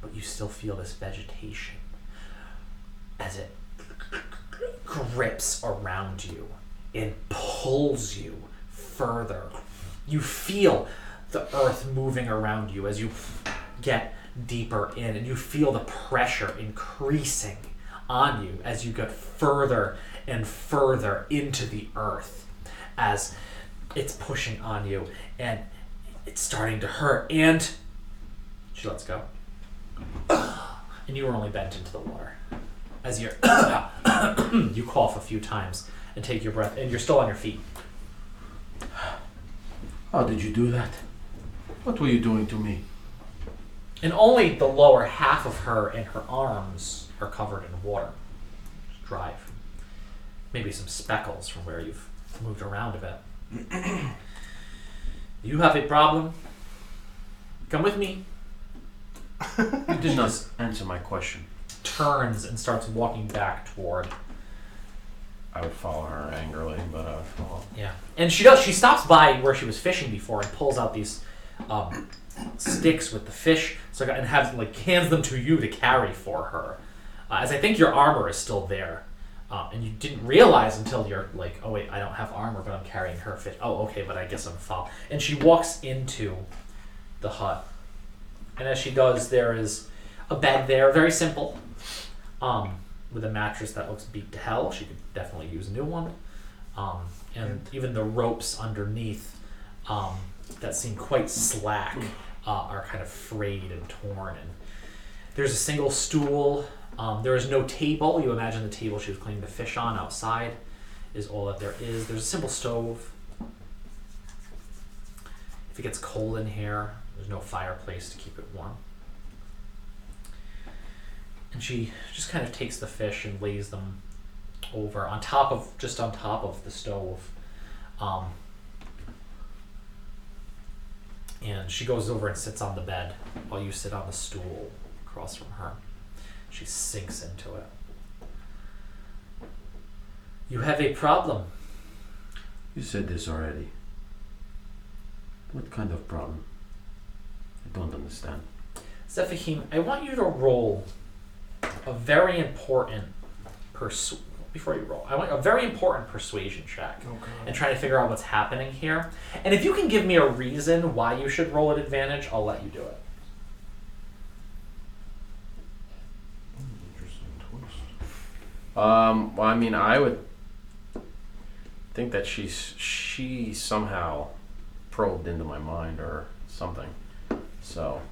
Speaker 1: But you still feel this vegetation as it grips around you and pulls you further. You feel the earth moving around you as you get deeper in, and you feel the pressure increasing on you as you get further and further into the earth as it's pushing on you. And It's starting to hurt, and she lets go. And you were only bent into the water. As you're you cough a few times and take your breath, and you're still on your feet.
Speaker 9: How did you do that? What were you doing to me?
Speaker 1: And only the lower half of her and her arms are covered in water. It's dry. Maybe some speckles from where you've moved around a bit. You have a problem? Come with me.
Speaker 9: You did not answer my question.
Speaker 1: Turns and starts walking back toward.
Speaker 7: I would follow her angrily, but I would follow.
Speaker 1: Yeah, and she does. She stops by where she was fishing before and pulls out these sticks with the fish. So and hands them to you to carry for her. As I think your armor is still there, and you didn't realize until you're like, oh wait, I don't have armor, but I'm carrying her fish. Oh, okay, but I guess I'm foul. And she walks into the hut, and as she does, there is a bed there, very simple. With a mattress that looks beat to hell. She could definitely use a new one. And even the ropes underneath that seem quite slack are kind of frayed and torn. And there's a single stool. There is no table. You imagine the table she was cleaning the fish on outside is all that there is. There's a simple stove. If it gets cold in here, there's no fireplace to keep it warm. And she just kind of takes the fish and lays them over on top of the stove. And she goes over and sits on the bed while you sit on the stool across from her. She sinks into it. You have a problem.
Speaker 9: You said this already. What kind of problem? I don't understand.
Speaker 1: Zephahim, I want you to roll a very important before you roll. I want a very important persuasion check and try to figure out what's happening here. And if you can give me a reason why you should roll at advantage, I'll let you do it.
Speaker 6: Interesting twist.
Speaker 7: Well, I mean, I would think that she somehow probed into my mind or something. So,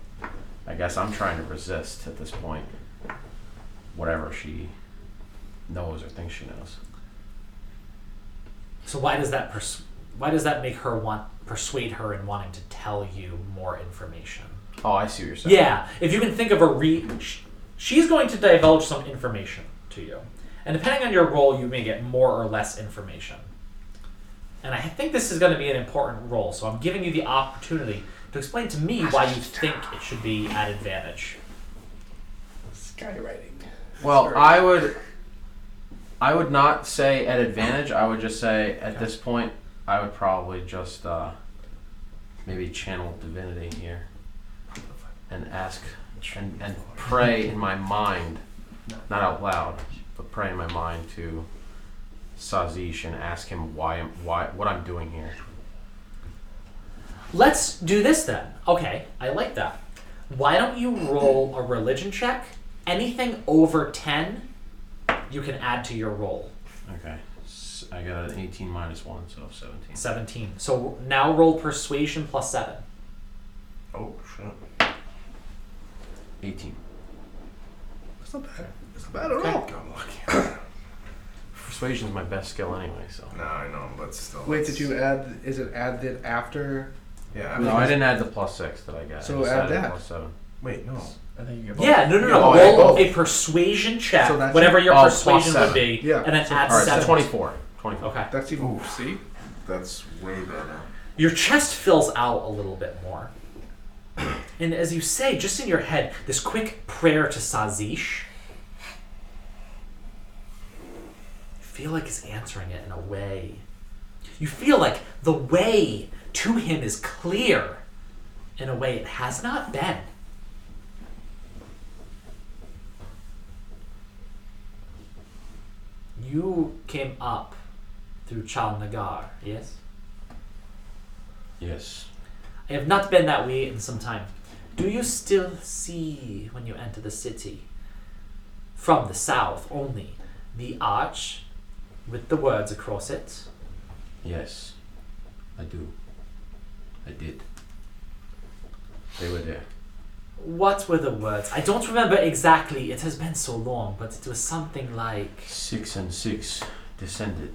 Speaker 7: I guess I'm trying to resist at this point. Whatever she knows or thinks she knows.
Speaker 1: So why does that make her persuade her in wanting to tell you more information?
Speaker 7: Oh, I see what you're saying.
Speaker 1: Yeah, if you can think of she's going to divulge some information to you, and depending on your role, you may get more or less information. And I think this is going to be an important role, so I'm giving you the opportunity to explain to me why you think it should be at advantage.
Speaker 2: Skywriting.
Speaker 7: Well, I would not say at advantage. I would just say at this point, I would probably just maybe channel divinity here and ask and pray in my mind, not out loud, but pray in my mind to Sazish and ask him why what I'm doing here.
Speaker 1: Let's do this then. Okay, I like that. Why don't you roll a religion check? Anything over 10, you can add to your roll.
Speaker 7: Okay. I got an 18 minus 1, so 17.
Speaker 1: 17. So now roll persuasion plus 7.
Speaker 6: Oh, shit.
Speaker 7: 18.
Speaker 2: That's not bad. That's not bad at all.
Speaker 6: I'm lucky.
Speaker 7: Persuasion's my best skill anyway, so.
Speaker 6: No, I know, but still.
Speaker 2: Wait, did you add? Is it added after?
Speaker 6: Yeah.
Speaker 7: No, I didn't add the plus 6 that I got.
Speaker 2: So
Speaker 7: I just
Speaker 2: add
Speaker 7: added
Speaker 2: that.
Speaker 7: Plus 7.
Speaker 6: Wait, no.
Speaker 2: I think you get both.
Speaker 1: Yeah, no.
Speaker 2: Oh,
Speaker 1: Roll
Speaker 2: both.
Speaker 1: a persuasion check,
Speaker 2: So that's-
Speaker 1: whatever your
Speaker 7: Oh, plus
Speaker 1: persuasion would
Speaker 7: 7.
Speaker 1: be,
Speaker 2: Yeah.
Speaker 1: and then
Speaker 2: So-
Speaker 1: add
Speaker 7: Alright,
Speaker 1: 7.
Speaker 7: so 24. 24.
Speaker 1: Okay.
Speaker 2: That's even. See.
Speaker 6: That's way better.
Speaker 1: Your chest fills out a little bit more. And as you say, just in your head, this quick prayer to Sazish, you feel like he's answering it in a way. You feel like the way to him is clear in a way it has not been. You came up through Chal Nagar, yes?
Speaker 9: Yes.
Speaker 1: I have not been that way in some time. Do you still see, when you enter the city, from the south only, the arch with the words across it?
Speaker 9: Yes. I do. I did. They were there.
Speaker 1: What were the words? I don't remember exactly. It has been so long, but it was something like
Speaker 9: 6 and 6 descended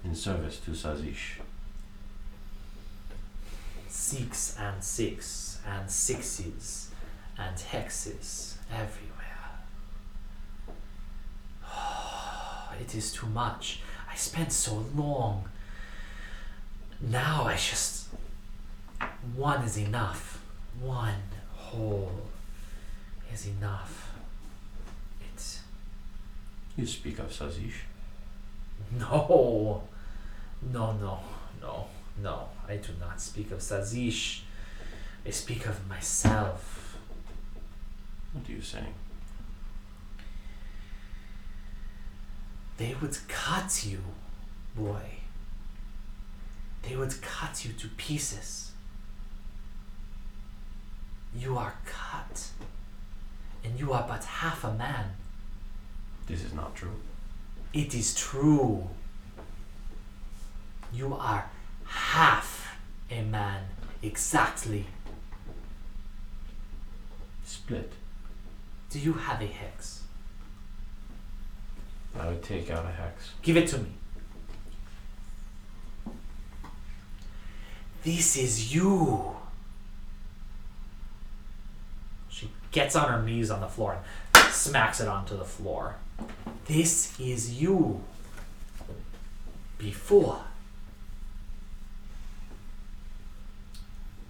Speaker 9: in service to Sazish.
Speaker 1: 6 and 6 and sixes and hexes everywhere. It is too much. I spent so long. Now I just... One is enough. One whole is enough. It's...
Speaker 9: You speak of Sazish.
Speaker 1: No. No. I do not speak of Sazish. I speak of myself.
Speaker 9: What are you saying?
Speaker 1: They would cut you, boy. They would cut you to pieces. You are cut. And you are but half a man.
Speaker 9: This is not true.
Speaker 1: It is true. You are half a man, exactly.
Speaker 9: Split.
Speaker 1: Do you have a hex?
Speaker 9: I would take out a hex.
Speaker 1: Give it to me. This is you. She gets on her knees on the floor and smacks it onto the floor. This is you. Before.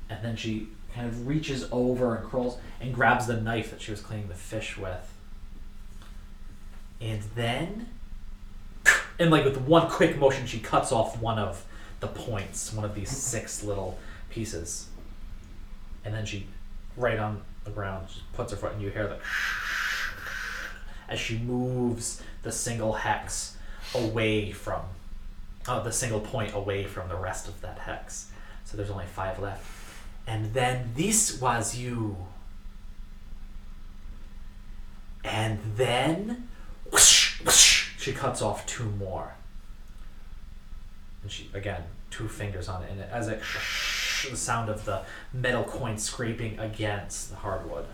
Speaker 1: And then she kind of reaches over and crawls and grabs the knife that she was cleaning the fish with. And then, and like with one quick motion, she cuts off one of the points, one of these 6 little pieces. And then she, right on the ground, just puts her foot, and you hear the as she moves the single hex away from, the single point away from the rest of that hex. So there's only 5 left. And then this was you. And then whoosh, whoosh, she cuts off 2 more. And she, again, 2 fingers on it. And as it, the sound of the metal coin scraping against the hardwood.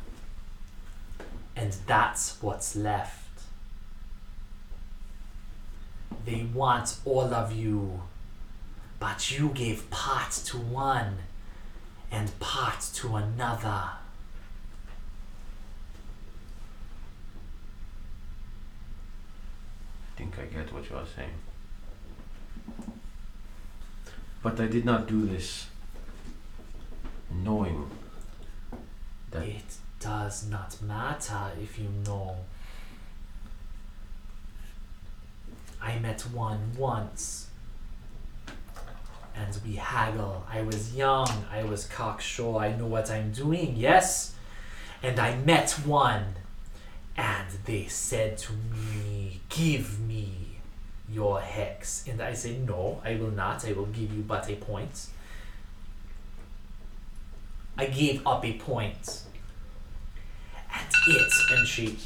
Speaker 1: And that's what's left. They want all of you. But you gave part to one and part to another.
Speaker 9: I think I get what you are saying. But I did not do this knowing that
Speaker 1: It does not matter if you know. I met one once. And we haggle. I was young. I was cocksure. I know what I'm doing. Yes. And I met one. And they said to me, give me your hex. And I say, no, I will not. I will give you but a point. I gave up a point. And she...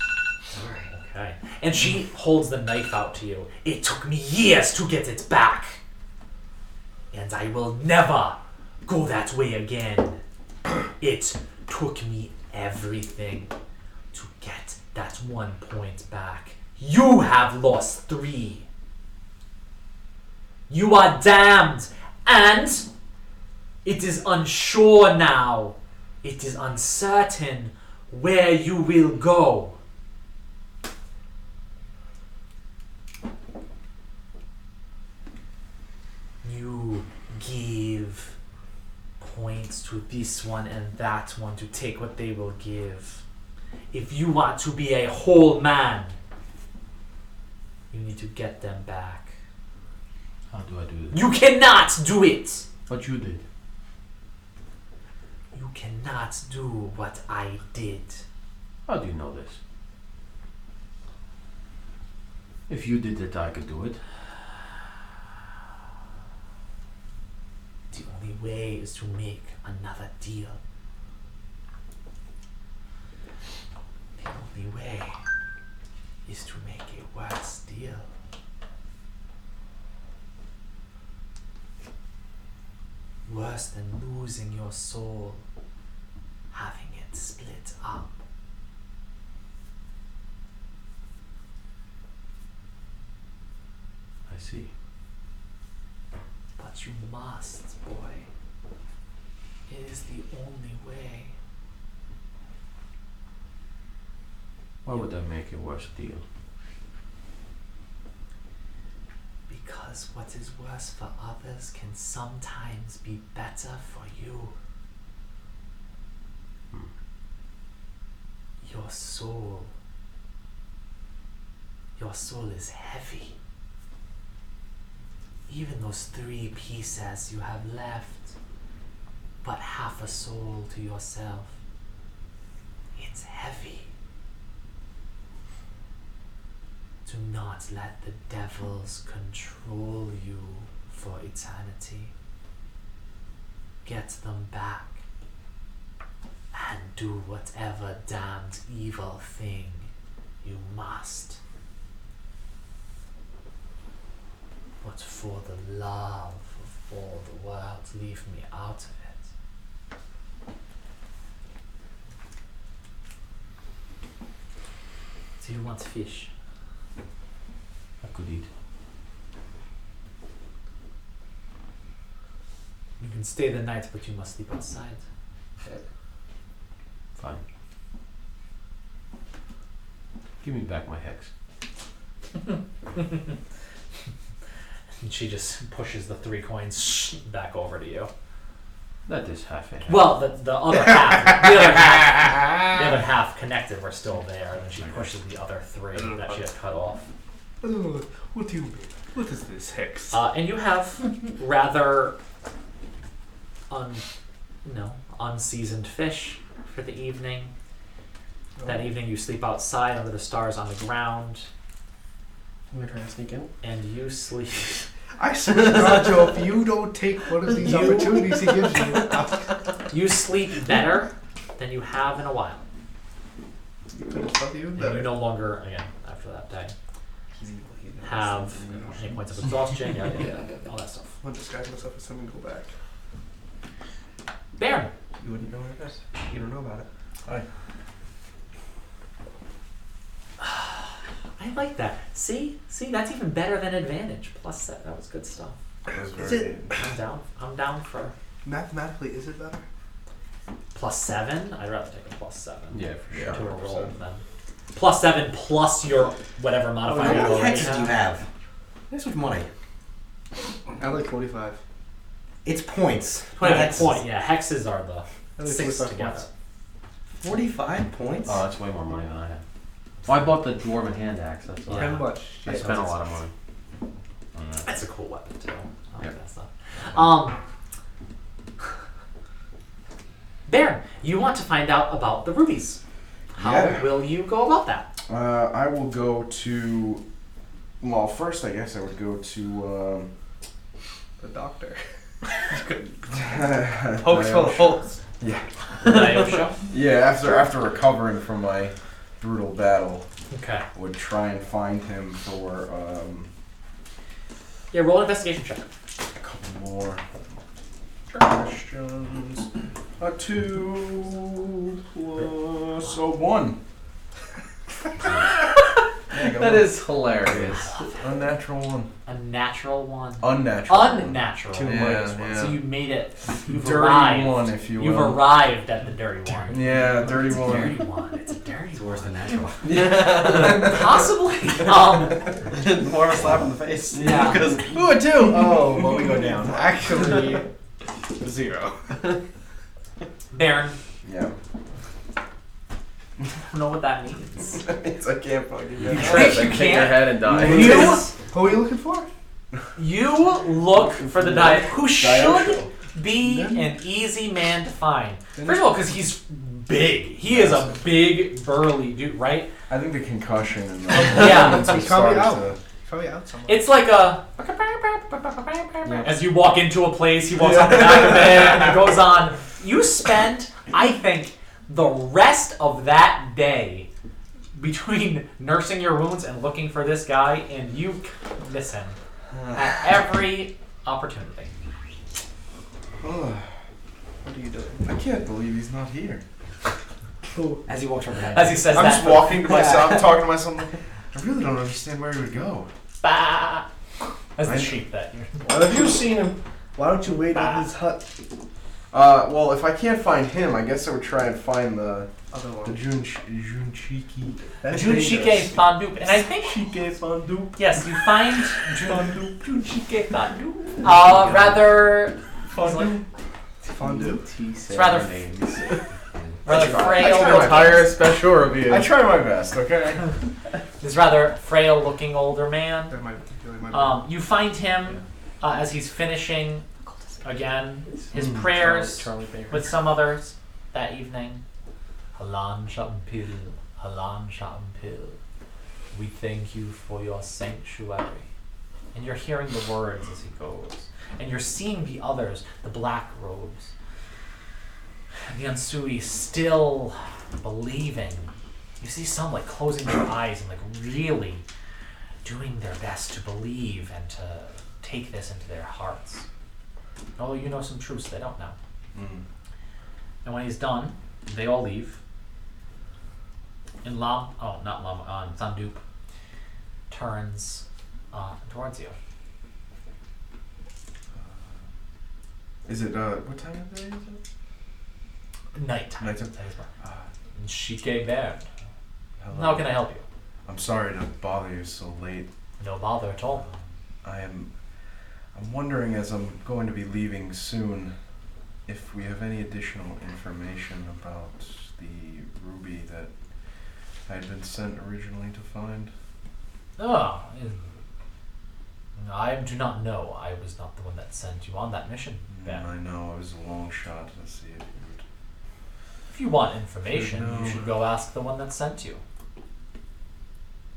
Speaker 1: Okay. And she holds the knife out to you. It took me years to get it back. And I will never go that way again. It took me everything to get that 1 point back. You have lost 3. You are damned. And it is unsure now. It is uncertain where you will go. You give points to this one and that one to take what they will give. If you want to be a whole man, you need to get them back.
Speaker 9: how do I do this?
Speaker 1: You cannot do it!
Speaker 9: What you did?
Speaker 1: You cannot do what I did.
Speaker 9: How do you know this? If you did it, I could do it.
Speaker 1: The only way is to make another deal. The only way is to make a worse deal. worse than losing your soul, having it split up.
Speaker 9: I see.
Speaker 1: But you must, boy. It is the only way.
Speaker 9: Why would that make a worse deal?
Speaker 1: Because what is worse for others can sometimes be better for you. Your soul is heavy. Even those 3 pieces you have left, but half a soul to yourself. It's heavy. Do not let the devils control you for eternity. Get them back and do whatever damned evil thing you must. But for the love of all the world, leave me out of it. Do you want fish?
Speaker 9: I could eat.
Speaker 1: You can stay the night, but you must sleep outside.
Speaker 9: Fine. Give me back my hex.
Speaker 1: And she just pushes the 3 coins back over to you.
Speaker 9: That is half a hex.
Speaker 1: Well, the other half, the other half connected were still there, and then she pushes the other 3 that she had cut off.
Speaker 2: What do you mean? What is this hex?
Speaker 1: And you have rather unseasoned fish for the evening. That evening you sleep outside under the stars on the ground.
Speaker 4: I'm gonna try to sneak in.
Speaker 1: And you sleep.
Speaker 2: I swear to God, Joe, if you don't take one of these opportunities he gives you,
Speaker 1: you sleep better than you have in a while.
Speaker 2: Even
Speaker 1: And you no longer, again, after that day, have any points of exhaustion, all that stuff.
Speaker 2: I'll disguise myself as someone and go back.
Speaker 1: Baron.
Speaker 4: You wouldn't know what it is. You don't know about it.
Speaker 2: Hi.
Speaker 1: I like that. See, that's even better than advantage. Plus that was good stuff.
Speaker 2: Is it?
Speaker 1: I'm down for
Speaker 2: Mathematically, is it better?
Speaker 1: +7. I'd rather take a +7.
Speaker 9: Yeah, for sure.
Speaker 1: To a roll than +7 plus your whatever modifier
Speaker 8: How
Speaker 1: you
Speaker 8: many
Speaker 1: already
Speaker 8: hexes do you have? That's with money.
Speaker 2: I like 25.
Speaker 8: It's points.
Speaker 1: 25 point. Yeah, hexes are the
Speaker 2: I like
Speaker 1: 6
Speaker 2: 45
Speaker 1: together.
Speaker 2: points.
Speaker 8: 45 points?
Speaker 9: Oh, that's way more money than I had. Well, I bought the dwarven hand axe. That's all.
Speaker 1: Yeah.
Speaker 2: How much?
Speaker 9: I spent a lot of money on that.
Speaker 1: That's a cool weapon too. I like
Speaker 9: Yeah.
Speaker 1: that stuff. Baron, you want to find out about the rubies. How
Speaker 6: Yeah.
Speaker 1: will you go about that?
Speaker 6: I will go to. Well, first I guess I would go to.
Speaker 2: The doctor.
Speaker 6: Pokes
Speaker 2: full of holes.
Speaker 6: Yeah.
Speaker 1: Diosha?
Speaker 6: Yeah. After recovering from my brutal battle,
Speaker 1: Okay.
Speaker 6: would try and find him for
Speaker 1: Yeah, roll an investigation check.
Speaker 6: a couple more questions. A 2 plus a 1.
Speaker 7: That is hilarious.
Speaker 6: Unnatural 1.
Speaker 1: A natural 1.
Speaker 6: Unnatural.
Speaker 1: Unnatural.
Speaker 2: Two
Speaker 1: one.
Speaker 2: minus
Speaker 6: one.
Speaker 1: So you made it. You've
Speaker 6: Dirty
Speaker 1: arrived.
Speaker 6: 1, if you will.
Speaker 1: You've arrived at the dirty one.
Speaker 6: Yeah, dirty 1.
Speaker 1: Dirty one. It's a dirty
Speaker 8: It's worse
Speaker 1: one.
Speaker 8: than natural.
Speaker 1: Possibly.
Speaker 4: More of a slap in the face.
Speaker 1: Yeah.
Speaker 4: Because, ooh, a 2! Oh, well, we go down.
Speaker 2: Actually, 0.
Speaker 1: Baron,
Speaker 6: Yeah.
Speaker 1: I don't know what that means.
Speaker 6: I can't fucking
Speaker 1: You
Speaker 6: get
Speaker 1: trip,
Speaker 7: Then
Speaker 1: you
Speaker 7: kick your
Speaker 1: can't.
Speaker 7: head and die.
Speaker 1: You,
Speaker 2: Who are you looking for?
Speaker 1: you look for the diet who should
Speaker 6: Diosha.
Speaker 1: be an easy man to find. First of all, because he's big. He is a big, burly dude, right?
Speaker 6: I think the concussion and the
Speaker 1: Yeah.
Speaker 6: movements
Speaker 2: He's
Speaker 6: have
Speaker 2: probably
Speaker 6: started
Speaker 2: out. Probably out somewhere.
Speaker 1: It's like a. As you walk into a place, he walks on the back of it, and it goes on. You spend, I think, the rest of that day between nursing your wounds and looking for this guy, and you miss him at every opportunity.
Speaker 4: What are you doing?
Speaker 6: I can't believe he's not here.
Speaker 5: As he walks over behind
Speaker 1: As he says
Speaker 6: I'm
Speaker 1: that.
Speaker 6: just walking to myself, talking to myself. Like, I really don't understand where he would go.
Speaker 1: Bah! That's the
Speaker 6: I-
Speaker 1: sheep that you're.
Speaker 4: Have you seen him? Why don't you wait at his hut?
Speaker 6: Well, if I can't find him, I guess I would try and find the
Speaker 4: Other one.
Speaker 6: Junchiki.
Speaker 4: That's
Speaker 1: Junchike
Speaker 4: dangerous.
Speaker 1: Fondup. And I think,
Speaker 2: Shike Fondup.
Speaker 1: yes, you find
Speaker 2: Junchike Fondup.
Speaker 1: rather.
Speaker 2: Fondue.
Speaker 4: Fondue.
Speaker 1: It's rather rather
Speaker 6: I
Speaker 1: frail.
Speaker 6: try my
Speaker 1: looking-
Speaker 2: Entire special review.
Speaker 6: I try my best, okay?
Speaker 1: This rather frail looking older man.
Speaker 2: That might really might
Speaker 1: You find him as he's finishing again his
Speaker 2: Hmm,
Speaker 1: prayers
Speaker 2: Charlie Baker.
Speaker 1: with some others that evening. Halan Shampil, Halan Shampil, we thank you for your sanctuary. And you're hearing the words as he goes. And you're seeing the others, the black robes, the Unsui still believing. You see some like closing their eyes and like really doing their best to believe and to take this into their hearts. Although you know some truths they don't know.
Speaker 6: Mm.
Speaker 1: And when he's done, they all leave. And Sandup turns towards you.
Speaker 6: Is it, what time of day is it?
Speaker 1: Nighttime.
Speaker 6: Nighttime.
Speaker 1: Shike Baird.
Speaker 6: Hello.
Speaker 1: How can I help you?
Speaker 6: I'm sorry to bother you so late.
Speaker 1: No bother at all.
Speaker 6: I'm wondering, as I'm going to be leaving soon, if we have any additional information about the ruby that I had been sent originally to find.
Speaker 1: Oh, I do not know. I was not the one that sent you on that mission. Ben.
Speaker 6: I know, it was a long shot to see if you would.
Speaker 1: If you want information,
Speaker 6: No.
Speaker 1: you should go ask the one that sent you.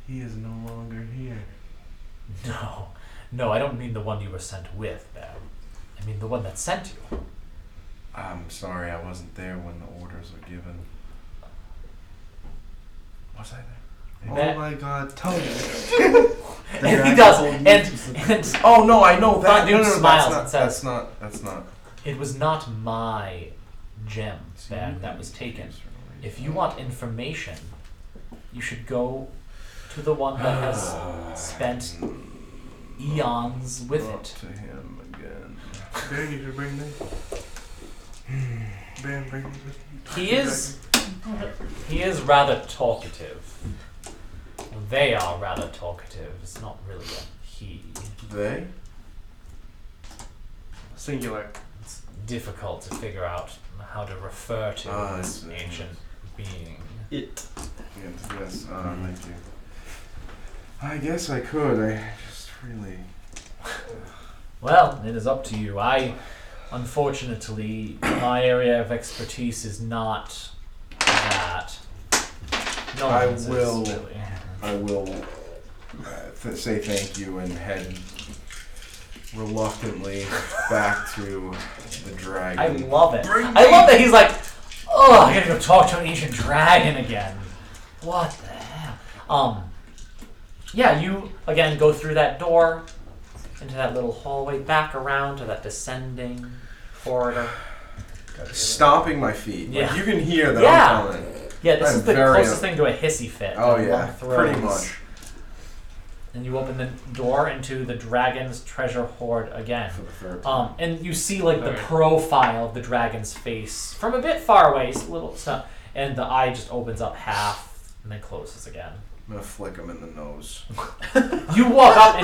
Speaker 6: He is no longer here.
Speaker 1: No, I don't mean the one you were sent with, Ben. I mean the one that sent you.
Speaker 6: I'm sorry, I wasn't there when the orders were given. Was I there?
Speaker 2: Oh
Speaker 1: Ben.
Speaker 2: my God, tell me.
Speaker 1: And he does, and
Speaker 6: Oh no, I know that.
Speaker 1: Fondup smiles and
Speaker 6: that's
Speaker 1: says,
Speaker 6: not. That's not.
Speaker 1: it was not my gem bag that was taken. If you want information, you should go to the one that has spent eons with
Speaker 6: Up
Speaker 1: it.
Speaker 6: to him again.
Speaker 2: Ben, you should bring me. Ben, bring me with you.
Speaker 1: He is rather talkative. They are rather talkative. It's not really a he.
Speaker 6: They?
Speaker 2: Singular.
Speaker 1: It's difficult to figure out how to refer to
Speaker 6: I
Speaker 1: this
Speaker 6: see.
Speaker 1: ancient being.
Speaker 4: It.
Speaker 6: Yes. Thank you. I guess I could. I just really.
Speaker 1: Well, it is up to you. Unfortunately, my area of expertise is not that. No
Speaker 6: I
Speaker 1: one's is,
Speaker 6: will-
Speaker 1: really.
Speaker 6: I will say thank you and head reluctantly back to the dragon.
Speaker 1: I love it. I love that he's like, oh, I gotta go talk to an ancient dragon again. What the hell? Yeah, you again go through that door into that little hallway, back around to that descending corridor.
Speaker 6: Stomping my feet.
Speaker 1: Yeah.
Speaker 6: Like, you can hear that
Speaker 1: Yeah.
Speaker 6: I'm coming.
Speaker 1: Yeah, this
Speaker 6: I'm
Speaker 1: is the
Speaker 6: very
Speaker 1: closest thing to a hissy fit.
Speaker 6: Oh
Speaker 1: that
Speaker 6: yeah,
Speaker 1: one throws.
Speaker 6: pretty much.
Speaker 1: And you open the door into the dragon's treasure hoard again.
Speaker 6: For the third time.
Speaker 1: And you see like the
Speaker 2: Alright.
Speaker 1: profile of the dragon's face from a bit far away, it's a little stuff, and the eye just opens up half and then closes again.
Speaker 6: I'm gonna flick him in the nose.
Speaker 1: You walk up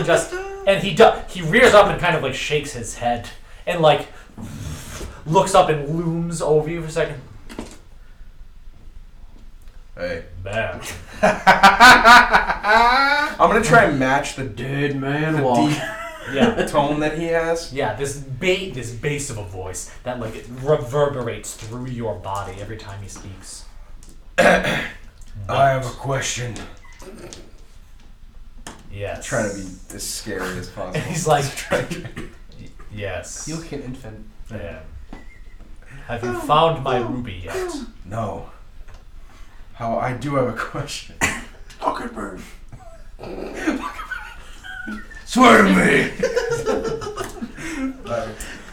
Speaker 1: and he rears up and kind of like shakes his head and like looks up and looms over you for a second.
Speaker 6: Hey.
Speaker 1: Bam.
Speaker 6: I'm gonna try and match the
Speaker 9: Dead man
Speaker 6: the
Speaker 9: walk.
Speaker 6: deep
Speaker 1: Yeah.
Speaker 6: tone that he has.
Speaker 1: Yeah, this bass of a voice that like it reverberates through your body every time he speaks.
Speaker 6: I have a question.
Speaker 1: Yes.
Speaker 6: Trying to be as scary as possible.
Speaker 1: And he's like, yes.
Speaker 2: You look like an infant.
Speaker 1: Yeah. Have you found my ruby yet?
Speaker 6: No. How I do have a question.
Speaker 2: Huckleberry.
Speaker 6: Swear to me.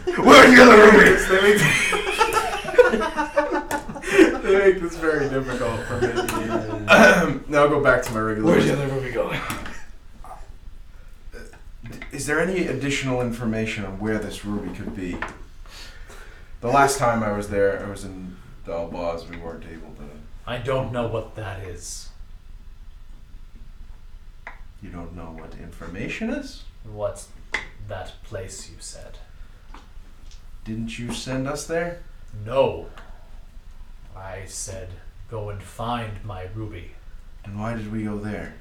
Speaker 6: Where's the other rubies? They make this very difficult for me. Now I'll go back to my regular.
Speaker 2: Where's the other ruby going?
Speaker 6: Is there any additional information on where this ruby could be? The last time I was there, I was in Dalbaz. We weren't able to.
Speaker 1: I don't know what that is.
Speaker 6: You don't know what information is?
Speaker 1: What's that place you said?
Speaker 6: Didn't you send us there?
Speaker 1: No. I said, go and find my ruby.
Speaker 6: And why did we go there?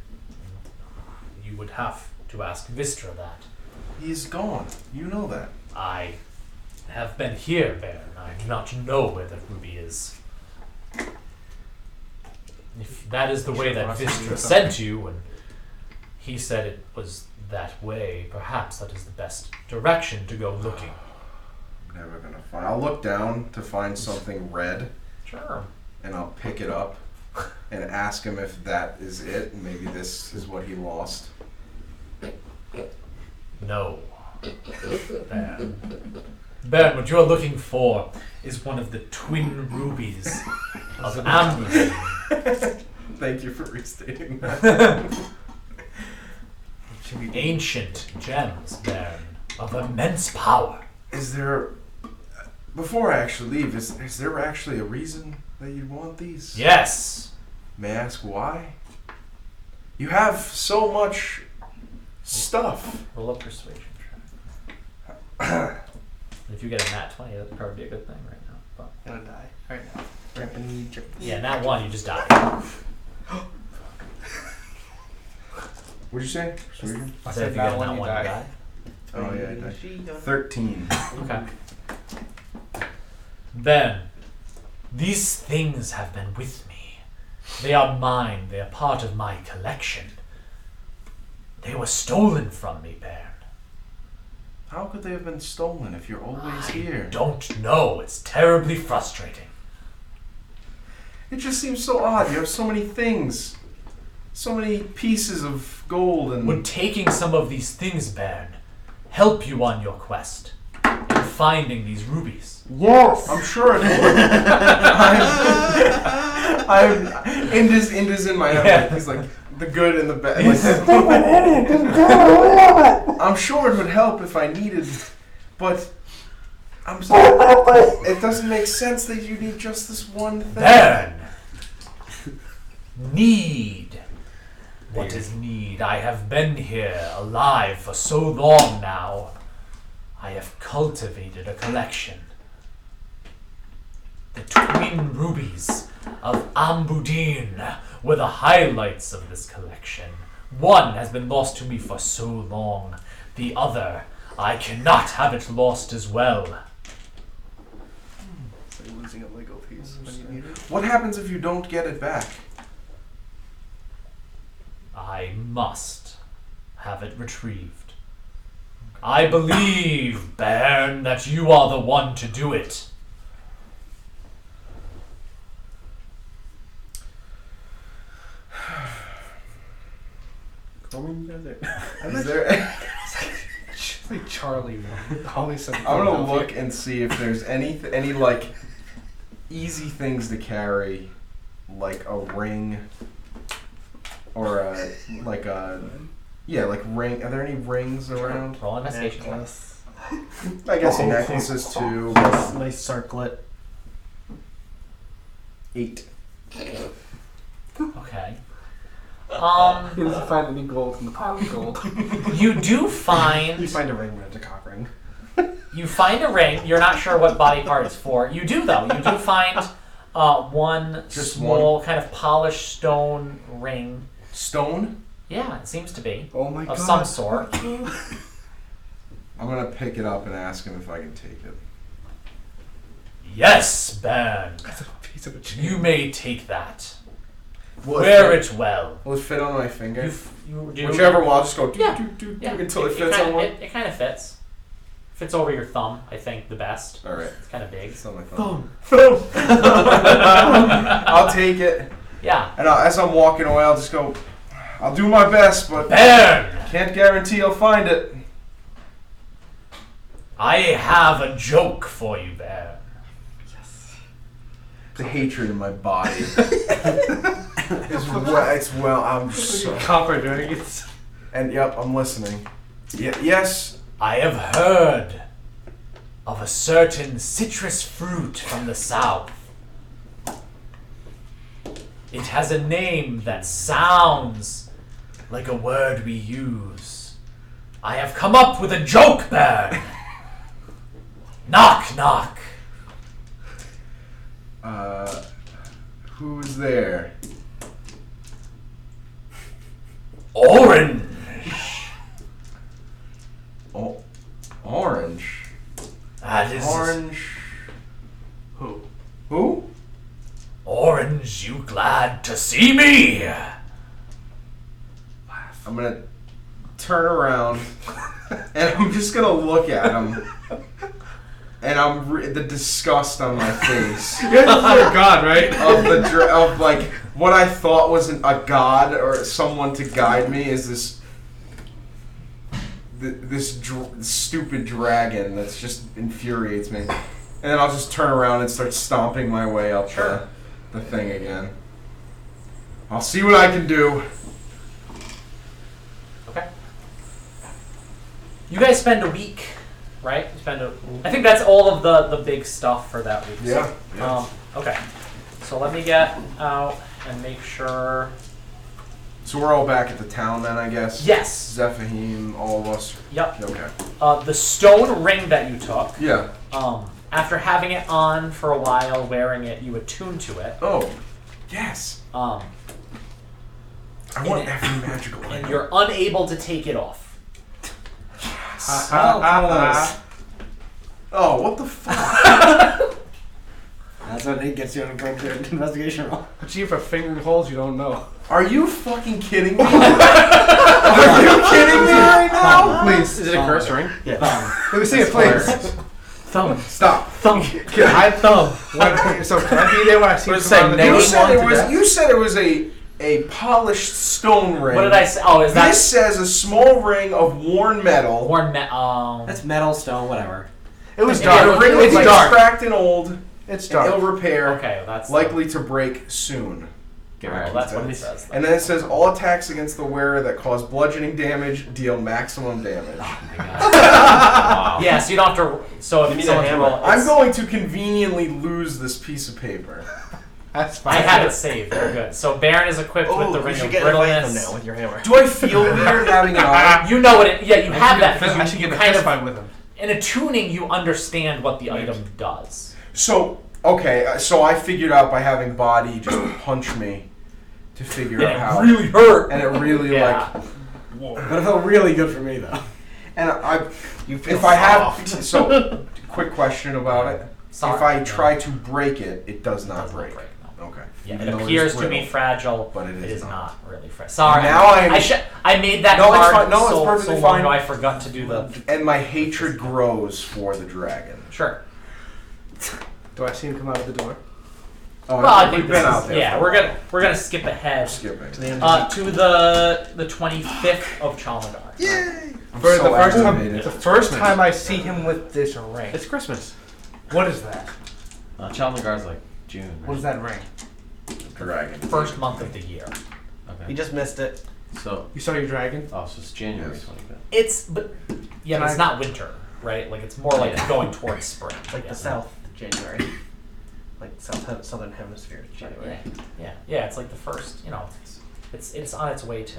Speaker 1: You would have to ask Vistra that.
Speaker 6: He's gone. You know that.
Speaker 1: I have been here, Baron. I do not know where the ruby is. If that is the way that Vistra sent you, and he said it was that way, perhaps that is the best direction to go looking.
Speaker 6: I'm never gonna find. I'll look down to find something red.
Speaker 1: Sure.
Speaker 6: And I'll pick it up and ask him if that is it, and maybe this is what he lost.
Speaker 1: No. Baron. Baron, what you're looking for is one of the twin rubies of Amber.
Speaker 6: Thank you for restating that.
Speaker 1: Ancient gems, Baron, of immense power.
Speaker 6: Is there... Before I actually leave, is there actually a reason that you want these?
Speaker 1: Yes.
Speaker 6: May I ask why? You have so much stuff.
Speaker 1: Roll a persuasion check. If you get a nat 20, that'd probably be a good thing right now. But
Speaker 2: I'm gonna die right now. Rip in Egypt.
Speaker 1: yeah, nat 1, you just die.
Speaker 6: What'd you say? Persuasion?
Speaker 2: I
Speaker 1: So
Speaker 2: said
Speaker 1: if you get a
Speaker 2: that
Speaker 1: nat
Speaker 2: one,
Speaker 1: 1,
Speaker 2: you
Speaker 1: you
Speaker 2: die.
Speaker 1: die.
Speaker 6: Oh yeah, I died. 13.
Speaker 1: Okay. Then, these things have been with me. They are mine. They are part of my collection. They were stolen from me, Baron.
Speaker 6: How could they have been stolen if you're always
Speaker 1: I
Speaker 6: here?
Speaker 1: don't know. It's terribly frustrating.
Speaker 6: It just seems so odd. You have so many things. So many pieces of gold and...
Speaker 1: Would taking some of these things, Baron, help you on your quest in finding these rubies?
Speaker 2: Yes!
Speaker 6: I'm sure it would. I'm Inda's in my head.
Speaker 1: Yeah.
Speaker 6: Like, he's like the good and the bad. I'm sure it would help if I needed, but I'm sorry. It doesn't make sense that you need just this one thing.
Speaker 1: Baron! Need. What is need? I have been here, alive, for so long now. I have cultivated a collection. The twin rubies of Ambudin were the highlights of this collection. One has been lost to me for so long. The other, I cannot have it lost as well.
Speaker 2: It's like losing a Lego piece when you need it.
Speaker 6: What happens if you don't get it back?
Speaker 1: I must have it retrieved. I believe, Baron, that you are the one to do it.
Speaker 2: Roman desert.
Speaker 6: Is there?
Speaker 2: It's like Charlie, man. Always said
Speaker 6: I'm gonna look and see if there's any like easy things to carry, like a ring, or a like ring. Are there any rings around?
Speaker 1: Roll an investigation check.
Speaker 2: necklace.
Speaker 6: I guess necklaces too.
Speaker 2: Nice circlet.
Speaker 6: 8.
Speaker 1: Okay.
Speaker 2: He doesn't find any gold in the pile of gold.
Speaker 1: You do find...
Speaker 2: You find a ring, but it's a cock ring.
Speaker 1: You find a ring. You're not sure what body part it's for. You do, though. You do find one
Speaker 6: Just
Speaker 1: small kind of polished stone ring.
Speaker 6: Stone?
Speaker 1: Yeah, it seems to be.
Speaker 2: Oh my god.
Speaker 1: Of some sort.
Speaker 6: I'm gonna pick it up and ask him if I can take it.
Speaker 1: Yes, Ben.
Speaker 2: That's a piece of a chain.
Speaker 1: You may take that.
Speaker 6: Will
Speaker 1: Wear
Speaker 6: it
Speaker 1: it well.
Speaker 6: Will it fit on my finger?
Speaker 1: You do.
Speaker 6: Whichever one, I'll just go
Speaker 1: Yeah.
Speaker 6: do until it fits
Speaker 1: kinda,
Speaker 6: on one.
Speaker 1: It kind of fits. Fits over your thumb, I think, the best.
Speaker 6: Alright.
Speaker 1: It's kind of big.
Speaker 6: It's on my thumb.
Speaker 2: Boom.
Speaker 6: I'll take it.
Speaker 1: Yeah.
Speaker 6: And as I'm walking away, I'll just go, I'll do my best, but
Speaker 1: Ben!
Speaker 6: can't guarantee I'll find it.
Speaker 1: I have a joke for you, Bear.
Speaker 6: The hatred in my body. I'm so...
Speaker 2: Copper dragons.
Speaker 6: And yep, I'm listening. Yes.
Speaker 1: I have heard of a certain citrus fruit from the south. It has a name that sounds like a word we use. I have come up with a joke, Bear. Knock, knock.
Speaker 6: Who's there?
Speaker 1: Orange.
Speaker 6: Oh, orange.
Speaker 1: That is
Speaker 6: Orange.
Speaker 2: Who?
Speaker 6: Who?
Speaker 1: Orange, you glad to see me?
Speaker 6: I'm gonna turn around and I'm just gonna look at him. And the disgust on my face
Speaker 2: You're God, right?
Speaker 6: of like what I thought was a god or someone to guide me is this stupid dragon that's just infuriates me. And then I'll just turn around and start stomping my way up the thing again. I'll see what I can do.
Speaker 1: Okay. You guys spend a week, right? I think that's all of the big stuff for that week.
Speaker 6: Yeah.
Speaker 1: Okay. So let me get out and make sure.
Speaker 6: So we're all back at the town then, I guess?
Speaker 1: Yes.
Speaker 6: Zephahim, all of us?
Speaker 1: Yep.
Speaker 6: Okay.
Speaker 1: The stone ring that you took.
Speaker 6: Yeah.
Speaker 1: After having it on for a while, wearing it, you attune to it.
Speaker 6: Oh, yes.
Speaker 1: I
Speaker 6: want every magical
Speaker 1: and
Speaker 6: item.
Speaker 1: you're unable to take it off.
Speaker 6: Oh, what the fuck?
Speaker 8: That's what it gets you on an investigation roll.
Speaker 2: But you for fingering holes you don't know.
Speaker 6: Are you fucking kidding me? Are you kidding me right now?
Speaker 2: Please.
Speaker 7: Is it a curse ring?
Speaker 8: Yeah.
Speaker 2: Let me see it, please.
Speaker 1: Thumb.
Speaker 6: Stop.
Speaker 1: Thumb.
Speaker 2: I thumb. So can I be there when I see
Speaker 7: What does it
Speaker 2: come
Speaker 7: say,
Speaker 2: out of the
Speaker 7: name?
Speaker 2: door?
Speaker 6: You said it was a polished stone ring.
Speaker 1: What did I say? Oh, is that
Speaker 6: This says a small ring of worn metal.
Speaker 1: worn metal?
Speaker 8: That's metal, stone, whatever.
Speaker 2: It was
Speaker 1: Yeah,
Speaker 6: The
Speaker 2: dark.
Speaker 6: ring
Speaker 2: It's
Speaker 6: was
Speaker 2: dark.
Speaker 6: cracked and old.
Speaker 2: It's
Speaker 6: And ill
Speaker 2: dark.
Speaker 6: repair.
Speaker 1: Okay, that's
Speaker 6: Likely to break soon.
Speaker 1: that's what it says.
Speaker 6: And then it says all attacks against the wearer that cause bludgeoning damage deal maximum damage.
Speaker 7: Wow.
Speaker 1: Yeah, so you don't have to. So if
Speaker 8: need a
Speaker 1: someone
Speaker 8: hammer.
Speaker 1: roll,
Speaker 6: I'm going to conveniently lose this piece of paper.
Speaker 2: That's
Speaker 1: I
Speaker 2: fine.
Speaker 1: have it saved. Very good. So Baron is equipped with the ring of brittleness.
Speaker 4: now with your hammer.
Speaker 6: Do I feel weird having it on?
Speaker 1: You know what it? Yeah, you have that.
Speaker 2: I
Speaker 1: because
Speaker 2: should
Speaker 1: you
Speaker 2: get a
Speaker 1: kind
Speaker 2: fist
Speaker 1: of
Speaker 2: fight with him.
Speaker 1: in attuning. You understand what the item does.
Speaker 6: So, okay, so I figured out by having Body just punch me to figure out how.
Speaker 1: And it really hurt.
Speaker 6: And it really
Speaker 1: Yeah.
Speaker 8: But it felt really good for me, though.
Speaker 6: And
Speaker 4: You feel
Speaker 6: if I have,
Speaker 4: soft.
Speaker 6: so, quick question about it.
Speaker 1: Sorry.
Speaker 6: If I try to break it, it does not
Speaker 1: Does not
Speaker 6: break.
Speaker 1: break, no.
Speaker 6: Okay.
Speaker 1: Yeah,
Speaker 6: Even
Speaker 1: it
Speaker 6: though
Speaker 1: appears
Speaker 6: is
Speaker 1: to be
Speaker 6: brittle.
Speaker 1: fragile,
Speaker 6: but it
Speaker 1: it
Speaker 6: is
Speaker 1: is
Speaker 6: not.
Speaker 1: not really fragile. Sorry,
Speaker 6: Now I'm-
Speaker 1: I made that
Speaker 6: No, it's
Speaker 1: card
Speaker 6: fine. No, it's
Speaker 1: so,
Speaker 6: perfectly
Speaker 1: so long
Speaker 6: fine.
Speaker 1: ago I forgot to do the.
Speaker 6: And my hatred grows for the dragon.
Speaker 1: Sure.
Speaker 2: Do I see him come out of the door?
Speaker 6: Oh,
Speaker 1: Well, I
Speaker 6: we've
Speaker 1: think
Speaker 6: been
Speaker 1: this
Speaker 6: out
Speaker 1: is,
Speaker 6: there.
Speaker 1: yeah,
Speaker 6: for a
Speaker 1: we're gonna skip ahead
Speaker 6: skipping.
Speaker 1: to the 25th of Chalmadar.
Speaker 6: I'm
Speaker 2: For
Speaker 6: so
Speaker 2: the first time,
Speaker 6: aggravated.
Speaker 2: the first time I see him with this ring.
Speaker 7: It's Christmas.
Speaker 2: What is that?
Speaker 7: Chalmagar's like June. Right?
Speaker 2: What is that ring?
Speaker 6: Dragon.
Speaker 1: First month of the year.
Speaker 7: Okay.
Speaker 4: You just missed it.
Speaker 7: So,
Speaker 2: You saw your dragon?
Speaker 7: so it's January
Speaker 6: Yes.
Speaker 7: 25th.
Speaker 1: But yeah, but
Speaker 2: Can
Speaker 1: it's not winter, right? Like it's more like going towards spring.
Speaker 4: Like
Speaker 1: yeah.
Speaker 4: the south, January. Like southern hemisphere, January.
Speaker 1: Yeah. It's like the first. You know, it's on its way to.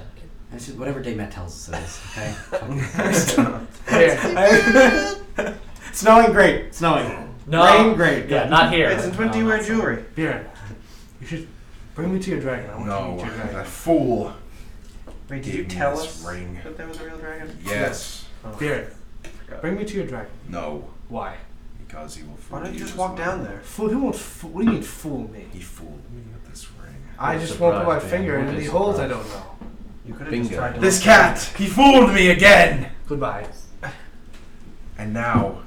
Speaker 8: It's just whatever day Matt tells us it is, okay?
Speaker 2: Here.
Speaker 8: Snowing, great. Snowing.
Speaker 1: No.
Speaker 8: Rain, great.
Speaker 1: Yeah, not here.
Speaker 4: It's in 20
Speaker 1: No,
Speaker 4: wear
Speaker 1: not
Speaker 4: jewelry.
Speaker 2: Bjorn, you should bring me to your dragon. I want to
Speaker 6: No,
Speaker 2: meet your dragon.
Speaker 6: that fool.
Speaker 4: Wait, did
Speaker 6: Gave
Speaker 4: you
Speaker 6: me
Speaker 4: tell
Speaker 6: this
Speaker 4: us
Speaker 6: ring.
Speaker 4: that there was a real dragon?
Speaker 6: Yes.
Speaker 2: Bjorn, bring me to your dragon.
Speaker 6: No.
Speaker 2: Why?
Speaker 6: Because he will fool
Speaker 4: Why don't you
Speaker 6: you
Speaker 4: just
Speaker 6: as
Speaker 4: walk
Speaker 6: well.
Speaker 4: down there?
Speaker 2: Fool? Who won't fool? What do you mean fool me?
Speaker 6: He fooled me with this ring.
Speaker 2: I
Speaker 7: I'm
Speaker 2: just won't put my
Speaker 7: surprised,
Speaker 2: finger
Speaker 7: man.
Speaker 2: in any
Speaker 7: I'm
Speaker 2: holes I
Speaker 7: surprised.
Speaker 2: don't know.
Speaker 4: You could have just
Speaker 7: Bingo.
Speaker 4: tried to.
Speaker 6: This cat! He fooled me again!
Speaker 2: Goodbye.
Speaker 6: And now,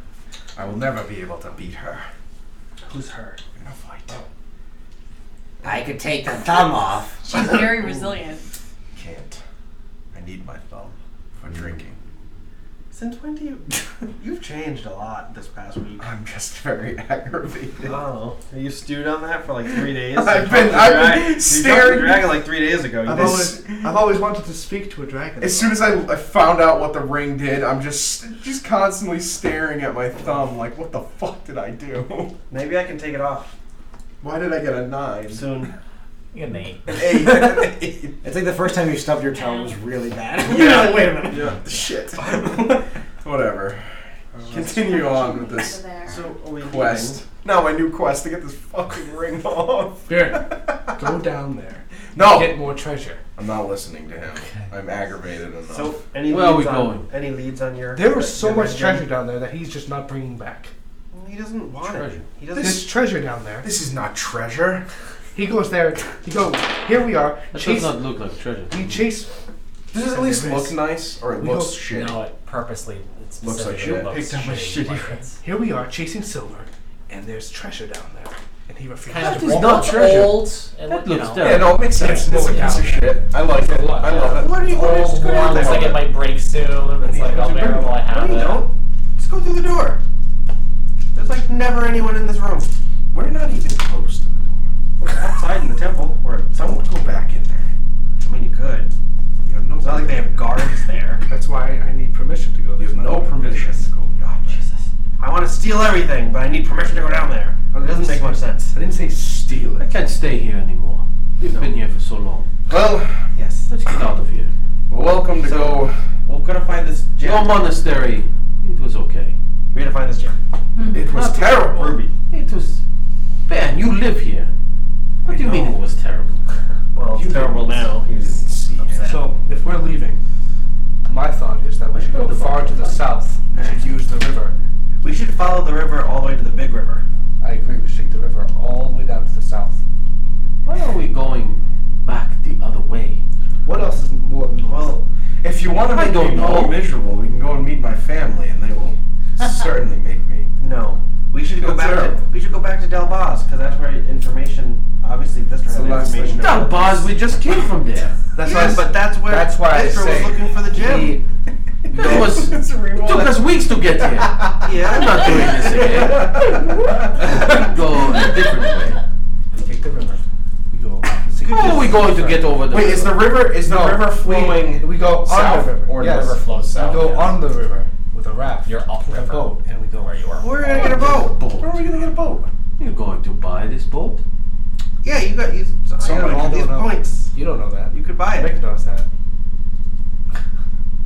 Speaker 6: I will never be able to beat her.
Speaker 2: Who's her?
Speaker 6: In a fight.
Speaker 8: I could take the thumb off.
Speaker 3: She's very resilient.
Speaker 6: Can't. I need my thumb for drinking.
Speaker 4: Since when do you... You've changed a lot this past week.
Speaker 6: I'm just very aggravated.
Speaker 4: Oh. You stewed on that for like 3 days?
Speaker 6: I've been staring.
Speaker 4: You dragon like 3 days ago. You
Speaker 2: I've always wanted to speak to a dragon.
Speaker 6: As soon as I found out what the ring did, I'm just constantly staring at my thumb like, what the fuck did I do?
Speaker 4: Maybe I can take it off
Speaker 6: Why did I get a 9?
Speaker 4: soon.
Speaker 1: You get an 8.
Speaker 6: An 8.
Speaker 8: It's like the first time you stubbed your toe was really bad.
Speaker 6: Yeah.
Speaker 1: Wait a minute.
Speaker 6: Yeah. Shit. Whatever. Continue on with this
Speaker 4: So, are we
Speaker 6: quest. Now my new quest to get this fucking ring off.
Speaker 2: Here, go down there.
Speaker 6: No.
Speaker 2: Get more treasure.
Speaker 6: I'm not listening to him. I'm aggravated enough.
Speaker 4: So, any
Speaker 7: Where are
Speaker 4: leads
Speaker 7: we
Speaker 4: on,
Speaker 7: going?
Speaker 4: Any leads on your...
Speaker 2: There was so
Speaker 4: your
Speaker 2: much
Speaker 4: red
Speaker 2: treasure
Speaker 4: gem?
Speaker 2: down there that he's just not bringing back.
Speaker 4: He doesn't want
Speaker 7: Treasure.
Speaker 4: it. He doesn't...
Speaker 2: There's treasure down there.
Speaker 6: This is not treasure.
Speaker 2: He goes there. He goes. Here we are.
Speaker 7: That
Speaker 2: Chase.
Speaker 7: does not look like treasure.
Speaker 2: We chase.
Speaker 6: Does it at least
Speaker 2: There
Speaker 6: look
Speaker 2: is.
Speaker 6: nice, or it
Speaker 2: We
Speaker 6: looks
Speaker 2: hope-
Speaker 6: shitty?
Speaker 1: No, it purposely. It's
Speaker 6: Looks like
Speaker 1: specifically
Speaker 6: shit.
Speaker 1: looks
Speaker 6: Picked up a
Speaker 1: shitty,
Speaker 6: shitty
Speaker 1: like
Speaker 6: ring.
Speaker 1: it's
Speaker 2: Here we are chasing silver, and there's treasure down there, and he refuses.
Speaker 1: kind
Speaker 7: That
Speaker 1: of
Speaker 7: is
Speaker 1: well,
Speaker 7: not
Speaker 1: it's
Speaker 7: treasure.
Speaker 1: old. And
Speaker 7: That
Speaker 1: you
Speaker 7: looks
Speaker 1: know,
Speaker 7: terrible.
Speaker 6: Yeah, no, it makes sense.
Speaker 2: Yeah,
Speaker 6: It's a
Speaker 2: well,
Speaker 6: piece of
Speaker 2: yeah.
Speaker 6: shit. I like it.
Speaker 2: lot.
Speaker 6: I love it.
Speaker 4: What are you... What
Speaker 1: Old
Speaker 4: just go down
Speaker 1: one.
Speaker 4: there?
Speaker 1: It's like it might break soon. It's like, oh, there, well, I have
Speaker 4: No, you
Speaker 1: it.
Speaker 4: don't. Just go through the door. There's like never anyone in this room.
Speaker 6: We're not even close to the door.
Speaker 4: We're outside in the temple, or somewhere.
Speaker 6: Don't go back in there.
Speaker 4: I mean, you could.
Speaker 6: You have no.
Speaker 4: It's not like they have guards there.
Speaker 2: That's why I need permission to go.
Speaker 6: You
Speaker 2: There's
Speaker 6: have no permission to go.
Speaker 4: Oh, Jesus. I want to steal everything, but I need permission to go down there. It doesn't make much sense.
Speaker 2: I didn't say steal
Speaker 7: I
Speaker 2: it.
Speaker 7: can't stay here anymore. You've been here for so long.
Speaker 6: Well,
Speaker 4: Yes.
Speaker 7: Let's get out of here.
Speaker 6: welcome to go.
Speaker 4: We're gonna find this gem.
Speaker 7: Your monastery, it was okay.
Speaker 4: We're gonna find this gem.
Speaker 6: It was
Speaker 7: Not
Speaker 6: terrible.
Speaker 4: Ruby.
Speaker 7: It was... Ben, you live here. What do you mean it was terrible?
Speaker 4: Well, it's
Speaker 6: You
Speaker 4: terrible
Speaker 6: didn't-
Speaker 4: now.
Speaker 6: you didn't see it.
Speaker 4: upset.
Speaker 2: So if we're leaving, my thought is that we should go far to the south. We should use the river.
Speaker 4: We should follow the river all the way to the big river.
Speaker 2: I agree. We should take the river all the way down to the south.
Speaker 7: Why are we going back the other way?
Speaker 2: What else is more than
Speaker 4: Well,
Speaker 6: If you want to
Speaker 7: I
Speaker 6: make
Speaker 7: don't
Speaker 6: me more
Speaker 7: know.
Speaker 6: miserable, we can go and meet my family, and they will certainly make me.
Speaker 4: no. We should go
Speaker 6: That's
Speaker 4: back to
Speaker 6: terrible.
Speaker 4: Del Boz, because that's where information. Obviously, Vistra
Speaker 6: It's the
Speaker 4: had
Speaker 6: last
Speaker 4: information.
Speaker 6: thing.
Speaker 7: Down Bars, we just came from there.
Speaker 2: That's
Speaker 4: Yes, but that's where
Speaker 2: that's why I
Speaker 4: Vistra
Speaker 2: say
Speaker 4: was looking for the gem.
Speaker 7: It was...
Speaker 6: It's a
Speaker 7: It
Speaker 6: rewind.
Speaker 7: took us weeks to get here.
Speaker 4: Yeah.
Speaker 7: I'm not doing this again. We go a different way.
Speaker 2: We take the river. We go.
Speaker 7: How are we going to get over the
Speaker 6: Wait, is the river flowing?
Speaker 2: We go
Speaker 6: south
Speaker 2: on the river.
Speaker 6: or
Speaker 2: yes.
Speaker 1: The river flows south.
Speaker 2: We go
Speaker 1: yes.
Speaker 2: on the river with a raft.
Speaker 1: You're
Speaker 2: with a
Speaker 1: upriver.
Speaker 2: boat, and we go
Speaker 1: Where you are.
Speaker 4: We're gonna get a boat.
Speaker 6: Where are we gonna get a boat?
Speaker 7: You're going to buy this boat?
Speaker 4: Yeah, you got
Speaker 6: Somebody
Speaker 4: all
Speaker 6: can
Speaker 4: these
Speaker 2: don't know.
Speaker 4: points.
Speaker 2: You don't know that.
Speaker 4: You could buy it.
Speaker 2: Rick knows that.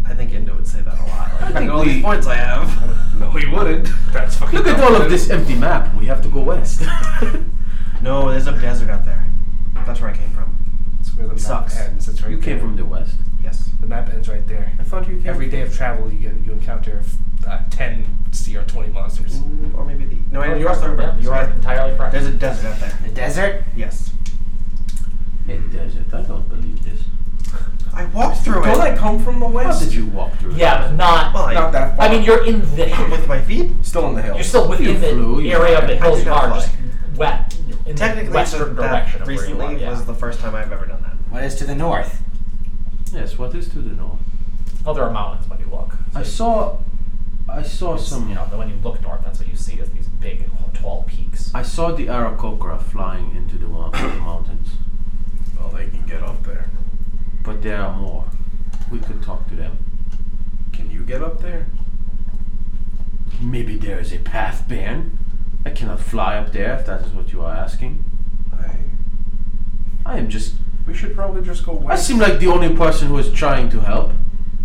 Speaker 4: I think Indo would say that a lot. Like,
Speaker 7: I
Speaker 4: look
Speaker 7: think
Speaker 4: at all these
Speaker 7: we-
Speaker 4: points I have.
Speaker 2: No, he wouldn't. That's fucking.
Speaker 7: Look at all of this empty map. We have to go west.
Speaker 4: No, there's a desert out there. That's where I came from.
Speaker 2: That's where the map
Speaker 4: Sucks.
Speaker 2: ends. It's right
Speaker 7: You came
Speaker 2: there.
Speaker 7: from the west.
Speaker 4: Yes.
Speaker 2: The map ends right there.
Speaker 6: I thought you came.
Speaker 2: Every day of travel, you encounter 10 CR20 monsters.
Speaker 4: Or maybe the. No, I
Speaker 1: Oh,
Speaker 4: didn't
Speaker 1: you
Speaker 4: cross the
Speaker 1: are,
Speaker 4: river.
Speaker 1: yeah, you are
Speaker 4: Sorry.
Speaker 1: entirely correct.
Speaker 4: There's a desert out there.
Speaker 8: The desert?
Speaker 4: Yes.
Speaker 7: A desert. I don't believe this.
Speaker 4: I walked through
Speaker 6: Don't
Speaker 4: it.
Speaker 6: I come from the
Speaker 7: How
Speaker 6: west?
Speaker 7: did you walk through
Speaker 1: Yeah, but not.
Speaker 4: Well,
Speaker 6: Not that far.
Speaker 1: I mean, you're in the.
Speaker 4: with my feet.
Speaker 6: Still in the hills.
Speaker 1: You're still within
Speaker 7: You
Speaker 1: the
Speaker 7: flew, you
Speaker 1: area of the
Speaker 4: fly.
Speaker 1: hills
Speaker 4: I
Speaker 1: you
Speaker 4: did
Speaker 1: are,
Speaker 4: not
Speaker 1: just
Speaker 4: fly.
Speaker 1: wet in
Speaker 4: Technically,
Speaker 1: the western
Speaker 4: that
Speaker 1: direction of where you
Speaker 4: recently
Speaker 1: are. Yeah.
Speaker 4: was the first time I've ever done that.
Speaker 8: What is to the north?
Speaker 7: Yes, what is to the north?
Speaker 1: Oh, there are mountains when you look.
Speaker 7: I saw some.
Speaker 1: You know, when you look north, that's what you see is these big, tall peaks.
Speaker 7: I saw the Icosacast flying into the mountains,
Speaker 6: Well, they can get up there.
Speaker 7: but there are more. We could talk to them.
Speaker 6: Can you get up there?
Speaker 7: Maybe there is a path, Ben. I cannot fly up there if that is what you are asking. I am just.
Speaker 6: We should probably just go
Speaker 7: I
Speaker 6: west.
Speaker 7: seem like the only person who is trying to help.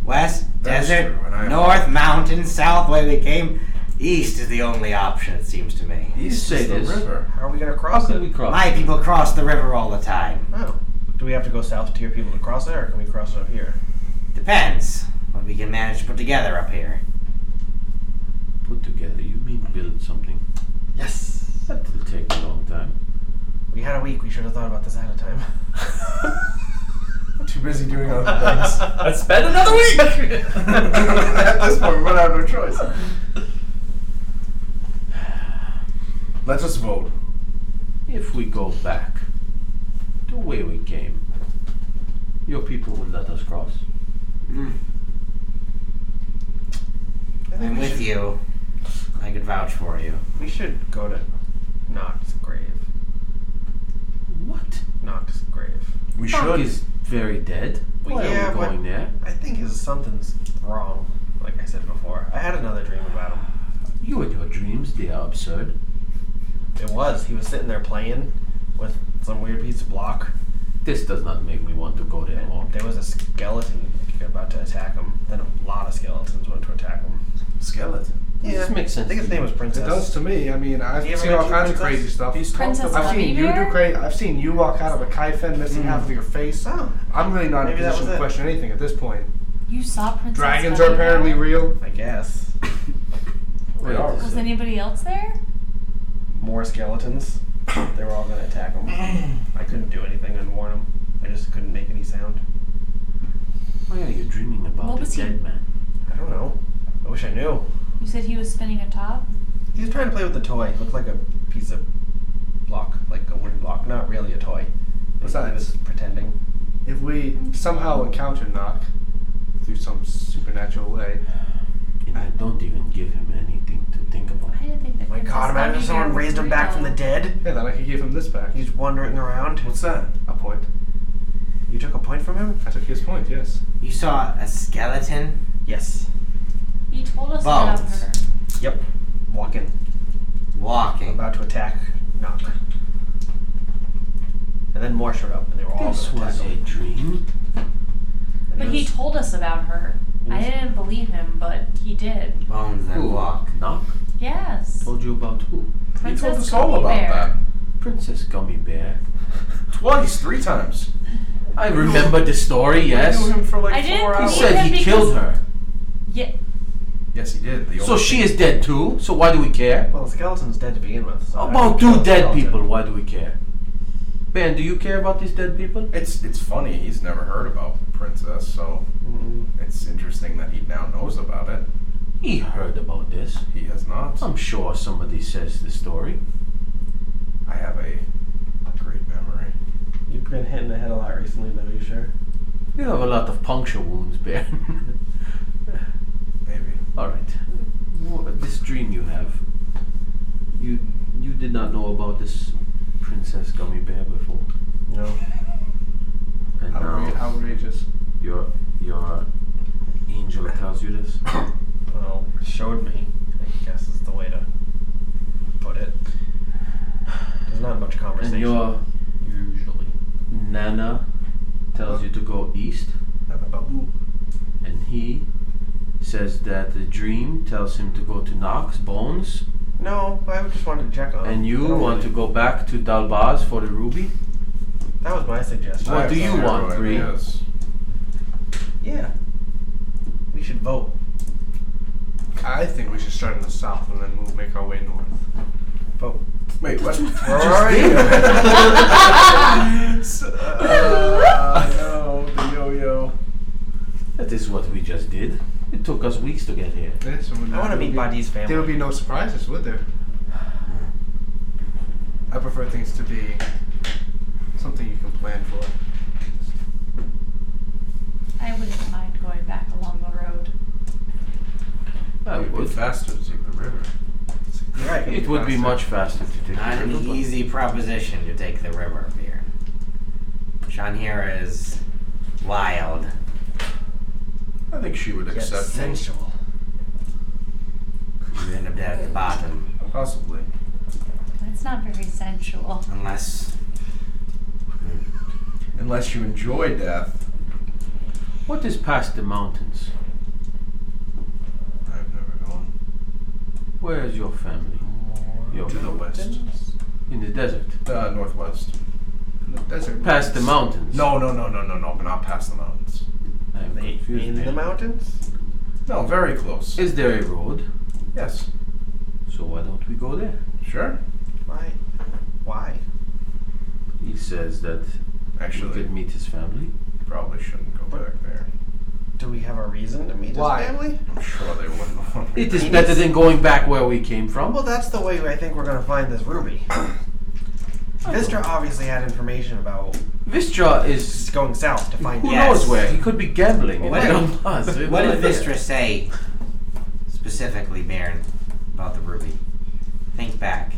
Speaker 8: West,
Speaker 6: That's
Speaker 8: desert,
Speaker 6: true, and I-
Speaker 8: north, mountain, south, way we came. East is the only option, it seems to me.
Speaker 6: East
Speaker 7: say
Speaker 6: is the
Speaker 7: this.
Speaker 6: river.
Speaker 4: How are we gonna
Speaker 7: How
Speaker 4: cross
Speaker 7: could
Speaker 4: it?
Speaker 7: we cross?
Speaker 8: My people cross the river all the time.
Speaker 4: Oh. Do we have to go south to your people to cross it, or can we cross it up here?
Speaker 8: Depends what we can manage to put together up here.
Speaker 7: Put together. You mean build something?
Speaker 4: Yes.
Speaker 7: That will take a long time.
Speaker 4: We had a week. We should have thought about this ahead of time.
Speaker 6: I'm too busy doing other things.
Speaker 1: Let's spend another week.
Speaker 6: At this point, we might have no choice. Let's just vote.
Speaker 7: If we go back the way we came, your people will let us cross.
Speaker 8: I'm with you. I could vouch for you.
Speaker 4: We should go to Nox's grave.
Speaker 9: What?
Speaker 4: Nox's grave.
Speaker 6: We
Speaker 9: Doc
Speaker 6: should.
Speaker 9: is very dead.
Speaker 4: Well,
Speaker 9: Why
Speaker 4: yeah,
Speaker 9: are we going there?
Speaker 4: I think something's wrong. Like I said before, I had another dream about him.
Speaker 9: You and your dreams, they are absurd.
Speaker 4: It was. He was sitting there playing with some weird piece of block.
Speaker 9: This does not make me want to go there more.
Speaker 4: There was a skeleton about to attack him. Then a lot of skeletons went to attack him.
Speaker 6: Skeleton.
Speaker 9: This makes sense
Speaker 4: I think his
Speaker 9: to
Speaker 4: name
Speaker 9: me.
Speaker 4: was Princess.
Speaker 2: It does to me. I mean, I've
Speaker 4: You ever
Speaker 2: seen all
Speaker 4: met
Speaker 2: kinds of
Speaker 4: Princess?
Speaker 2: crazy stuff.
Speaker 6: He's
Speaker 3: Princess
Speaker 2: I've
Speaker 3: Gummy
Speaker 2: seen you
Speaker 3: Bear?
Speaker 2: do crazy. I've seen you walk out of a kaifen missing half of your face.
Speaker 4: Oh,
Speaker 2: I'm really not in
Speaker 4: Maybe
Speaker 2: a
Speaker 4: that
Speaker 2: position
Speaker 4: was
Speaker 2: to
Speaker 4: it.
Speaker 2: question anything at this point.
Speaker 3: You saw Princess
Speaker 2: Dragons
Speaker 3: Gummy
Speaker 2: are apparently
Speaker 3: Bear?
Speaker 2: real.
Speaker 4: I guess.
Speaker 2: They are.
Speaker 3: Was anybody else there?
Speaker 4: More skeletons. They were all going to attack him. I couldn't do anything and warn him. I just couldn't make any sound.
Speaker 9: Why are you dreaming
Speaker 3: What
Speaker 9: about
Speaker 3: was
Speaker 9: the
Speaker 3: he-
Speaker 9: dead man?
Speaker 4: I don't know. I wish I knew.
Speaker 3: You said he was spinning a top?
Speaker 4: He was trying to play with the toy. It looked like a piece of block, like a wooden block. Not really a toy.
Speaker 2: Besides-
Speaker 4: He was pretending.
Speaker 2: If we somehow encounter Nock through some supernatural way,
Speaker 9: And I don't even give him anything to think about.
Speaker 3: I didn't think that.
Speaker 4: My
Speaker 3: Princess
Speaker 4: God, imagine
Speaker 3: Gummy
Speaker 4: if someone
Speaker 3: Bear was
Speaker 4: raised him back from the
Speaker 3: real.
Speaker 4: dead.
Speaker 2: yeah, then I could give him this back.
Speaker 4: He's wandering around.
Speaker 6: What's that?
Speaker 2: A point.
Speaker 4: You took a point from him?
Speaker 2: I took his point, yes.
Speaker 8: You saw a skeleton?
Speaker 4: Yes.
Speaker 3: He told us about
Speaker 8: Bones.
Speaker 3: her.
Speaker 4: Yep. Walking.
Speaker 8: Walking.
Speaker 4: About to attack Nock. And then more showed up and they were all
Speaker 9: This
Speaker 4: going to
Speaker 9: was
Speaker 4: attack
Speaker 9: a
Speaker 4: him.
Speaker 9: dream.
Speaker 4: And
Speaker 3: But he
Speaker 4: was-
Speaker 3: told us about her. I didn't believe him, but he did.
Speaker 8: Bones that
Speaker 9: Who?
Speaker 8: walk.
Speaker 9: Knock?
Speaker 3: Yes.
Speaker 9: Told you about who?
Speaker 3: Princess
Speaker 6: He told us
Speaker 3: Gummy
Speaker 6: all about
Speaker 3: Bear.
Speaker 6: that.
Speaker 9: Princess Gummy Bear.
Speaker 6: Twice, 3 times.
Speaker 9: I remember the story,
Speaker 6: We
Speaker 9: yes.
Speaker 6: knew him for like
Speaker 3: I didn't
Speaker 6: 4
Speaker 9: He
Speaker 6: hours.
Speaker 3: believe
Speaker 9: said
Speaker 3: him
Speaker 9: he
Speaker 3: because-
Speaker 9: killed her.
Speaker 3: Yeah.
Speaker 6: Yes, he did. The
Speaker 9: So
Speaker 6: only
Speaker 9: she
Speaker 6: thing-
Speaker 9: is dead too. So why do we care?
Speaker 4: Well, the skeleton's dead to begin with. So I
Speaker 9: About
Speaker 4: didn't kill
Speaker 9: two
Speaker 4: the
Speaker 9: dead
Speaker 4: skeleton.
Speaker 9: people, why do we care? Ben, do you care about these dead people?
Speaker 6: It's funny. He's never heard about Princess, so
Speaker 4: Mm.
Speaker 6: it's interesting that he now knows about it.
Speaker 9: He heard about this.
Speaker 6: He has not.
Speaker 9: I'm sure somebody says the story.
Speaker 6: I have a great memory.
Speaker 4: You've been hit in the head a lot recently, though, you sure?
Speaker 9: You have a lot of puncture wounds, Ben.
Speaker 6: Maybe.
Speaker 9: Alright. This dream you have. You did not know about this Princess Gummy Bear before.
Speaker 4: No.
Speaker 9: And now
Speaker 2: Outrageous.
Speaker 9: your angel tells you this.
Speaker 4: Well, showed me, I guess is the way to put it. There's not much conversation.
Speaker 9: And your
Speaker 4: usually.
Speaker 9: Nana tells you to go east.
Speaker 2: Babu.
Speaker 9: And he says that the dream tells him to go to Nox, Bones,
Speaker 4: No, I just wanted to check on him.
Speaker 9: and you
Speaker 4: I don't
Speaker 9: want to
Speaker 4: really-
Speaker 9: go back to Dalbaz for the ruby?
Speaker 4: That was my suggestion.
Speaker 9: What
Speaker 6: I have
Speaker 9: do you
Speaker 6: zero
Speaker 9: want, Bree?
Speaker 6: ideas.
Speaker 4: Yeah. We should vote.
Speaker 2: I think we should start in the south and then we'll make our way north.
Speaker 4: Vote.
Speaker 6: Wait, what?
Speaker 4: Where are you?
Speaker 6: No, the yo-yo.
Speaker 9: That is what we just did. It took us weeks to get here.
Speaker 2: Yeah, so
Speaker 4: I want to meet Buddy's family.
Speaker 2: There would be no surprises, would there? I prefer things to be something you can plan for.
Speaker 3: I wouldn't mind going back along the road.
Speaker 9: I
Speaker 6: It would be
Speaker 9: would.
Speaker 6: faster to take the river.
Speaker 4: You're right.
Speaker 9: It would be much faster to take
Speaker 8: Not
Speaker 9: the
Speaker 8: an
Speaker 9: river, but-
Speaker 8: easy proposition to take the river up here. Shanhira is wild.
Speaker 6: I think she would
Speaker 4: Yet
Speaker 6: accept me.
Speaker 4: sensual.
Speaker 8: You end up dead at the bottom.
Speaker 6: Possibly.
Speaker 3: That's not very sensual.
Speaker 8: Unless
Speaker 6: Unless you enjoy death.
Speaker 9: What is past the mountains?
Speaker 6: I've never gone.
Speaker 9: Where is your family? Your
Speaker 6: To the west.
Speaker 9: in the desert.
Speaker 6: Northwest.
Speaker 2: In the desert.
Speaker 9: Past the mountains.
Speaker 6: No, not past the mountains.
Speaker 9: I'm
Speaker 4: They
Speaker 9: confused.
Speaker 4: in the
Speaker 9: man.
Speaker 4: mountains?
Speaker 6: No, very close.
Speaker 9: Is there a road?
Speaker 6: Yes.
Speaker 9: So why don't we go there?
Speaker 6: Sure.
Speaker 4: Why? Why?
Speaker 9: He says that we
Speaker 6: Actually,
Speaker 9: could meet his family.
Speaker 6: probably shouldn't go back there.
Speaker 4: Do we have a reason to meet
Speaker 2: Why?
Speaker 4: his family?
Speaker 6: I'm sure they wouldn't want me.
Speaker 9: It is
Speaker 4: He
Speaker 9: better
Speaker 4: needs-
Speaker 9: than going back where we came from.
Speaker 4: Well, that's the way I think we're going to find this ruby. Vistra obviously had information about
Speaker 9: Vistra is.
Speaker 4: just going south to find
Speaker 9: Who
Speaker 8: Yes.
Speaker 9: knows where? He could be gambling.
Speaker 8: What
Speaker 9: in
Speaker 8: did-
Speaker 9: Donbass.
Speaker 8: what did Vistra say specifically, Baron, about the ruby? Think back.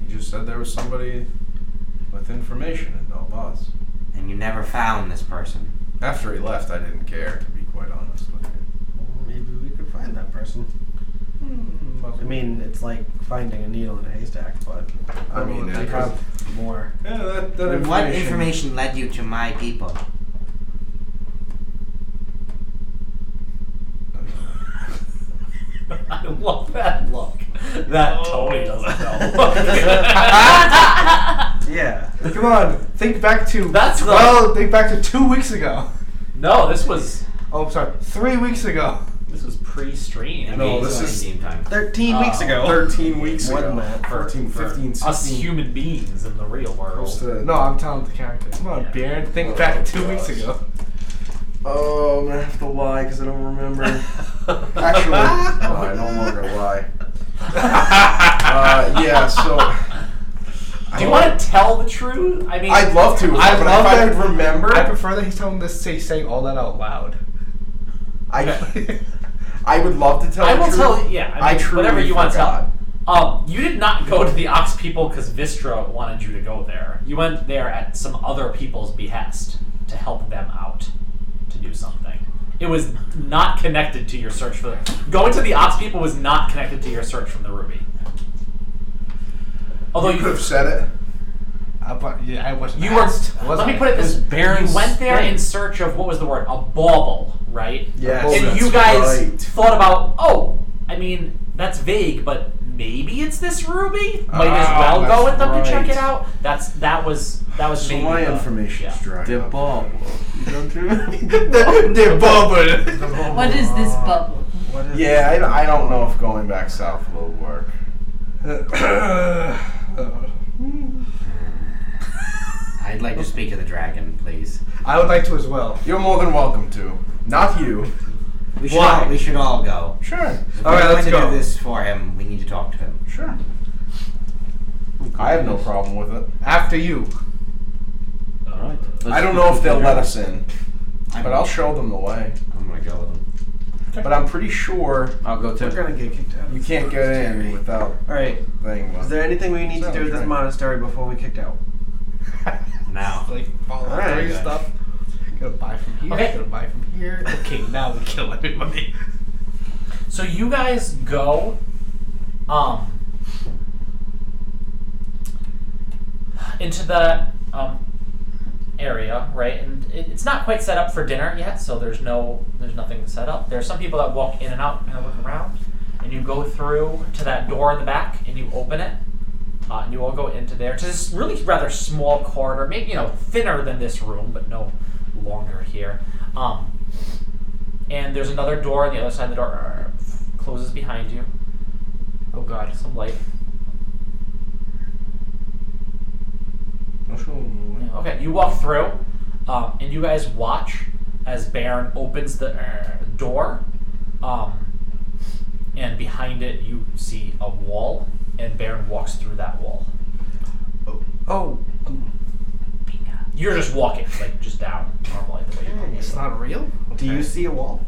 Speaker 6: He just said there was somebody with information in Dalbaz.
Speaker 8: And you never found this person.
Speaker 6: After he left, I didn't care, to be quite honest with you.
Speaker 4: Well, maybe we could find that person. I mean, it's like finding a needle in a haystack, but
Speaker 6: I mean,
Speaker 4: they
Speaker 6: it
Speaker 4: have
Speaker 6: was-
Speaker 4: more.
Speaker 6: Yeah, that
Speaker 8: And what information led you to my people?
Speaker 1: I love that look. That Tony doesn't know.
Speaker 2: Yeah. Come on. Think back to.
Speaker 1: That's the-
Speaker 2: think back to 2 weeks ago.
Speaker 1: No, this was
Speaker 2: Oh, I'm sorry. 3 weeks ago.
Speaker 1: pre-stream.
Speaker 6: No, this is
Speaker 8: Game time.
Speaker 4: 13 weeks ago.
Speaker 6: 13 weeks
Speaker 4: More
Speaker 6: ago.
Speaker 4: than that.
Speaker 6: 14, 15, 16.
Speaker 1: Us human beings in the real
Speaker 6: Close
Speaker 1: world.
Speaker 6: to-
Speaker 2: No, I'm telling the character. Come on,
Speaker 1: Yeah.
Speaker 2: Baron. Think
Speaker 6: Oh,
Speaker 2: back 2
Speaker 6: gosh.
Speaker 2: weeks ago.
Speaker 6: Oh, I'm gonna have to lie because I don't remember. Actually, no, I no longer lie. Yeah, so.
Speaker 1: Do you want to tell the truth? I mean,
Speaker 6: I'd love to,
Speaker 2: I
Speaker 6: but
Speaker 2: love
Speaker 6: if I
Speaker 2: that-
Speaker 6: could remember,
Speaker 2: I prefer that he's telling this saying all that out loud.
Speaker 6: I would love to tell
Speaker 1: I
Speaker 6: the
Speaker 1: will
Speaker 6: truth.
Speaker 1: tell. Yeah, I mean,
Speaker 6: truly
Speaker 1: whatever you want to
Speaker 6: forgot.
Speaker 1: tell. You did not go to the Ox people because Vistra wanted you to go there. You went there at some other people's behest to help them out to do something. It was not connected to your search for going to the Ox people was not connected to your search from the ruby. Although
Speaker 6: You could have said it.
Speaker 2: Yeah, I wasn't.
Speaker 1: You were.
Speaker 2: asked, was
Speaker 1: Let me
Speaker 2: I?
Speaker 1: put it this:
Speaker 2: Baron's
Speaker 1: you went there
Speaker 2: thing.
Speaker 1: in search of what was the word? A bauble, right?
Speaker 6: Yes.
Speaker 1: And
Speaker 6: that's
Speaker 1: you guys
Speaker 6: right.
Speaker 1: thought about, oh, I mean, that's vague, but maybe it's this ruby. Might as well go
Speaker 6: that's
Speaker 1: with them to check
Speaker 6: right.
Speaker 1: it out. That was
Speaker 6: So
Speaker 1: maybe
Speaker 6: my
Speaker 1: the-
Speaker 6: information is
Speaker 1: yeah.
Speaker 6: dry.
Speaker 9: The
Speaker 6: up.
Speaker 9: ball.
Speaker 6: You don't do
Speaker 2: The bubble.
Speaker 3: What is this bubble?
Speaker 4: What is
Speaker 6: Yeah, I don't know if going back south will work.
Speaker 8: I'd like to speak to the dragon, please.
Speaker 2: I would like to as well.
Speaker 6: You're more than welcome to. Not you.
Speaker 2: Why?
Speaker 8: We should all go.
Speaker 6: Sure.
Speaker 8: If
Speaker 2: All
Speaker 8: we're
Speaker 2: right,
Speaker 8: going
Speaker 2: let's
Speaker 8: to
Speaker 2: go.
Speaker 8: do this for him, we need to talk to him.
Speaker 6: Sure. I have no problem with it.
Speaker 2: After you.
Speaker 9: All right.
Speaker 6: I don't know if they'll let us in, but I'll show them the way.
Speaker 8: I'm gonna go with him.
Speaker 6: But I'm pretty sure
Speaker 9: I'll go too.
Speaker 4: We're gonna get kicked out.
Speaker 6: you can't get in without
Speaker 4: Alright.
Speaker 6: thing.
Speaker 4: Is there anything we need to do with this
Speaker 6: Right.
Speaker 4: monastery before we kicked out?
Speaker 8: Now.
Speaker 2: Like follow
Speaker 4: Alright.
Speaker 2: through stuff. Gonna buy from here.
Speaker 1: Okay.
Speaker 2: Gonna buy from here. Okay, now we kill everybody.
Speaker 1: So you guys go, into the area, right? And it's not quite set up for dinner yet, so there's nothing to set up. There are some people that walk in and out and look around, and you go through to that door in the back and you open it, and you all go into there. It's this really rather small corridor, maybe thinner than this room, but no longer here. And there's another door on the other side of the door. Closes behind you.
Speaker 2: Oh god.
Speaker 1: Some light.
Speaker 6: I'll show them the way.
Speaker 1: Okay, you walk through, and you guys watch as Baron opens the door, and behind it you see a wall, and Baron walks through that wall.
Speaker 2: Oh,
Speaker 1: You're just walking, like just down normally the way you normally
Speaker 2: it's
Speaker 1: do.
Speaker 2: not real?
Speaker 4: Do you see a wall?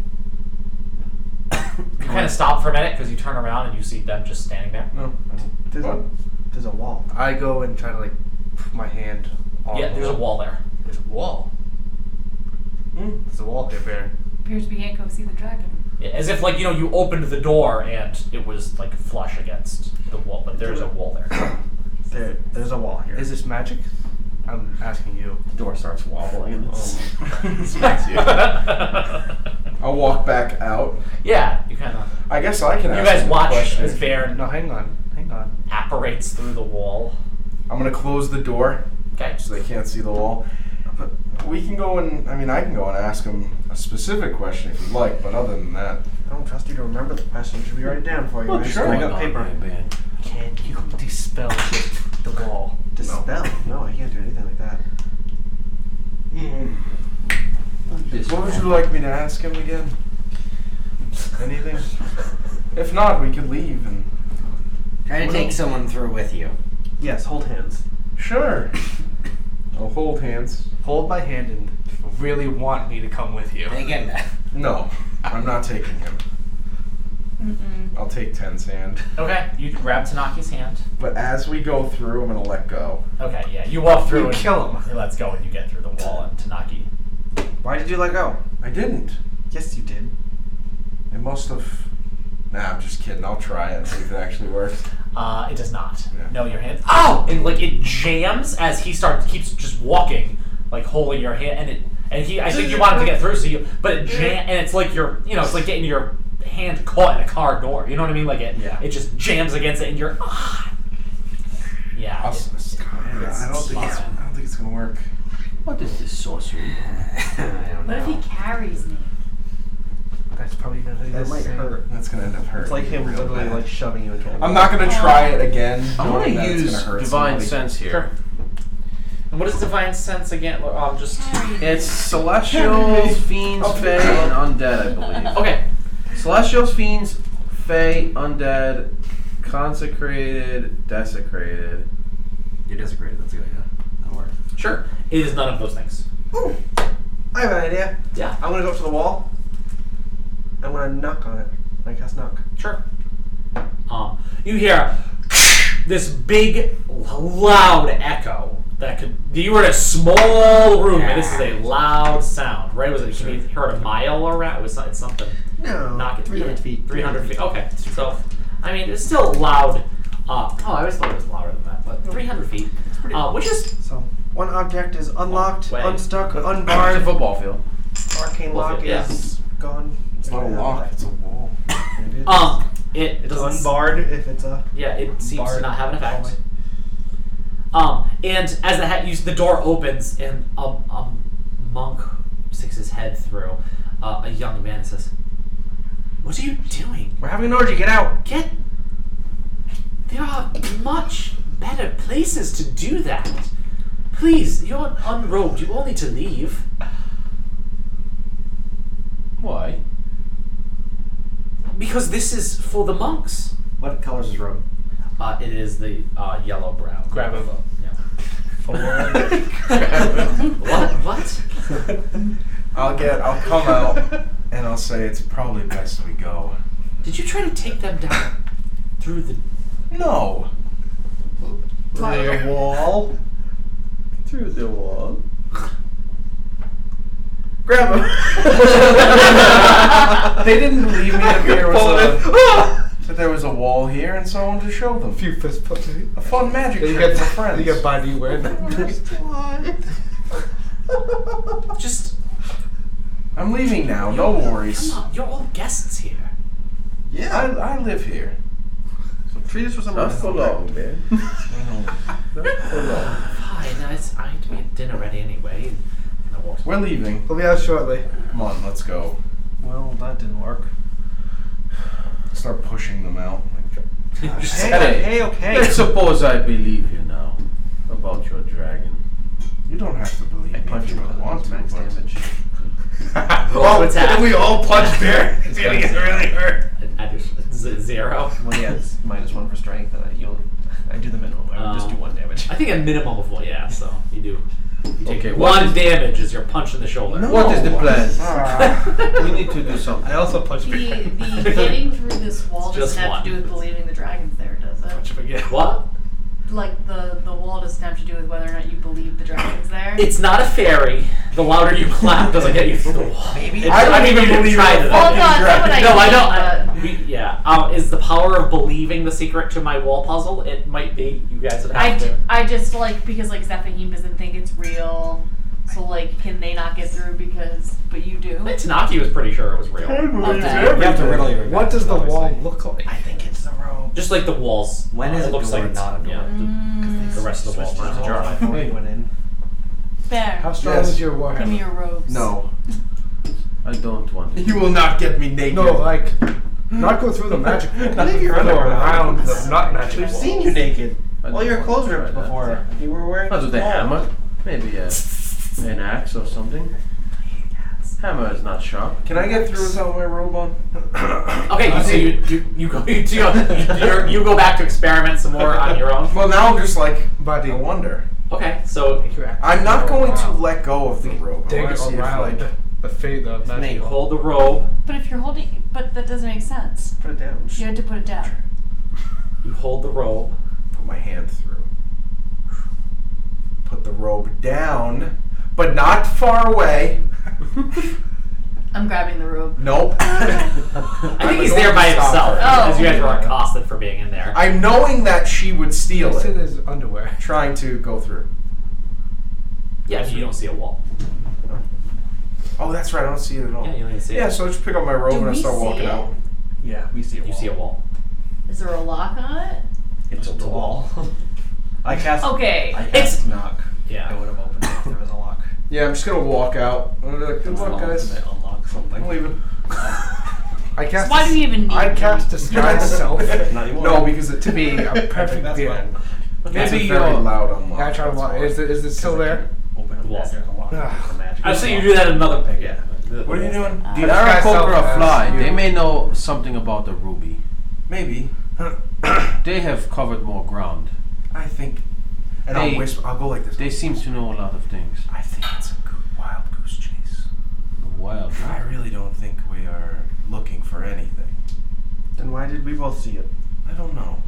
Speaker 1: You kind of stop for a minute because you turn around and you see them just standing there.
Speaker 6: No.
Speaker 4: There's
Speaker 6: What?
Speaker 4: there's a wall.
Speaker 2: I go and try to like put my hand on
Speaker 1: Yeah,
Speaker 2: the
Speaker 1: there's a wall there.
Speaker 2: There's a wall. There's a wall here, Baron.
Speaker 3: Appears we can't go see the dragon.
Speaker 1: Yeah, as if like you opened the door and it was like flush against the wall, but there's a wall there.
Speaker 4: There's a wall here.
Speaker 2: Is this magic? I'm asking you.
Speaker 8: The door starts wobbling and
Speaker 6: I'll walk back out.
Speaker 1: Yeah, you kind of.
Speaker 6: I guess I can
Speaker 1: You
Speaker 6: ask
Speaker 1: guys
Speaker 6: them a
Speaker 1: watch
Speaker 6: question.
Speaker 1: as Baron
Speaker 2: No, hang on.
Speaker 1: apparates through the wall.
Speaker 6: I'm gonna close the door
Speaker 1: Okay.
Speaker 6: so they can't see the wall. But we can go and I can go and ask them a specific question if you'd like. But other than that,
Speaker 4: I don't trust you to remember the question. Should we write it down for you?
Speaker 6: Well,
Speaker 4: Just
Speaker 6: sure.
Speaker 4: Bring up paper.
Speaker 2: Can you dispel the wall?
Speaker 4: Dispel? No, I can't do anything like that.
Speaker 6: what would you like me to ask him again? Anything? If not, we could leave and.
Speaker 8: try to take someone through with you.
Speaker 4: Yes, hold hands.
Speaker 6: Sure. I'll hold hands.
Speaker 2: Hold my hand and really want me to come with you.
Speaker 8: Again,
Speaker 6: No, I'm not taking him.
Speaker 3: Mm-mm.
Speaker 6: I'll take Ten's hand.
Speaker 1: Okay, you grab Tanaki's hand.
Speaker 6: But as we go through, I'm gonna let go.
Speaker 1: Okay, yeah, you walk through
Speaker 2: You
Speaker 1: and
Speaker 2: kill him.
Speaker 1: he lets go and you get through the wall and Tanaki.
Speaker 4: Why did you let go?
Speaker 6: I didn't.
Speaker 4: Yes, you did.
Speaker 6: It must have. Nah, I'm just kidding. I'll try it and see if it actually works.
Speaker 1: It does not.
Speaker 6: Yeah.
Speaker 1: No, your hand. Oh! And like it jams as he keeps just walking, like holding your hand, and he. I think you wanted to get through, so you. But it and it's like it's like getting your hand caught in a car door. You know what I mean? Like it.
Speaker 8: Yeah.
Speaker 1: It just jams against it, and you're. Yeah.
Speaker 6: I don't think it's gonna work.
Speaker 9: What is this sorcery?
Speaker 8: I don't
Speaker 3: What if
Speaker 8: know.
Speaker 3: he carries me?
Speaker 2: That's probably gonna be
Speaker 4: That might hurt.
Speaker 6: That's gonna end up hurting.
Speaker 4: It's like him
Speaker 6: real
Speaker 4: literally
Speaker 6: bad.
Speaker 4: like shoving you into a
Speaker 6: I'm not gonna try it again.
Speaker 9: I want
Speaker 6: knowing
Speaker 9: to
Speaker 6: that it's
Speaker 9: use
Speaker 6: gonna hurt
Speaker 9: divine
Speaker 6: somebody.
Speaker 9: sense here.
Speaker 1: Sure. And what is divine sense again? Just.
Speaker 9: It's celestials, fiends, fae, and undead, I believe.
Speaker 1: Okay.
Speaker 9: Celestials, fiends, fae, undead, consecrated, desecrated.
Speaker 5: You're desecrated. That's a good idea. That'll work.
Speaker 1: Sure. It is none of those things.
Speaker 4: Ooh, I have an idea.
Speaker 1: Yeah.
Speaker 4: I'm gonna go up to the wall. I'm gonna knock on it. I cast knock.
Speaker 1: Sure. You hear this big, loud echo that could. You were in a small room, and this is a loud sound, right? Was it? Can you heard a mile around? It's something.
Speaker 4: No.
Speaker 1: Knock it.
Speaker 4: 300 feet.
Speaker 1: 300 feet. Okay. So, I mean, it's still loud. I always thought it was louder than that, but 300 feet, which is
Speaker 4: So one object is unlocked,
Speaker 1: Way.
Speaker 4: unstuck,
Speaker 9: It's a
Speaker 4: unbarred.
Speaker 9: football field.
Speaker 4: Arcane lock
Speaker 1: Yeah.
Speaker 4: is gone.
Speaker 6: It's not a lock. It's a wall.
Speaker 1: it
Speaker 4: It's
Speaker 1: doesn't.
Speaker 4: unbarred if it's a.
Speaker 1: Yeah, it seems to
Speaker 4: barred
Speaker 1: not have an effect.
Speaker 4: hallway.
Speaker 1: And as the door opens and a monk sticks his head through, a young man says, "What are you doing?
Speaker 4: We're having an orgy. Get out.
Speaker 1: There are much better places to do that. Please, you're unrobed. You all need to leave."
Speaker 9: Why?
Speaker 1: Because this is for the monks.
Speaker 5: What color is his robe?
Speaker 1: It is the yellow brown.
Speaker 2: Grab him.
Speaker 1: Yeah. What?
Speaker 6: I'll come out and I'll say it's probably best we go.
Speaker 1: Did you try to take them down through the...
Speaker 6: No.
Speaker 4: The wall.
Speaker 9: Through the wall.
Speaker 6: Grab him. They didn't believe me that there was a wall here, and so I wanted to show them.
Speaker 2: Few fist bumps.
Speaker 6: A fun magic
Speaker 2: You
Speaker 6: trick
Speaker 2: get
Speaker 6: for friends.
Speaker 2: You get body wearing that.
Speaker 1: Just...
Speaker 6: I'm leaving now. No worries.
Speaker 1: Come on, you're all guests here.
Speaker 6: I live here.
Speaker 4: So treat us for some
Speaker 9: Not for long, man. Not for long.
Speaker 1: Fine, I need to be at dinner ready anyway. And I walked
Speaker 6: We're leaving.
Speaker 2: We'll be out shortly.
Speaker 6: Come on, let's go.
Speaker 4: Well, that didn't work.
Speaker 6: Start pushing them out.
Speaker 1: Just
Speaker 4: Hey, okay.
Speaker 9: Let's suppose I believe you now about your dragon.
Speaker 6: You don't have to believe me if you don't want to.
Speaker 4: max
Speaker 6: but-
Speaker 4: damage.
Speaker 1: attack.
Speaker 6: We all punch Bear. It's gonna get really hurt.
Speaker 1: I just 0.
Speaker 4: Well, yeah, it's -1 for strength, and I do the minimum. I would just do 1 damage.
Speaker 1: I think a minimum of 1, yeah, so you do. You take
Speaker 9: Okay,
Speaker 1: 1 damage as you're punched in the shoulder.
Speaker 6: No.
Speaker 9: What is the plan?
Speaker 6: Ah.
Speaker 9: We need to do something.
Speaker 2: I also punch
Speaker 3: The
Speaker 2: Bear.
Speaker 3: getting through this wall
Speaker 1: It's just
Speaker 3: doesn't have
Speaker 1: one.
Speaker 3: to do with believing the dragon's there, does it?
Speaker 2: Punch him again.
Speaker 1: What?
Speaker 3: Like the wall doesn't have to do with whether or not you believe the dragon's there.
Speaker 1: It's not a fairy. The louder you clap doesn't get you through the wall.
Speaker 4: Maybe.
Speaker 6: I don't even believe
Speaker 1: tried
Speaker 6: in
Speaker 1: it.
Speaker 3: Well, no, that's not what I
Speaker 1: No, I
Speaker 3: mean,
Speaker 1: don't.
Speaker 3: but-
Speaker 1: Yeah. Is the power of believing the secret to my wall puzzle? It might be. You guys would have to.
Speaker 3: I just like because like Zephahim doesn't think it's real, so like can they not get through but you do?
Speaker 1: Tanaki was pretty sure it was real.
Speaker 3: Okay.
Speaker 5: You have to riddle your
Speaker 2: What does the wall
Speaker 5: obviously.
Speaker 2: look like?
Speaker 4: I think it's the robe.
Speaker 1: Just like the walls.
Speaker 5: When is
Speaker 1: it
Speaker 5: a
Speaker 1: looks
Speaker 5: door
Speaker 1: like it's-
Speaker 5: not a door?
Speaker 1: Yeah, the rest of the walls
Speaker 4: Switched
Speaker 1: are
Speaker 4: his
Speaker 1: ajar.
Speaker 4: wall before he went in.
Speaker 3: There.
Speaker 2: How strong
Speaker 6: Yes.
Speaker 2: is your
Speaker 3: Give me
Speaker 2: warhammer?
Speaker 3: your robes.
Speaker 6: No.
Speaker 9: I don't want it.
Speaker 6: You will not get me naked.
Speaker 2: No, like, not go through the magic.
Speaker 4: Leave your
Speaker 2: Go
Speaker 4: underwear
Speaker 2: around the not magic
Speaker 4: We've
Speaker 2: wall.
Speaker 4: seen you naked.
Speaker 9: I
Speaker 4: All
Speaker 9: don't
Speaker 4: your
Speaker 9: want
Speaker 4: clothes
Speaker 9: to try
Speaker 4: ripped
Speaker 9: that.
Speaker 4: before. You were wearing.
Speaker 9: Not with a
Speaker 4: small.
Speaker 9: hammer. Maybe an axe or something. Hammer is not sharp.
Speaker 6: Can I get through without my robe on?
Speaker 1: Okay, so you go back to experiment some more on your own.
Speaker 6: Well, now I'm just like,
Speaker 2: Buddy.
Speaker 6: I wonder.
Speaker 1: Okay, so
Speaker 6: I'm not going to let go of the rope. I
Speaker 2: Dig
Speaker 6: want to see if,
Speaker 2: around
Speaker 6: like,
Speaker 2: the fate of
Speaker 1: Nate,
Speaker 2: magic.
Speaker 1: hold the rope.
Speaker 3: But if you're holding, but that doesn't make sense.
Speaker 4: Put it down.
Speaker 3: You had to put it down.
Speaker 1: You hold the rope.
Speaker 6: put my hand through. Put the rope down, but not far away.
Speaker 3: I'm grabbing the rope.
Speaker 6: Nope.
Speaker 1: I think he's there by himself,
Speaker 3: Oh.
Speaker 1: as you guys were accosted for being in there.
Speaker 6: I'm knowing that she would steal
Speaker 2: It's in
Speaker 6: it,
Speaker 2: his underwear.
Speaker 6: trying to go through.
Speaker 1: Yeah, you don't see a wall.
Speaker 6: Oh, that's right. I don't see it at all.
Speaker 1: Yeah, you don't see
Speaker 6: Yeah,
Speaker 1: it.
Speaker 6: so I just pick up my rope
Speaker 3: Do
Speaker 6: and I
Speaker 3: we
Speaker 6: start
Speaker 3: see
Speaker 6: walking
Speaker 3: it?
Speaker 6: out.
Speaker 4: Yeah, we see a wall.
Speaker 1: You see a wall.
Speaker 3: Is there a lock on it?
Speaker 4: It's a wall. I cast.
Speaker 3: Okay.
Speaker 4: I
Speaker 1: It's-
Speaker 4: cast knock.
Speaker 1: Yeah.
Speaker 4: It would have opened it if there was a lock.
Speaker 6: Yeah, I'm just gonna walk out. I'm gonna be like, good
Speaker 4: It's
Speaker 6: luck,
Speaker 4: an
Speaker 6: guys.
Speaker 4: ultimate unlock something.
Speaker 6: I'm leaving.
Speaker 2: I
Speaker 3: So
Speaker 2: cast.
Speaker 3: why do you even need
Speaker 2: I
Speaker 3: me?
Speaker 2: cast disguise self
Speaker 4: Not anymore.
Speaker 6: No, because it
Speaker 2: to be a
Speaker 4: I think
Speaker 2: perfect
Speaker 4: that's
Speaker 2: deal.
Speaker 4: fine.
Speaker 6: it's a
Speaker 7: Maybe
Speaker 6: very
Speaker 7: you're.
Speaker 6: loud unlock.
Speaker 2: Yeah, I try to
Speaker 6: that's
Speaker 2: lock.
Speaker 6: why.
Speaker 2: Is it still there?
Speaker 4: Open up
Speaker 1: Wall.
Speaker 4: that, there's a lock.
Speaker 2: Ugh.
Speaker 4: It's a magic
Speaker 1: I say you
Speaker 4: lock.
Speaker 1: do that in another pick.
Speaker 4: Yeah.
Speaker 6: What are you doing?
Speaker 3: Uh,
Speaker 6: Do you
Speaker 7: But
Speaker 2: disguise
Speaker 7: Aarakocra
Speaker 2: self as
Speaker 7: fly.
Speaker 2: you.
Speaker 7: They may know something about the ruby.
Speaker 6: Maybe.
Speaker 7: They have covered more ground.
Speaker 6: I think. And I'll
Speaker 7: They-
Speaker 6: whisper. I'll go like this.
Speaker 7: They seem to know a lot of things.
Speaker 6: I think it's a good wild goose chase.
Speaker 7: Wild.
Speaker 6: I really don't think we are looking for anything.
Speaker 4: Then why did we both see it?
Speaker 6: I don't know.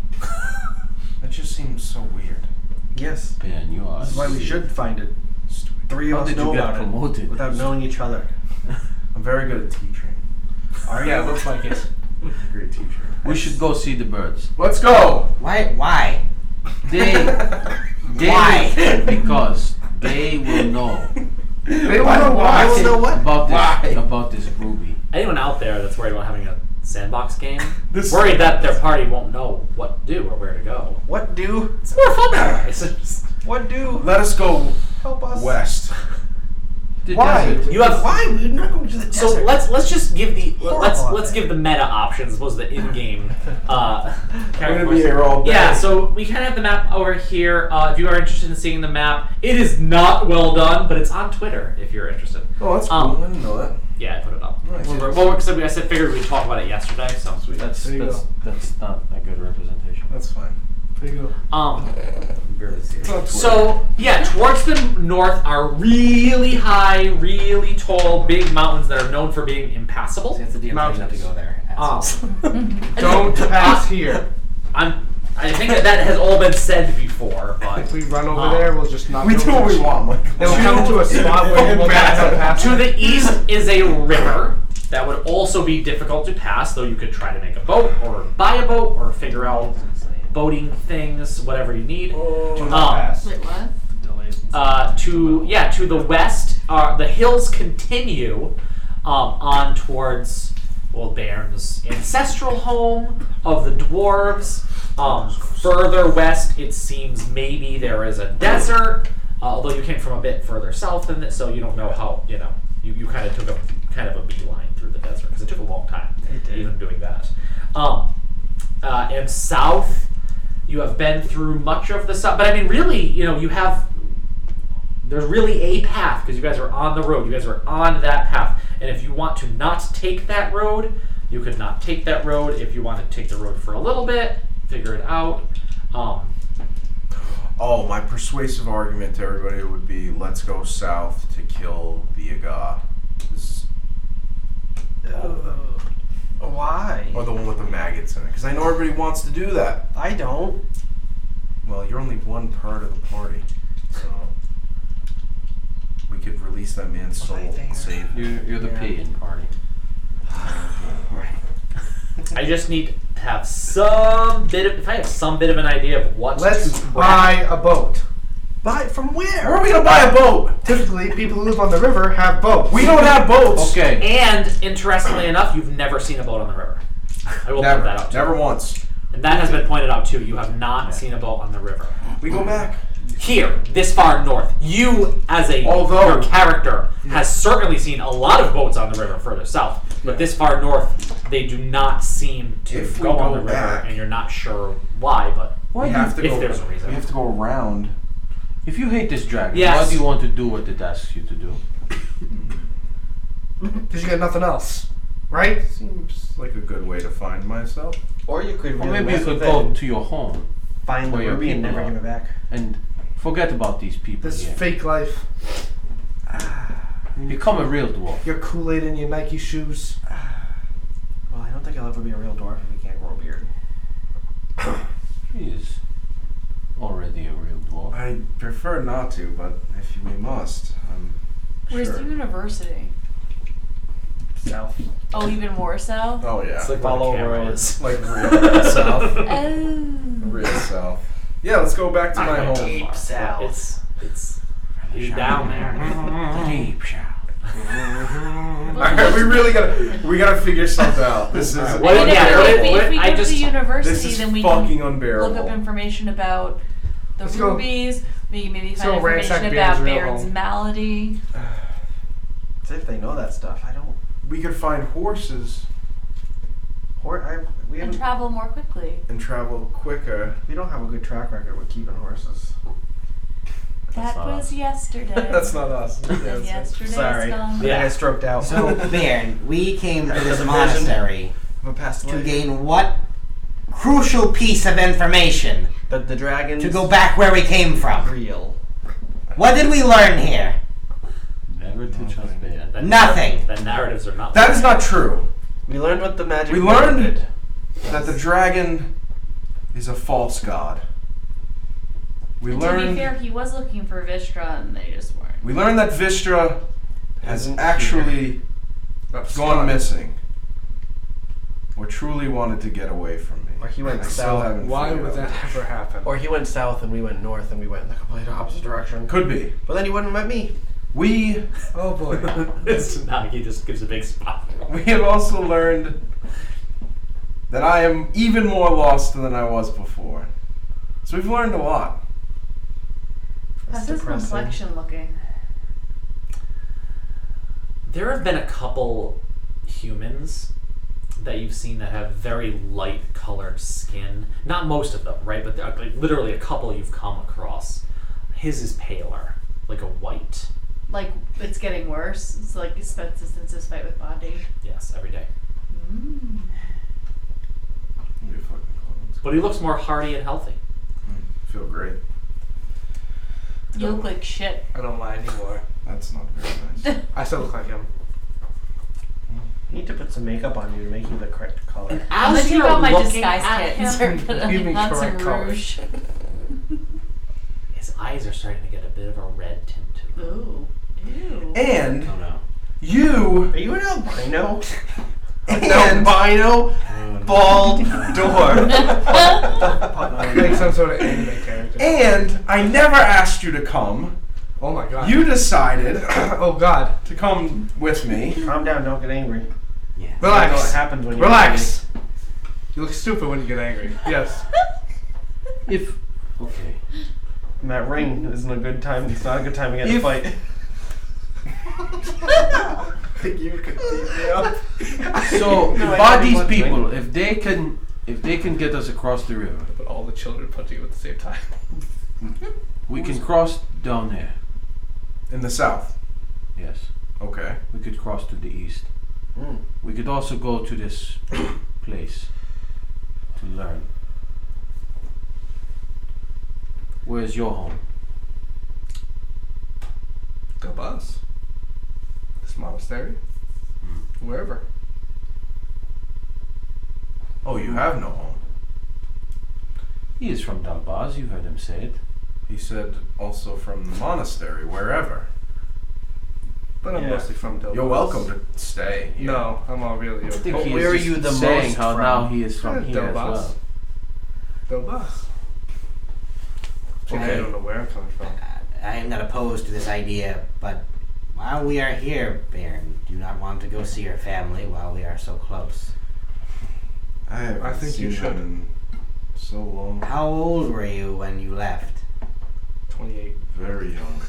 Speaker 6: That just seems so weird.
Speaker 4: Yes.
Speaker 7: Ben, you are.
Speaker 4: This is why we should find it.
Speaker 6: Stupid.
Speaker 4: Three of
Speaker 7: How
Speaker 4: us
Speaker 7: did
Speaker 4: know
Speaker 7: you get
Speaker 4: about
Speaker 7: promoted?
Speaker 4: it without knowing each other.
Speaker 6: I'm very good at teaching.
Speaker 4: Are
Speaker 2: Yeah, it
Speaker 4: you?
Speaker 2: looks like it.
Speaker 6: Great teacher.
Speaker 7: We should go see the birds.
Speaker 6: Let's go.
Speaker 8: Why?
Speaker 7: They
Speaker 8: Why?
Speaker 7: because they will know
Speaker 2: They don't know why.
Speaker 4: I will know what?
Speaker 7: about this ruby.
Speaker 1: Anyone out there that's worried about having a sandbox game,
Speaker 6: This-
Speaker 1: worried that their party won't know what to do or where to go.
Speaker 4: What do?
Speaker 1: It's more fun that way. So just-
Speaker 4: What do?
Speaker 6: Let us go
Speaker 4: Help us.
Speaker 6: west.
Speaker 7: The
Speaker 2: Why?
Speaker 7: desert.
Speaker 1: you have.
Speaker 4: Why? We're not going to the desert.
Speaker 1: So let's just give the let's
Speaker 4: Horrible.
Speaker 1: give the meta options as opposed to the in-game.
Speaker 6: I'm
Speaker 1: character
Speaker 6: gonna be here all day.
Speaker 1: Yeah, so we kind of have the map over here. If you are interested in seeing the map, it is not well done, but it's on Twitter if you're interested.
Speaker 6: Oh, that's cool.
Speaker 1: Um,
Speaker 6: I didn't know that.
Speaker 1: Yeah, I put it up.
Speaker 6: Nice.
Speaker 1: Well, because I said figured we'd talk about it yesterday, so sweet.
Speaker 7: That's
Speaker 2: There you
Speaker 7: that's not a good representation.
Speaker 6: That's fine.
Speaker 2: There you go.
Speaker 8: Barely see it.
Speaker 6: It's on Twitter.
Speaker 1: So yeah, towards the north are really high, really tall, big mountains that are known for being impassable.
Speaker 8: See, that's the DM not to go there.
Speaker 2: Don't pass here.
Speaker 1: I think that has all been said before, but
Speaker 2: If we run over there, we'll just not.
Speaker 6: we do what we want, Mike.
Speaker 2: Then we'll come to a spot where we'll pass.
Speaker 1: to the east is a river that would also be difficult to pass, though you could try to make a boat or buy a boat or figure out boating things, whatever you need.
Speaker 2: Pass.
Speaker 3: Wait, what?
Speaker 1: To the west, the hills continue on towards Bairn's ancestral home of the dwarves. Further west, it seems maybe there is a desert, although you came from a bit further south than this, so you don't know how, you kind of took a beeline through the desert, because it took a long time, even doing that. And south, you have been through much of the south, but I mean, really, there's really a path, because you guys are on the road, you guys are on that path, and if you want to not take that road, you could not take that road. If you want to take the road for a little bit, figure it out.
Speaker 6: Oh, my persuasive argument to everybody would be, let's go south to kill the Aga. All of them.
Speaker 4: Why?
Speaker 6: Or the one with the maggots in it. Because I know everybody wants to do that.
Speaker 4: I don't.
Speaker 6: Well, you're only one part of the party. So we could release that man's soul and save him.
Speaker 7: You're the P in party.
Speaker 1: I just need to have some bit of, if I have some bit of an idea of what
Speaker 2: Let's
Speaker 1: to
Speaker 2: buy a boat.
Speaker 4: Buy it from where?
Speaker 6: Where are we going to buy a boat?
Speaker 2: Typically, people who live on the river have boats.
Speaker 6: We don't have boats.
Speaker 7: Okay.
Speaker 1: And interestingly enough, you've never seen a boat on the river. I will
Speaker 6: Never.
Speaker 1: point that out.
Speaker 6: Never once.
Speaker 1: And that has been pointed out too. You have not seen a boat on the river.
Speaker 6: We go back.
Speaker 1: Here, this far north, you as
Speaker 6: Although-
Speaker 1: your character has certainly seen a lot of boats on the river further south. But this far north, they do not seem to
Speaker 6: If we
Speaker 1: go on
Speaker 6: go
Speaker 1: the river,
Speaker 6: back-
Speaker 1: and you're not sure why. But
Speaker 6: We have to
Speaker 1: if
Speaker 6: go.
Speaker 1: there's a reason.
Speaker 6: We have to go around.
Speaker 7: If you hate this dragon,
Speaker 1: Yes.
Speaker 7: what do you want to do what it asks you to do?
Speaker 2: Because you got nothing else, right?
Speaker 6: Seems like a good way to find myself.
Speaker 4: Or you could
Speaker 7: Or
Speaker 4: really
Speaker 7: maybe you
Speaker 4: mess
Speaker 7: could
Speaker 4: with
Speaker 7: go
Speaker 4: it,
Speaker 7: to your home
Speaker 4: find the
Speaker 7: where your
Speaker 4: ruby and
Speaker 7: people
Speaker 4: never
Speaker 7: are.
Speaker 4: give it back.
Speaker 7: and
Speaker 9: Forget about these people
Speaker 2: This
Speaker 9: here.
Speaker 2: fake life.
Speaker 9: Become a real dwarf.
Speaker 2: Your Kool-Aid in your Nike shoes.
Speaker 4: Well, I don't think I'll ever be a real dwarf if we can't grow a beard.
Speaker 9: He is already a real dwarf.
Speaker 6: I prefer not to, but if we must, I'm
Speaker 3: Where's
Speaker 6: sure.
Speaker 3: the university?
Speaker 2: South.
Speaker 3: Oh, even more so?
Speaker 6: Oh yeah.
Speaker 1: It's like
Speaker 4: Follow
Speaker 1: where the camera
Speaker 4: road.
Speaker 1: is.
Speaker 6: Like real south.
Speaker 3: Oh.
Speaker 6: Real south. Yeah, let's go back to my home.
Speaker 4: Deep south.
Speaker 1: It's down there.
Speaker 9: Deep shout.
Speaker 6: Alright, we gotta figure something out. This is
Speaker 1: What-
Speaker 3: I mean,
Speaker 1: yeah,
Speaker 3: if we
Speaker 1: I
Speaker 3: go to
Speaker 1: just-
Speaker 3: the university,
Speaker 6: this is
Speaker 3: then we
Speaker 6: fucking
Speaker 3: can
Speaker 6: unbearable.
Speaker 3: look up information about the
Speaker 2: Let's go.
Speaker 3: rubies. We can maybe
Speaker 2: Let's
Speaker 3: find
Speaker 2: go ransack
Speaker 3: information
Speaker 2: Baron's
Speaker 3: about
Speaker 2: real
Speaker 3: Baron's
Speaker 2: home.
Speaker 3: malady.
Speaker 4: As if they know that stuff. I don't.
Speaker 6: We could find horses
Speaker 4: We
Speaker 3: And
Speaker 4: haven't.
Speaker 3: travel more quickly.
Speaker 6: and travel quicker.
Speaker 4: We don't have a good track record with keeping horses.
Speaker 3: That
Speaker 9: not
Speaker 3: was
Speaker 9: us.
Speaker 3: yesterday.
Speaker 6: That's not us.
Speaker 3: And yesterday's
Speaker 4: Sorry.
Speaker 3: gone.
Speaker 1: Yeah.
Speaker 4: I stroked out.
Speaker 8: So, Baron, we came to this
Speaker 4: There's a
Speaker 8: monastery
Speaker 4: I'm a past
Speaker 8: to
Speaker 4: life.
Speaker 8: gain what crucial piece of information
Speaker 4: The dragons.
Speaker 8: to go back where we came from.
Speaker 4: Real.
Speaker 8: What did we learn here?
Speaker 9: Never to trust Baron.
Speaker 1: That
Speaker 8: Nothing.
Speaker 1: That narratives are not.
Speaker 6: That is not true.
Speaker 4: We learned what the magic.
Speaker 6: We learned that the dragon is a false god. We
Speaker 3: And to be
Speaker 6: learned
Speaker 3: fair, he was looking for Vistra and they just weren't.
Speaker 6: we learned that Vistra has
Speaker 4: Isn't
Speaker 6: actually
Speaker 2: That's
Speaker 6: gone
Speaker 2: smart.
Speaker 6: missing. Or truly wanted to get away from me.
Speaker 4: Or he went
Speaker 6: I still
Speaker 4: south.
Speaker 6: haven't
Speaker 2: Why
Speaker 6: figured
Speaker 2: would
Speaker 6: out.
Speaker 2: that ever happen?
Speaker 4: Or he went south and we went north and we went in the complete opposite direction.
Speaker 6: Could be.
Speaker 4: But then he wouldn't have met me.
Speaker 6: We
Speaker 2: Oh boy.
Speaker 1: It's not. He just gives a big spot.
Speaker 6: we have also learned that I am even more lost than I was before. So we've learned a lot.
Speaker 3: How's his
Speaker 4: depressing.
Speaker 3: complexion looking?
Speaker 1: There have been a couple humans that you've seen that have very light colored skin. Not most of them, right? But there are, like, literally a couple you've come across. His is paler, like a white.
Speaker 3: Like, it's getting worse. It's like he spent since his fight with Bondi.
Speaker 1: Yes, every day.
Speaker 3: Mm.
Speaker 6: You fucking clones.
Speaker 1: But he looks more hearty and healthy.
Speaker 6: Feel great.
Speaker 3: You look like shit.
Speaker 2: I don't lie anymore.
Speaker 6: That's not very nice.
Speaker 2: I still look like him.
Speaker 4: You need to put some makeup on you to make you the correct color.
Speaker 3: I'm gonna
Speaker 1: As
Speaker 3: take
Speaker 1: you're
Speaker 3: out my
Speaker 1: looking
Speaker 3: disguise
Speaker 1: at
Speaker 3: kit and
Speaker 1: him,
Speaker 3: start
Speaker 2: you
Speaker 3: putting
Speaker 2: mean
Speaker 3: on some
Speaker 2: correct color.
Speaker 3: rouge.
Speaker 1: his eyes are starting to get a bit of a red tint to them.
Speaker 3: Ooh. Ew.
Speaker 6: And
Speaker 8: Oh no.
Speaker 6: you
Speaker 4: Are you an albino?
Speaker 6: and
Speaker 4: albino, bald dwarf.
Speaker 2: Like some sort of anime character.
Speaker 6: and I never asked you to come.
Speaker 2: Oh my god.
Speaker 6: You decided
Speaker 2: Oh god.
Speaker 6: to come with me.
Speaker 4: Calm down, don't get angry.
Speaker 8: Yeah.
Speaker 4: I know what
Speaker 2: Relax.
Speaker 4: happens when you
Speaker 2: Relax. You look stupid when you get angry. Yes.
Speaker 9: If okay,
Speaker 4: And that ring isn't a good time. It's not a good time to get in a
Speaker 9: If-
Speaker 4: fight.
Speaker 6: You could beat me up.
Speaker 9: so
Speaker 4: No, I
Speaker 9: about
Speaker 4: didn't
Speaker 9: these
Speaker 4: want
Speaker 9: people,
Speaker 4: drink.
Speaker 9: if they can get us across the river,
Speaker 2: But all the children put together at the same time.
Speaker 9: we can cross down there.
Speaker 6: In the south.
Speaker 9: Yes,
Speaker 6: Okay.
Speaker 9: we could cross to the east.
Speaker 4: Mm.
Speaker 9: We could also go to this place to learn. Where's your home?
Speaker 2: Go bus. This monastery. Wherever.
Speaker 6: Oh, you have no home.
Speaker 9: He is from Dalbaz, you heard him say it.
Speaker 6: He said also from the monastery, wherever.
Speaker 2: But I'm
Speaker 4: Yeah.
Speaker 2: mostly from Delbos.
Speaker 6: You're welcome to stay here.
Speaker 2: No, I'm all really
Speaker 9: I think
Speaker 4: But
Speaker 9: he
Speaker 4: where are
Speaker 9: is
Speaker 4: you
Speaker 9: just
Speaker 4: the
Speaker 9: saying
Speaker 4: most
Speaker 9: how
Speaker 4: from?
Speaker 9: now he is from here as
Speaker 2: Dalbas.
Speaker 9: well.
Speaker 2: Delbos.
Speaker 6: Okay.
Speaker 2: I don't know where I'm coming from.
Speaker 8: I am not opposed to this idea, but while we are here, Baron, do not want to go see your family while we are so close.
Speaker 6: I haven't
Speaker 2: I think you
Speaker 6: seen
Speaker 2: should.
Speaker 6: them in so long.
Speaker 8: How old were you when you left?
Speaker 2: 28.
Speaker 6: Very young.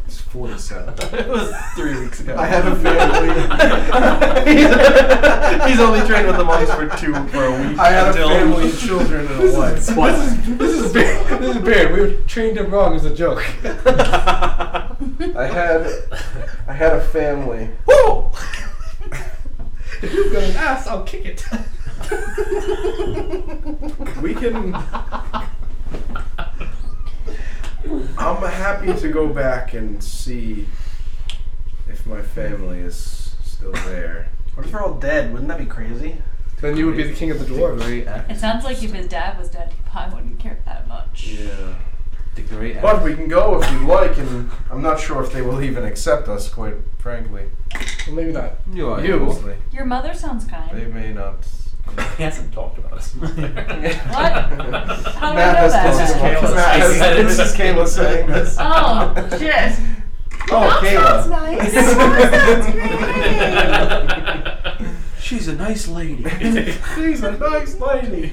Speaker 6: It's 47.
Speaker 4: It was 3 weeks ago.
Speaker 6: I have a family.
Speaker 4: He's only trained with the monks for a week.
Speaker 6: I had a
Speaker 4: until-
Speaker 6: family and children and a wife.
Speaker 2: This is bad. This is bad. We trained him wrong as a joke.
Speaker 6: I had a family.
Speaker 2: Woo! If you've got an ass, I'll kick it.
Speaker 6: We can I'm happy to go back and see if my family is still there.
Speaker 4: What if they're all dead? Wouldn't that be crazy?
Speaker 2: Then you would be the king of the dwarves.
Speaker 3: It sounds like if his dad was dead, he probably wouldn't care that much.
Speaker 6: Yeah.
Speaker 9: The great
Speaker 6: But we can go if you'd like, and I'm not sure if they will even accept us, quite frankly.
Speaker 2: Well, maybe not.
Speaker 9: You are
Speaker 2: You.
Speaker 6: Honestly.
Speaker 3: Your mother sounds kind.
Speaker 6: They may not.
Speaker 1: He hasn't talked about us.
Speaker 3: What? How do I know
Speaker 6: Matt has
Speaker 3: that?
Speaker 6: this is Kayla saying this.
Speaker 3: Oh, shit.
Speaker 6: Oh, Kayla.
Speaker 9: She's a nice lady.
Speaker 6: She's a nice lady.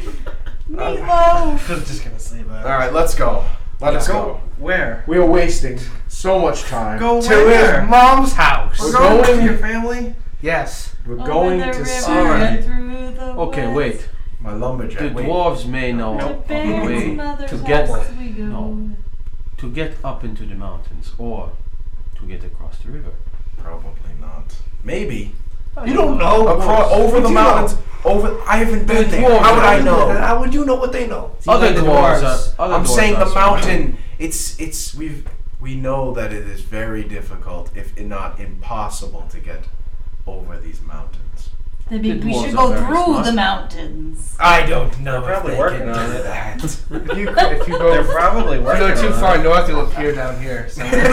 Speaker 4: I was just gonna say that.
Speaker 6: All right, let's go. Let's go.
Speaker 4: Where?
Speaker 6: We are wasting so much time.
Speaker 4: Go
Speaker 2: To
Speaker 4: where?
Speaker 2: his mom's house.
Speaker 4: We're
Speaker 6: We're
Speaker 4: going
Speaker 6: going-
Speaker 4: to your family?
Speaker 2: Yes.
Speaker 6: We're
Speaker 3: Over
Speaker 6: going
Speaker 3: the
Speaker 6: to
Speaker 3: river
Speaker 6: see
Speaker 3: and through the
Speaker 9: Okay,
Speaker 3: woods.
Speaker 9: wait.
Speaker 6: my lumberjack.
Speaker 9: The
Speaker 6: Wait.
Speaker 9: dwarves may know
Speaker 3: To
Speaker 9: of a
Speaker 3: Baron's
Speaker 9: way
Speaker 3: mother's
Speaker 9: to get
Speaker 3: house we go.
Speaker 9: no. to get up into the mountains or to get across the river.
Speaker 6: Probably not. Maybe.
Speaker 2: You don't know.
Speaker 6: Across over the
Speaker 2: You
Speaker 6: mountains. Over. I haven't been there.
Speaker 9: dwarves
Speaker 6: How would I
Speaker 9: are-
Speaker 6: know?
Speaker 2: How would you know what they know?
Speaker 9: Other
Speaker 8: the
Speaker 9: dwarves
Speaker 8: dwarves.
Speaker 9: are. Other
Speaker 6: I'm
Speaker 9: dwarves
Speaker 6: saying
Speaker 9: are
Speaker 6: the
Speaker 9: smart.
Speaker 6: mountain. It's we know that it is very difficult, if not impossible, to get over these mountains.
Speaker 3: Then maybe
Speaker 9: The
Speaker 3: we
Speaker 9: dwarves
Speaker 3: should
Speaker 9: are
Speaker 3: go
Speaker 9: very
Speaker 3: through
Speaker 9: smart.
Speaker 3: the mountains.
Speaker 6: I don't know.
Speaker 4: They're probably
Speaker 6: if they
Speaker 4: working
Speaker 6: can
Speaker 4: on
Speaker 6: do
Speaker 4: it.
Speaker 6: that.
Speaker 2: If you go,
Speaker 4: They're probably
Speaker 2: if you
Speaker 4: working
Speaker 2: go too
Speaker 4: on
Speaker 2: far
Speaker 4: it.
Speaker 2: north, you'll appear down here. So
Speaker 9: Alright,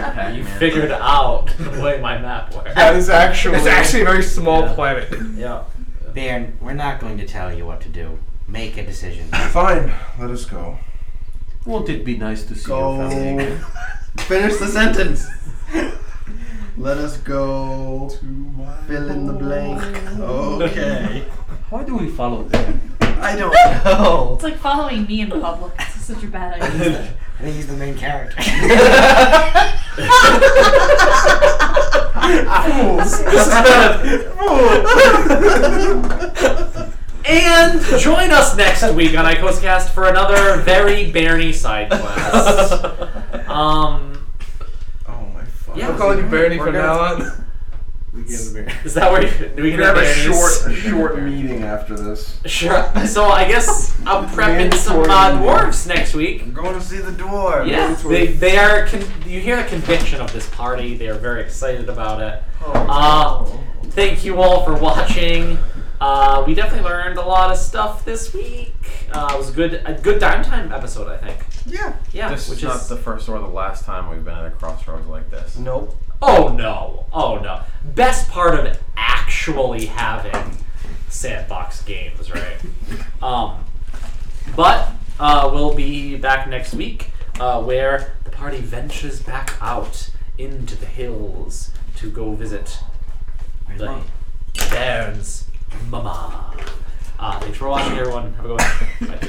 Speaker 9: Pac-Man.
Speaker 1: You figured out the way my map works.
Speaker 6: That is actually.
Speaker 2: it's actually a very small
Speaker 1: Yeah.
Speaker 2: planet.
Speaker 1: Yeah.
Speaker 8: Baron, we're not going to tell you what to do. Make a decision.
Speaker 6: Fine. Let us go.
Speaker 9: Won't it be nice to see your family
Speaker 4: Go.
Speaker 9: again?
Speaker 4: Finish the sentence. Let us go. Fill in the blank. Okay.
Speaker 9: Why do we follow them?
Speaker 4: I don't know.
Speaker 3: It's like following me in public. It's such a bad idea.
Speaker 8: I think he's the main character.
Speaker 1: And join us next week on Icosacast for another very Barney side quest.
Speaker 6: Oh my fuck.
Speaker 1: Yeah.
Speaker 2: I'm calling you Bernie
Speaker 1: We're
Speaker 2: from
Speaker 1: gonna-
Speaker 2: now on.
Speaker 1: Is that where we
Speaker 6: We
Speaker 1: can
Speaker 6: have a
Speaker 1: Barneys?
Speaker 6: short meeting after this.
Speaker 1: Sure. So I guess I'm prepping some dwarves next week.
Speaker 4: I'm going to see the dwarves.
Speaker 1: Yeah, they are. You hear the conviction of this party. They are very excited about it. Thank you all for watching. We definitely learned a lot of stuff this week. It was a good downtime episode, I think.
Speaker 4: Yeah.
Speaker 1: Yeah,
Speaker 7: This
Speaker 1: which
Speaker 7: is not the first or the last time we've been at a crossroads like this.
Speaker 4: Nope.
Speaker 1: Oh no. Best part of actually having sandbox games, right? But we'll be back next week, where the party ventures back out into the hills to go visit the Baron's mama. Thanks for watching, everyone. Have a good one. Bye.